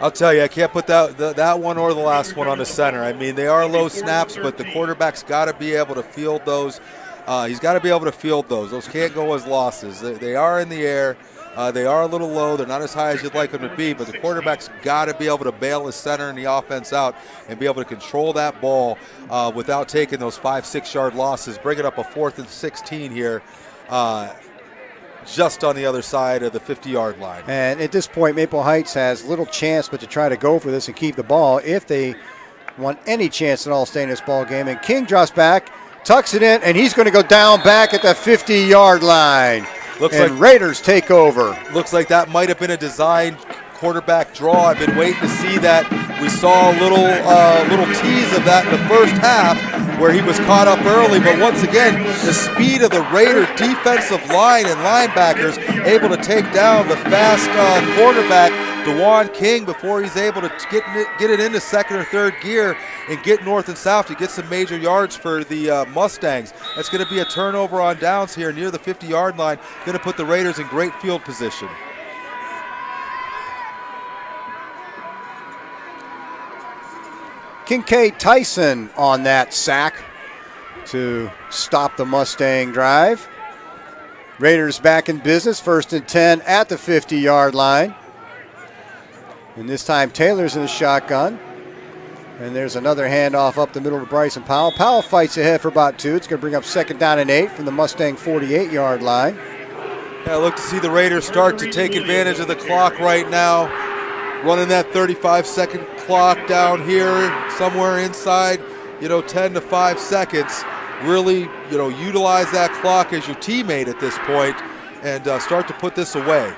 I'll tell you, I can't put that one or the last one on the center. I mean, they are low snaps, but the quarterback's got to be able to field those. He's got to be able to field those. Those can't go as losses. They are in the air. They are a little low. They're not as high as you'd like them to be, but the quarterback's got to be able to bail his center and the offense out and be able to control that ball without taking those 5-6 yard losses. Bring it up a 4th and 16 here. Just on the other side of the 50-yard line. And at this point, Maple Heights has little chance but to try to go for this and keep the ball if they want any chance at all staying in this ball game. And King drops back, tucks it in, and he's going to go down back at the 50-yard line. Raiders take over. Looks like that might have been a designed quarterback draw. I've been waiting to see that. We saw a little tease of that in the first half where he was caught up early, but once again, the speed of the Raider defensive line and linebackers able to take down the fast quarterback, DeJuan King, before he's able to get it into second or third gear and get north and south to get some major yards for the Mustangs. That's going to be a turnover on downs here near the 50-yard line, going to put the Raiders in great field position. Kincaid Tyson on that sack to stop the Mustang drive. Raiders back in business, 1st and 10 at the 50-yard line. And this time Taylor's in the shotgun. And there's another handoff up the middle to Bryson Powell. Powell fights ahead for about 2. It's going to bring up 2nd down and 8 from the Mustang 48-yard line. Yeah, look to see the Raiders start to take advantage of the clock right now. running that 35-second clock down here, somewhere inside, 10 to 5 seconds. Really, utilize that clock as your teammate at this point and start to put this away.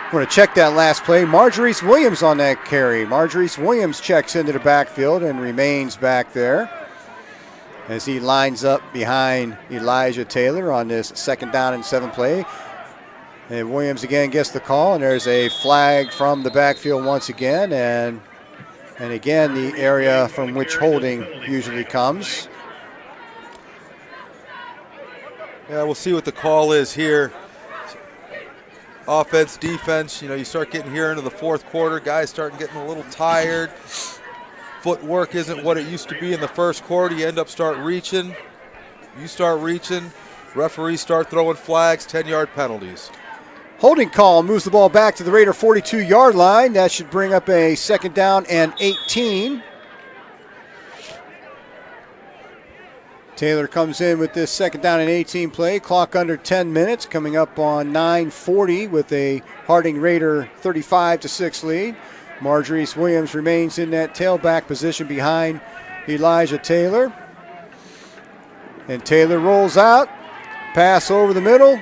We're going to check that last play. Marjorie Williams on that carry. Marjorie Williams checks into the backfield and remains back there as he lines up behind Elijah Taylor on this 2nd down and 7 play. And Williams again gets the call, and there's a flag from the backfield once again, and again the area from which holding usually comes. Yeah, we'll see what the call is here. Offense, defense, you start getting here into the 4th quarter. Guys starting getting a little tired. Footwork isn't what it used to be in the 1st quarter. You end up reaching. You start reaching. Referees start throwing flags, 10-yard penalties. Holding call moves the ball back to the Raider 42-yard line. That should bring up a 2nd down and 18. Taylor comes in with this 2nd down and 18 play. Clock under 10 minutes, coming up on 9:40 with a Harding Raider 35-6 lead. Marjorie Williams remains in that tailback position behind Elijah Taylor. And Taylor rolls out. Pass over the middle.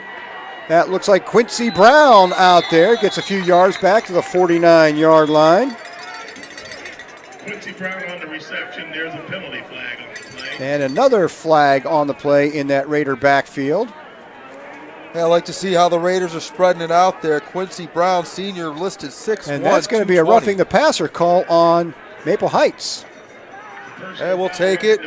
That looks like Quincy Brown out there. Gets a few yards back to the 49-yard line. Quincy Brown on the reception. There's a penalty flag on the play. And another flag on the play in that Raider backfield. Yeah, I like to see how the Raiders are spreading it out there. Quincy Brown, senior, listed 6'1", and that's going to be a roughing the passer call on Maple Heights. Hey, we'll take it.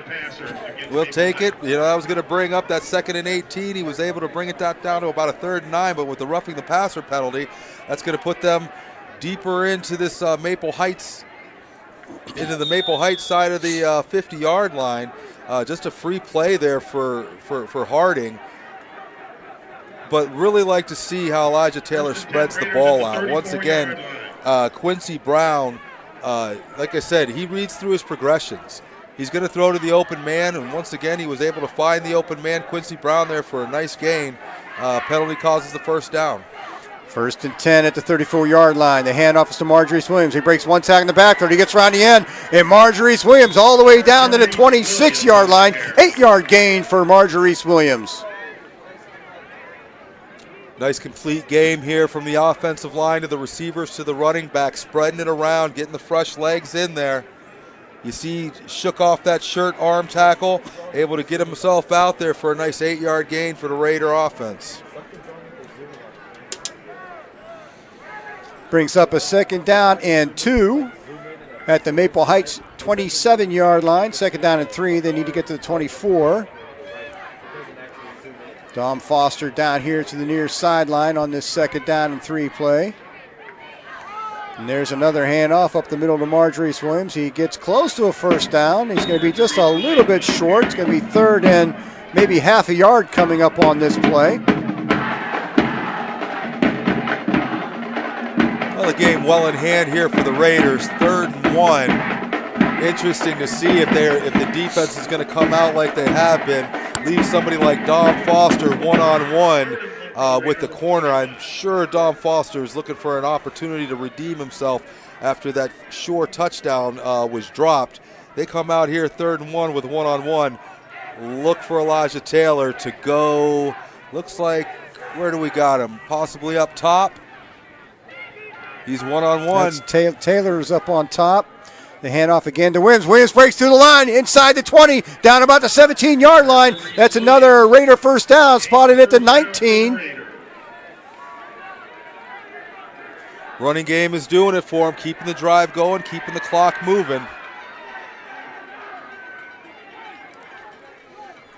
We'll take it. I was going to bring up that 2nd and 18. He was able to bring it down to about a 3rd and 9, but with the roughing the passer penalty, that's going to put them deeper into this Maple Heights, into the Maple Heights side of the 50-yard line. Just a free play there for Harding. But really like to see how Elijah Taylor spreads the ball out. Once again, Quincy Brown, like I said, he reads through his progressions. He's going to throw to the open man, and once again, he was able to find the open man, Quincy Brown, there for a nice gain. Penalty causes the 1st down. 1st and 10 at the 34-yard line. The handoff is to Marjorie Williams. He breaks one tackle in the backfield. He gets around the end, and Marjorie Williams all the way down to the 26-yard line. 8-yard gain for Marjorie Williams. Nice complete game here from the offensive line to the receivers to the running back, spreading it around, getting the fresh legs in there. You see, shook off that shirt arm tackle, able to get himself out there for a nice 8-yard gain for the Raider offense. Brings up a 2nd down and 2 at the Maple Heights 27-yard line. 2nd down and 3. They need to get to the 24. Dom Foster down here to the near sideline on this 2nd down and 3 play. And there's another handoff up the middle to Marjorie Williams. He gets close to a 1st down. He's going to be just a little bit short. It's going to be 3rd and maybe half a yard coming up on this play. Well, the game well in hand here for the Raiders. 3rd and 1. Interesting to see if the defense is going to come out like they have been. Leave somebody like Dom Foster one-on-one with the corner. I'm sure Dom Foster is looking for an opportunity to redeem himself after that short touchdown was dropped. They come out here 3rd and 1 with one-on-one. Look for Elijah Taylor to go. Looks like, where do we got him? Possibly up top. He's one-on-one. Taylor's up on top. The handoff again to Williams. Williams breaks through the line, inside the 20, down about the 17-yard line. That's another Raider 1st down, spotted at the 19. Running game is doing it for him, keeping the drive going, keeping the clock moving.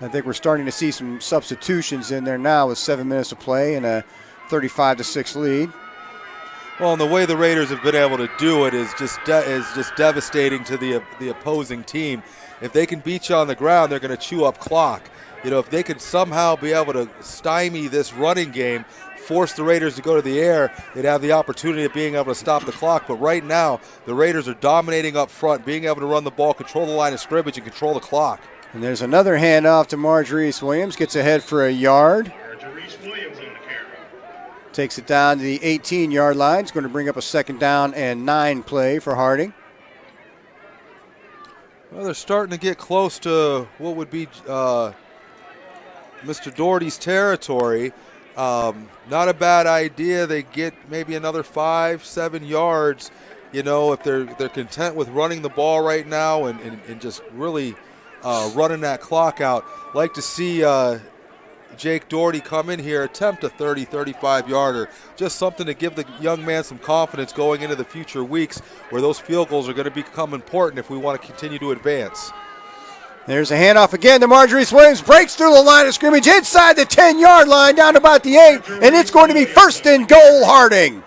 I think we're starting to see some substitutions in there now with 7 minutes to play and a 35-6 lead. Well, and the way the Raiders have been able to do it is just devastating to the opposing team. If they can beat you on the ground, they're going to chew up clock. If they could somehow be able to stymie this running game, force the Raiders to go to the air, they'd have the opportunity of being able to stop the clock. But right now, the Raiders are dominating up front, being able to run the ball, control the line of scrimmage, and control the clock. And there's another handoff to Marjorie Williams, gets ahead for a yard. Marjorie Williams on the carry. Takes it down to the 18-yard line. It's going to bring up a 2nd down and 9 play for Harding. Well, they're starting to get close to what would be Mr. Doherty's territory. Not a bad idea. They get maybe another 5-7 yards. You know, if they're content with running the ball right now and just really running that clock out. Like to see Jake Doherty come in here, attempt a 30, 35-yarder. Just something to give the young man some confidence going into the future weeks where those field goals are going to become important if we want to continue to advance. There's a handoff again to Marjorie Williams. Breaks through the line of scrimmage inside the 10-yard line down to about the 8, and it's going to be 1st and goal, Harding.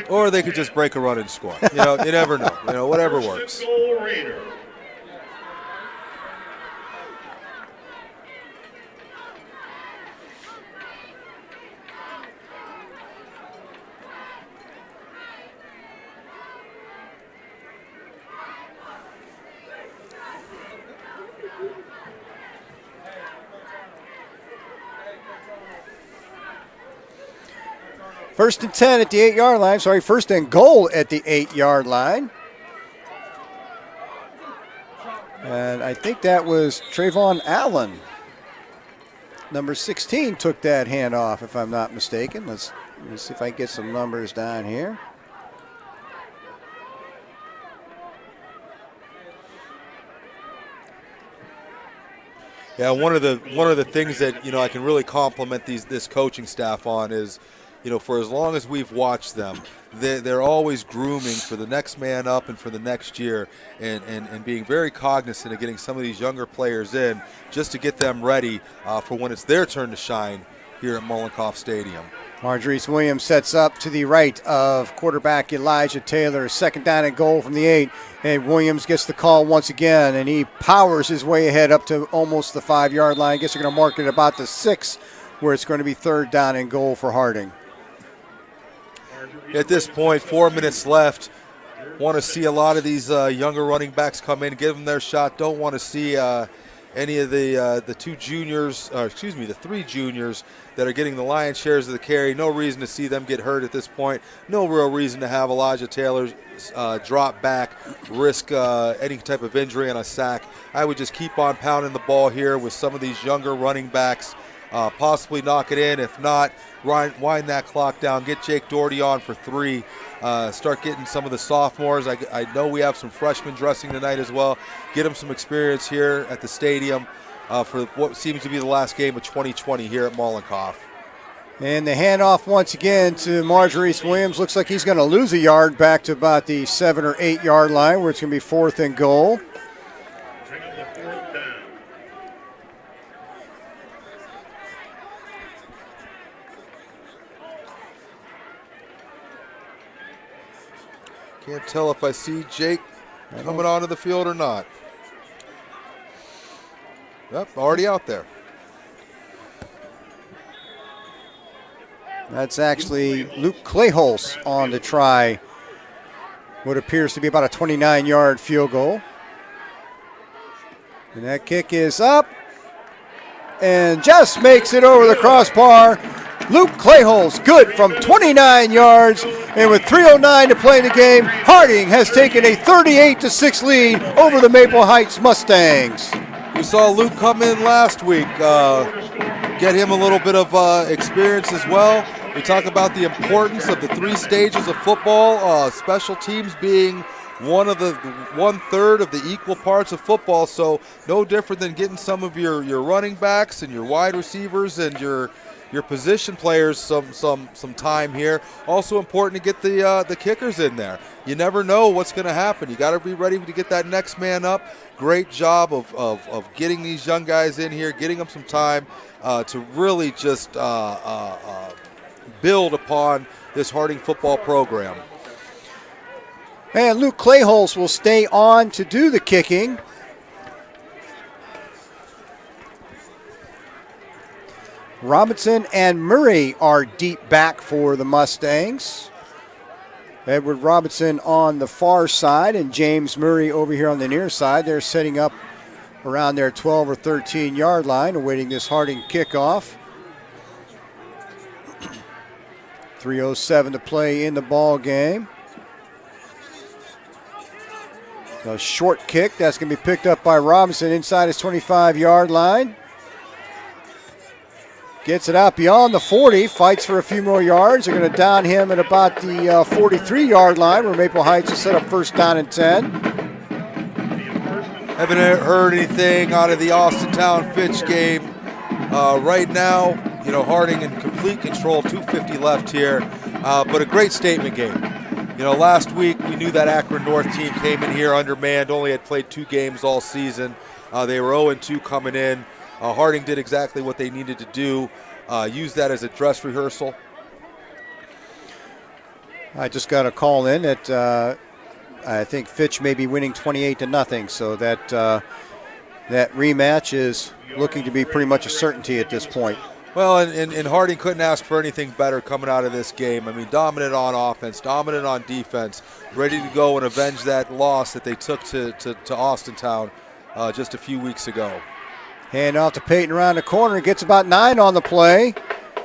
Or they could just break a run and score. You know, you never know. You know, whatever works. First and 10 at the 8-yard line. 1st and goal at the 8-yard line. And I think that was Trayvon Allen. Number 16 took that handoff, if I'm not mistaken. Let's see if I can get some numbers down here. Yeah, one of the things that, you know, I can really compliment this coaching staff on is, you know, for as long as we've watched them, they're always grooming for the next man up and for the next year, and being very cognizant of getting some of these younger players in just to get them ready for when it's their turn to shine here at Mollenkopf Stadium. Marjorie Williams sets up to the right of quarterback Elijah Taylor. 2nd down and goal from the 8. And Williams gets the call once again, and he powers his way ahead up to almost the 5-yard line. I guess they're going to mark it about the 6, where it's going to be 3rd down and goal for Harding. At this point, 4 minutes left. Want to see a lot of these younger running backs come in, give them their shot. Don't want to see any of the 3 juniors that are getting the lion's shares of the carry. No reason to see them get hurt at this point. No real reason to have Elijah Taylor drop back, risk any type of injury on a sack. I would just keep on pounding the ball here with some of these younger running backs. Possibly knock it in. If not, wind that clock down. Get Jake Doherty on for 3. Start getting some of the sophomores. I know we have some freshmen dressing tonight as well. Get them some experience here at the stadium for what seems to be the last game of 2020 here at Mollenkopf. And the handoff once again to Marjorie Williams. Looks like he's going to lose a yard back to about the 7 or 8-yard line, where it's going to be 4th and goal. Can't tell if I see Jake coming onto the field or not. Yep, already out there. That's actually Luke Clayholz on to try what appears to be about a 29-yard field goal. And that kick is up and just makes it over the crossbar. Luke Clayholz, good from 29 yards, and with 3:09 to play in the game, Harding has taken a 38-6 lead over the Maple Heights Mustangs. We saw Luke come in last week, get him a little bit of experience as well. We talk about the importance of the 3 stages of football, special teams being 1/3 of the equal parts of football, so no different than getting some of your running backs and your wide receivers and your position players some time here. Also important to get the kickers in there. You never know what's going to happen. You got to be ready to get that next man up. Great job of getting these young guys in here, getting them some time to really just build upon this Harding football program. And Luke Clayholz will stay on to do the kicking. Robinson and Murray are deep back for the Mustangs. Edward Robinson on the far side and James Murray over here on the near side. They're setting up around their 12 or 13 yard line, awaiting this Harding kickoff. 3:07 to play in the ball game. A short kick that's going to be picked up by Robinson inside his 25-yard line. Gets it out beyond the 40, fights for a few more yards. They're going to down him at about the 43-yard line where Maple Heights will set up first down and 10. Haven't heard anything out of the Austintown-Fitch game. Right now, Harding in complete control, 2:50 left here, but a great statement game. Last week we knew that Akron North team came in here undermanned, only had played 2 games all season. They were 0-2 coming in. Harding did exactly what they needed to do, use that as a dress rehearsal. I just got a call in that I think Fitch may be winning 28-0, so that rematch is looking to be pretty much a certainty at this point. Well, and Harding couldn't ask for anything better coming out of this game. I mean, dominant on offense, dominant on defense, ready to go and avenge that loss that they took to Austintown just a few weeks ago. Hand off to Peyton around the corner. Gets about 9 on the play.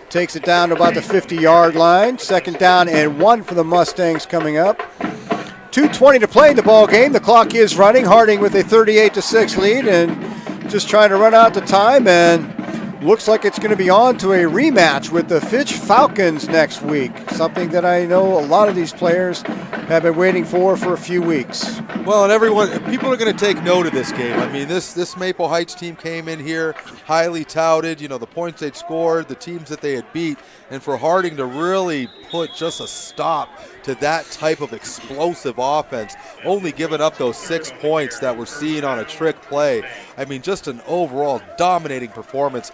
Takes it down to about the 50-yard line. 2nd down and 1 for the Mustangs coming up. 2:20 to play in the ball game. The clock is running. Harding with a 38-6 lead and just trying to run out the time, and looks like it's going to be on to a rematch with the Fitch Falcons next week, something that I know a lot of these players have been waiting for a few weeks. Well, and people are going to take note of this game. I mean, this Maple Heights team came in here highly touted, the points they'd scored, the teams that they had beat, and for Harding to really put just a stop to that type of explosive offense, only giving up those 6 points that we're seeing on a trick play. I mean, just an overall dominating performance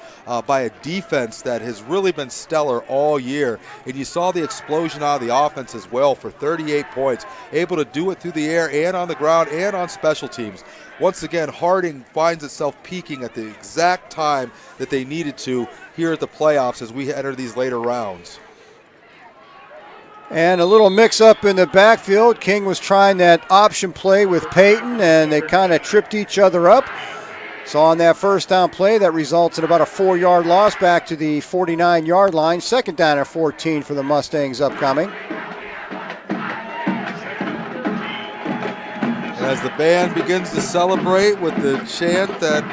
by a defense that has really been stellar all year. And you saw the explosion out of the offense as well for 38 points, able to do it through the air and on the ground and on special teams. Once again, Harding finds itself peaking at the exact time that they needed to here at the playoffs as we enter these later rounds. And a little mix-up in the backfield. King was trying that option play with Peyton, and they kind of tripped each other up. So on that first down play, that results in about a 4-yard loss back to the 49-yard line. 2nd down and 14 for the Mustangs upcoming. As the band begins to celebrate with the chant that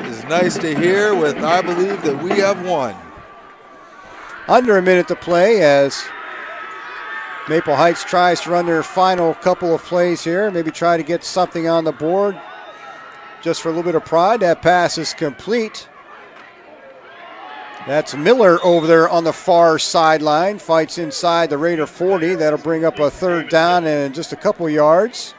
is nice to hear with "I believe that we have won." Under a minute to play as Maple Heights tries to run their final couple of plays here, maybe try to get something on the board just for a little bit of pride. That pass is complete. That's Miller over there on the far sideline, fights inside the Raider 40. That'll bring up a 3rd down and just a couple yards.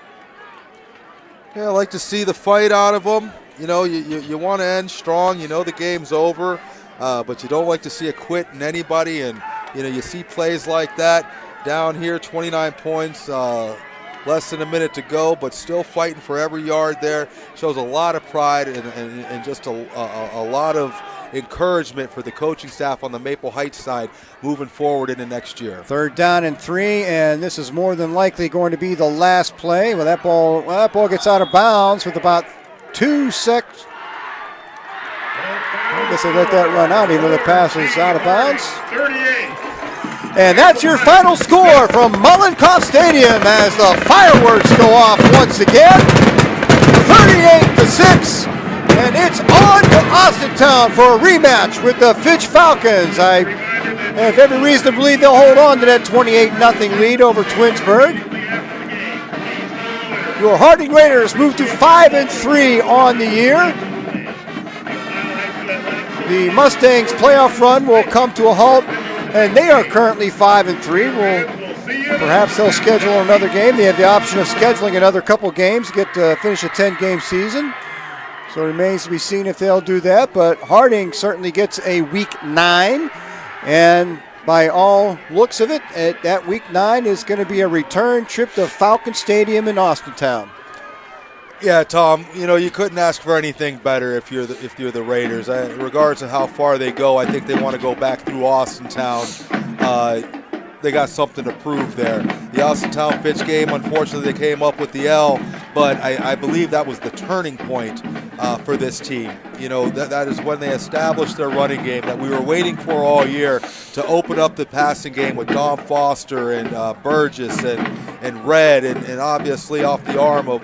Yeah, I like to see the fight out of them. You want to end strong. The game's over. But you don't like to see a quit in anybody, and you see plays like that down here, 29 points, less than a minute to go, but still fighting for every yard there. Shows a lot of pride and just a lot of encouragement for the coaching staff on the Maple Heights side moving forward into next year. 3rd down and 3, and this is more than likely going to be the last play. That ball gets out of bounds with about 2 seconds. I guess they let that run out, even though the pass is out of bounds. 38. And that's your final score from Mollenkopf Stadium as the fireworks go off once again. 38-6. And it's on to Austintown for a rematch with the Fitch Falcons. I have every reason to believe they'll hold on to that 28-0 lead over Twinsburg. Your Harding Raiders move to 5-3 on the year. The Mustangs playoff run will come to a halt, and they are currently 5-3. Perhaps they'll schedule another game. They have the option of scheduling another couple games to get to finish a 10-game season. So it remains to be seen if they'll do that. But Harding certainly gets a week 9, and by all looks of it, that week 9 is going to be a return trip to Falcon Stadium in Austintown. Yeah, Tom, you couldn't ask for anything better if you're the Raiders. Regardless of how far they go, I think they want to go back through Austintown. They got something to prove there. The Austintown-Fitch game, unfortunately, they came up with the L, but I believe that was the turning point for this team. You know, that is when they established their running game that we were waiting for all year to open up the passing game with Dom Foster and Burgess and Red and obviously off the arm of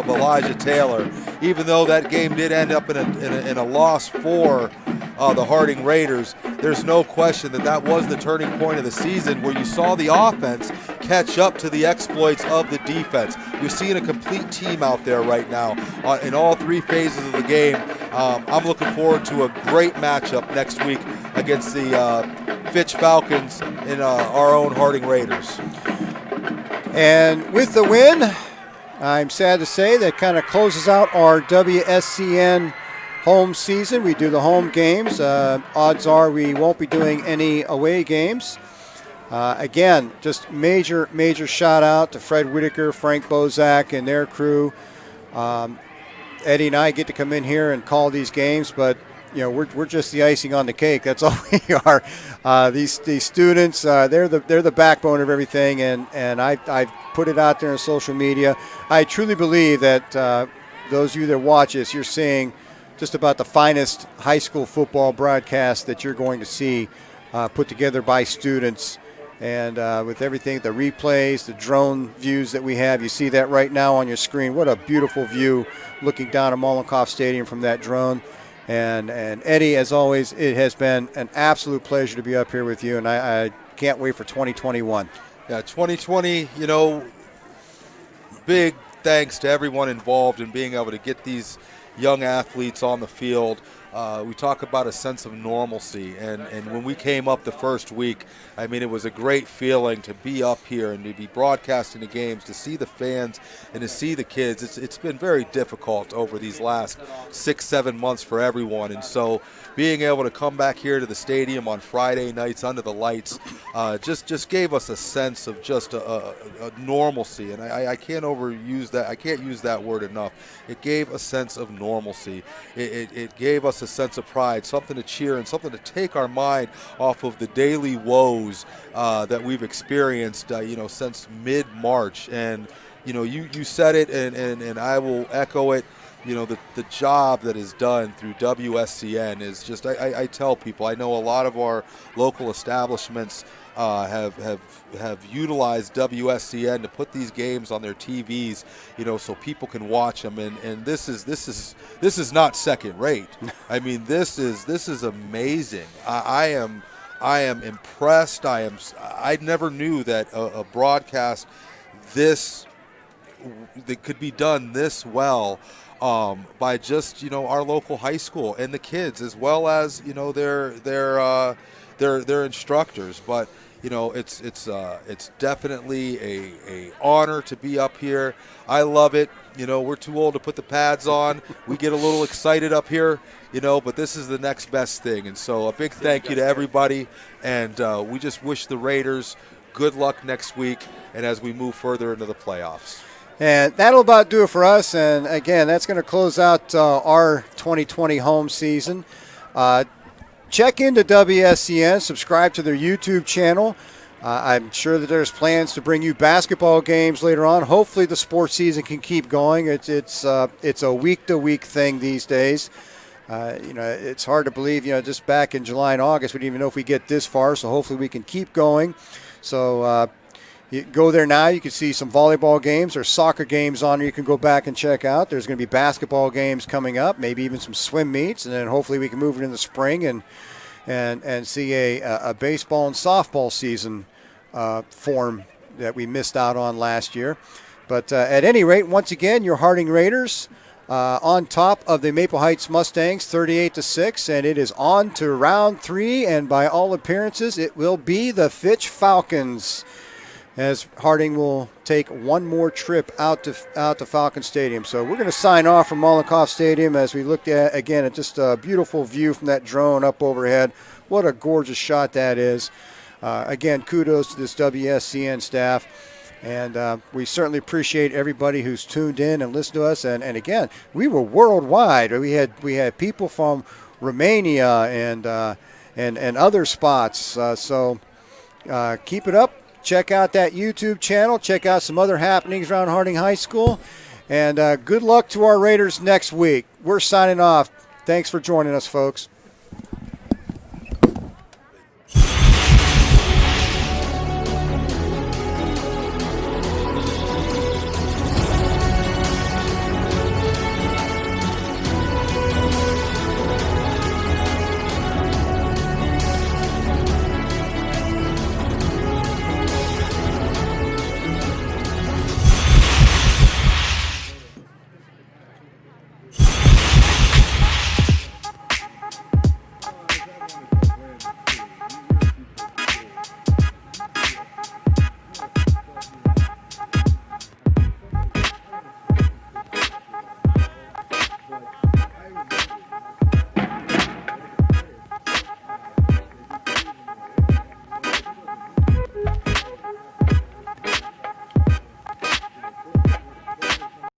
Elijah Taylor. Even though that game did end up in a loss for the Harding Raiders, there's no question that was the turning point of the season where you saw the offense catch up to the exploits of the defense. You're seeing a complete team out there right now in all three phases of the game. I'm looking forward to a great matchup next week against the Fitch Falcons and our own Harding Raiders. And with the win, I'm sad to say that kind of closes out our WSCN home season. We do the home games. Odds are we won't be doing any away games. Again, just major shout out to Fred Whitaker, Frank Bozak, and their crew. Eddie and I get to come in here and call these games, but you know we're just the icing on the cake. That's all we are. These students, they're the backbone of everything, and I've put it out there on social media. I truly believe that those of you that watch us, you're seeing just about the finest high school football broadcast that you're going to see put together by students. And with everything, the replays, the drone views that we have, you see that right now on your screen. What a beautiful view looking down at Mollenkopf Stadium from that drone. And Eddie, as always, it has been an absolute pleasure to be up here with you, and I can't wait for 2021. Yeah, 2020, you know, big thanks to everyone involved in being able to get these young athletes on the field. We talk about a sense of normalcy, and when we came up the first week, I mean, it was a great feeling to be up here and to be broadcasting the games, to see the fans and to see the kids. It's been very difficult over these last 6-7 months for everyone, and so being able to come back here to the stadium on Friday nights under the lights just gave us a sense of just a normalcy, and I can't overuse that. I can't use that word enough. It gave a sense of normalcy. It gave us a sense of pride, something to cheer and something to take our mind off of the daily woes that we've experienced, since mid-March. And, you said it, and I will echo it. The job that is done through WSCN is just, I tell people, I know a lot of our local establishments have utilized WSCN to put these games on their TVs, so people can watch them. And this is not second rate. I mean, this is amazing. I am impressed. I never knew that a broadcast that could be done this well. By just our local high school and the kids, as well as their instructors. But it's definitely a honor to be up here. I love it. We're too old to put the pads on. We get a little excited up here, but this is the next best thing. And so a big thank you to everybody, and we just wish the Raiders good luck next week and as we move further into the playoffs. And that'll about do it for us. And, again, that's going to close out our 2020 home season. Check into WSCN. Subscribe to their YouTube channel. I'm sure that there's plans to bring you basketball games later on. Hopefully the sports season can keep going. It's a week-to-week thing these days. It's hard to believe, just back in July and August, we didn't even know if we get this far. So hopefully we can keep going. So you go there now. You can see some volleyball games or soccer games on there you can go back and check out. There's going to be basketball games coming up, maybe even some swim meets, and then hopefully we can move it in the spring and see a baseball and softball season form that we missed out on last year. But at any rate, once again, your Harding Raiders on top of the Maple Heights Mustangs, 38-6, and it is on to round 3, and by all appearances, it will be the Fitch Falcons, as Harding will take one more trip out to Falcon Stadium. So we're going to sign off from Mollenkopf Stadium as we looked at, again, at just a beautiful view from that drone up overhead. What a gorgeous shot that is. Again, kudos to this WSCN staff. And we certainly appreciate everybody who's tuned in and listened to us. And again, we were worldwide. We had people from Romania and other spots. So keep it up. Check out that YouTube channel. Check out some other happenings around Harding High School. And good luck to our Raiders next week. We're signing off. Thanks for joining us, folks.